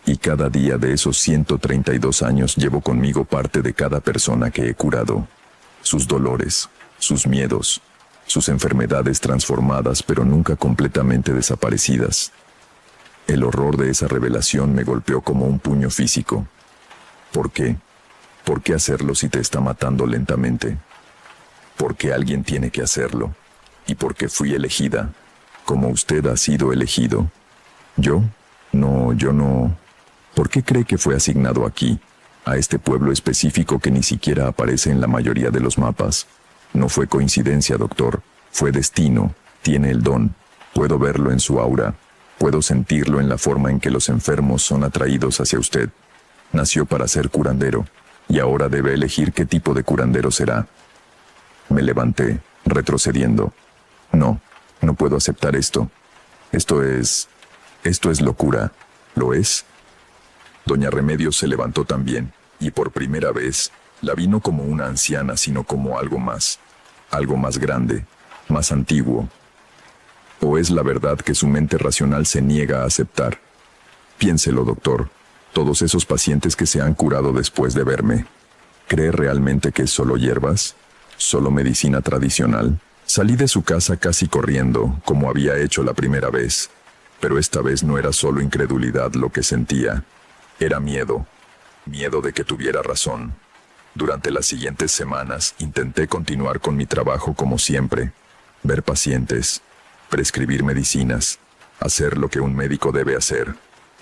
y cada día de esos 132 años llevo conmigo parte de cada persona que he curado. Sus dolores, sus miedos, sus enfermedades transformadas pero nunca completamente desaparecidas. El horror de esa revelación me golpeó como un puño físico. ¿Por qué? ¿Por qué hacerlo si te está matando lentamente? ¿Por qué alguien tiene que hacerlo? ¿Y por qué fui elegida? ¿Como usted ha sido elegido? ¿Yo? No, yo no. ¿Por qué cree que fue asignado aquí, a este pueblo específico que ni siquiera aparece en la mayoría de los mapas? No fue coincidencia, doctor. Fue destino. Tiene el don. Puedo verlo en su aura. Puedo sentirlo en la forma en que los enfermos son atraídos hacia usted. Nació para ser curandero, y ahora debe elegir qué tipo de curandero será. Me levanté, retrocediendo. No, no puedo aceptar esto. Esto es locura. ¿Lo es? Doña Remedios se levantó también, y por primera vez, la vi no como una anciana, sino como algo más grande, más antiguo. ¿O es la verdad que su mente racional se niega a aceptar? Piénselo, doctor. Todos esos pacientes que se han curado después de verme. ¿Cree realmente que es solo hierbas? ¿Solo medicina tradicional? Salí de su casa casi corriendo, como había hecho la primera vez. Pero esta vez no era solo incredulidad lo que sentía. Era miedo. Miedo de que tuviera razón. Durante las siguientes semanas intenté continuar con mi trabajo como siempre. Ver pacientes, prescribir medicinas, hacer lo que un médico debe hacer.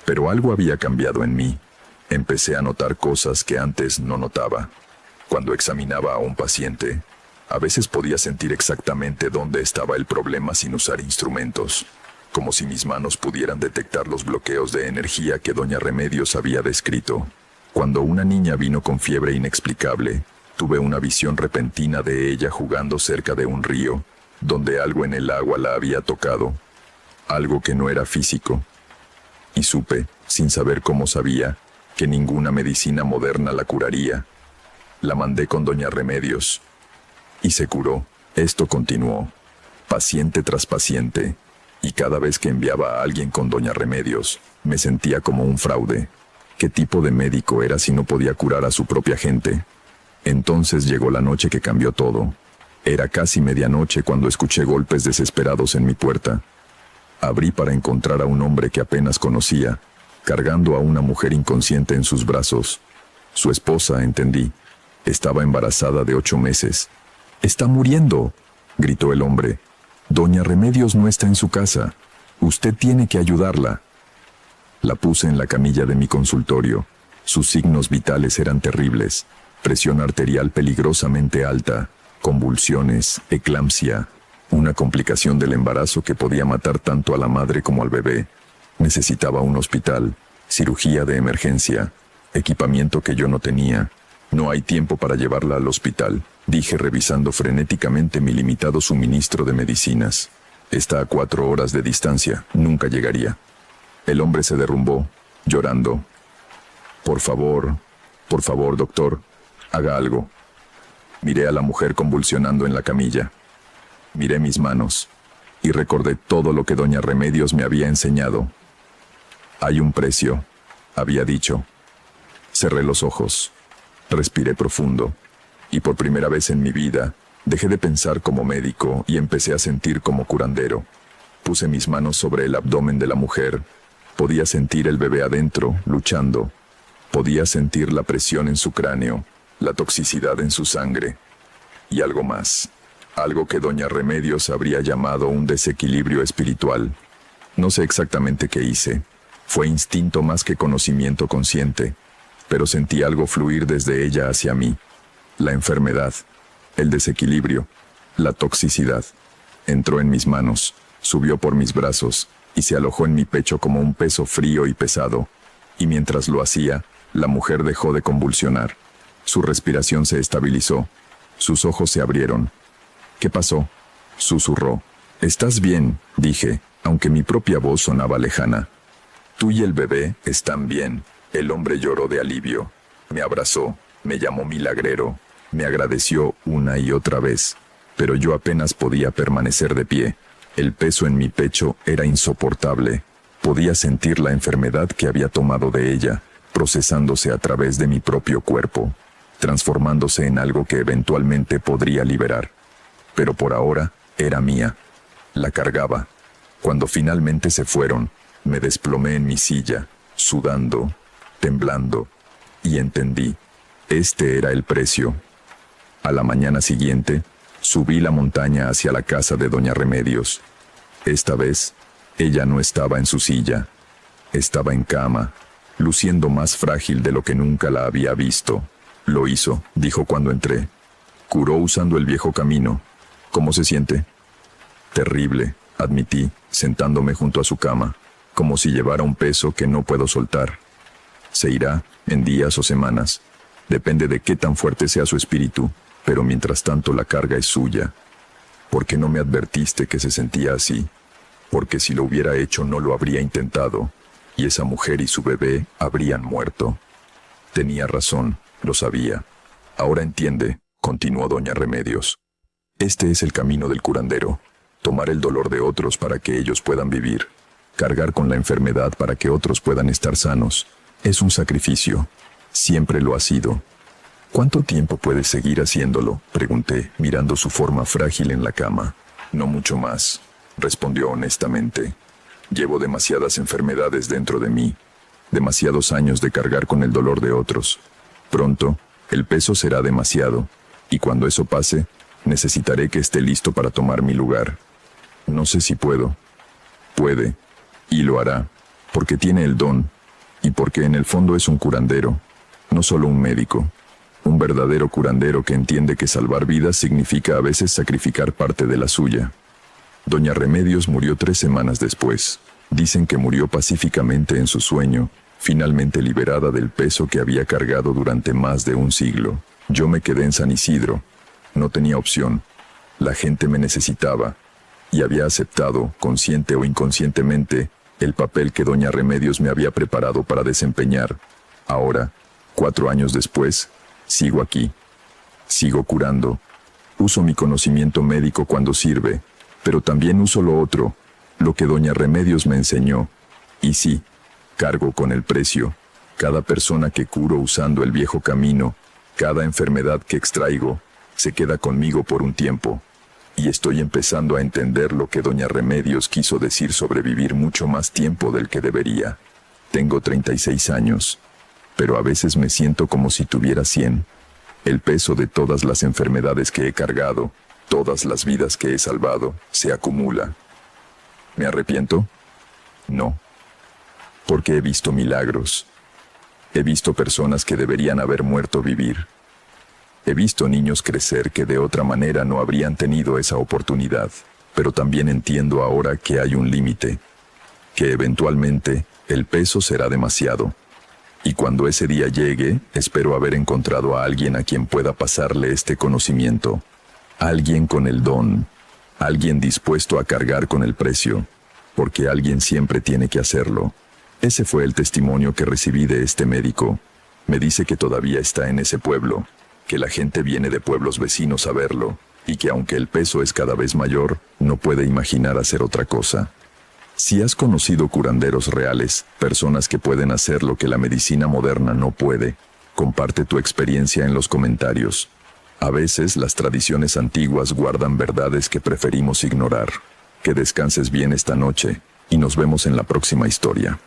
Pero algo había cambiado en mí. Empecé a notar cosas que antes no notaba. Cuando examinaba a un paciente, a veces podía sentir exactamente dónde estaba el problema sin usar instrumentos, como si mis manos pudieran detectar los bloqueos de energía que doña Remedios había descrito. Cuando una niña vino con fiebre inexplicable, tuve una visión repentina de ella jugando cerca de un río, donde algo en el agua la había tocado, algo que no era físico. Y supe, sin saber cómo sabía, que ninguna medicina moderna la curaría. La mandé con doña Remedios. Y se curó. Esto continuó, paciente tras paciente, y cada vez que enviaba a alguien con doña Remedios, me sentía como un fraude. ¿Qué tipo de médico era si no podía curar a su propia gente? Entonces llegó la noche que cambió todo. Era casi medianoche cuando escuché golpes desesperados en mi puerta. Abrí para encontrar a un hombre que apenas conocía, cargando a una mujer inconsciente en sus brazos. Su esposa, entendí. Estaba embarazada de 8 meses. «¡Está muriendo!», gritó el hombre. «Doña Remedios no está en su casa. Usted tiene que ayudarla». La puse en la camilla de mi consultorio. Sus signos vitales eran terribles. Presión arterial peligrosamente alta, convulsiones, eclampsia, una complicación del embarazo que podía matar tanto a la madre como al bebé. Necesitaba un hospital, cirugía de emergencia, equipamiento que yo no tenía. «No hay tiempo para llevarla al hospital», dije revisando frenéticamente mi limitado suministro de medicinas. «Está a 4 horas de distancia, nunca llegaría». El hombre se derrumbó, llorando. Por favor, doctor, haga algo». Miré a la mujer convulsionando en la camilla. Miré mis manos. y recordé todo lo que doña Remedios me había enseñado. Hay un precio, había dicho. Cerré los ojos, respiré profundo, y por primera vez en mi vida, dejé de pensar como médico y empecé a sentir como curandero. Puse mis manos sobre el abdomen de la mujer. Podía sentir el bebé adentro, luchando. Podía sentir la presión en su cráneo, la toxicidad en su sangre. Y algo más. Algo que doña Remedios habría llamado un desequilibrio espiritual. No sé exactamente qué hice. Fue instinto más que conocimiento consciente. Pero sentí algo fluir desde ella hacia mí. La enfermedad, el desequilibrio, la toxicidad. Entró en mis manos, subió por mis brazos y se alojó en mi pecho como un peso frío y pesado. Y mientras lo hacía, la mujer dejó de convulsionar. Su respiración se estabilizó. Sus ojos se abrieron. ¿Qué pasó?, susurró. «¿Estás bien?», dije, aunque mi propia voz sonaba lejana. «Tú y el bebé están bien». El hombre lloró de alivio. Me abrazó, me llamó milagrero, me agradeció una y otra vez, pero yo apenas podía permanecer de pie. El peso en mi pecho era insoportable. Podía sentir la enfermedad que había tomado de ella, procesándose a través de mi propio cuerpo, transformándose en algo que eventualmente podría liberar. Pero por ahora, era mía. La cargaba. Cuando finalmente se fueron, me desplomé en mi silla, sudando, temblando, y entendí. Este era el precio. A la mañana siguiente, subí la montaña hacia la casa de doña Remedios. Esta vez, ella no estaba en su silla. Estaba en cama, luciendo más frágil de lo que nunca la había visto. «Lo hizo», dijo cuando entré. «Curó usando el viejo camino. ¿Cómo se siente?» «Terrible», admití, sentándome junto a su cama, como si llevara un peso que no puedo soltar. Se irá, en días o semanas. Depende de qué tan fuerte sea su espíritu, pero mientras tanto la carga es suya. ¿Por qué no me advertiste que se sentía así? Porque si lo hubiera hecho no lo habría intentado, y esa mujer y su bebé habrían muerto». Tenía razón, lo sabía. «Ahora entiende», continuó doña Remedios. «Este es el camino del curandero. Tomar el dolor de otros para que ellos puedan vivir. Cargar con la enfermedad para que otros puedan estar sanos. Es un sacrificio. Siempre lo ha sido». «¿Cuánto tiempo puedes seguir haciéndolo?», pregunté, mirando su forma frágil en la cama. «No mucho más», respondió honestamente. «Llevo demasiadas enfermedades dentro de mí, demasiados años de cargar con el dolor de otros. Pronto, el peso será demasiado, y cuando eso pase, necesitaré que esté listo para tomar mi lugar. No sé si puedo». «Puede, y lo hará, porque tiene el don, y porque en el fondo es un curandero, no solo un médico. Un verdadero curandero que entiende que salvar vidas significa a veces sacrificar parte de la suya». Doña Remedios murió 3 semanas después. Dicen que murió pacíficamente en su sueño, finalmente liberada del peso que había cargado durante más de un siglo. Yo me quedé en San Isidro. No tenía opción. La gente me necesitaba, y había aceptado, consciente o inconscientemente, el papel que doña Remedios me había preparado para desempeñar. Ahora, 4 años después, sigo aquí. Sigo curando. Uso mi conocimiento médico cuando sirve, pero también uso lo otro, lo que doña Remedios me enseñó. Y sí, cargo con el precio. Cada persona que curo usando el viejo camino, cada enfermedad que extraigo, se queda conmigo por un tiempo. Y estoy empezando a entender lo que doña Remedios quiso decir sobre vivir mucho más tiempo del que debería. Tengo 36 años, pero a veces me siento como si tuviera 100. El peso de todas las enfermedades que he cargado, todas las vidas que he salvado, se acumula. ¿Me arrepiento? No. Porque he visto milagros. He visto personas que deberían haber muerto vivir. He visto niños crecer que de otra manera no habrían tenido esa oportunidad, pero también entiendo ahora que hay un límite, que eventualmente el peso será demasiado. Y cuando ese día llegue, espero haber encontrado a alguien a quien pueda pasarle este conocimiento. Alguien con el don, alguien dispuesto a cargar con el precio, porque alguien siempre tiene que hacerlo. Ese fue el testimonio que recibí de este médico. Me dice que todavía está en ese pueblo, que la gente viene de pueblos vecinos a verlo, y que aunque el peso es cada vez mayor, no puede imaginar hacer otra cosa. Si has conocido curanderos reales, personas que pueden hacer lo que la medicina moderna no puede, comparte tu experiencia en los comentarios. A veces las tradiciones antiguas guardan verdades que preferimos ignorar. Que descanses bien esta noche, y nos vemos en la próxima historia.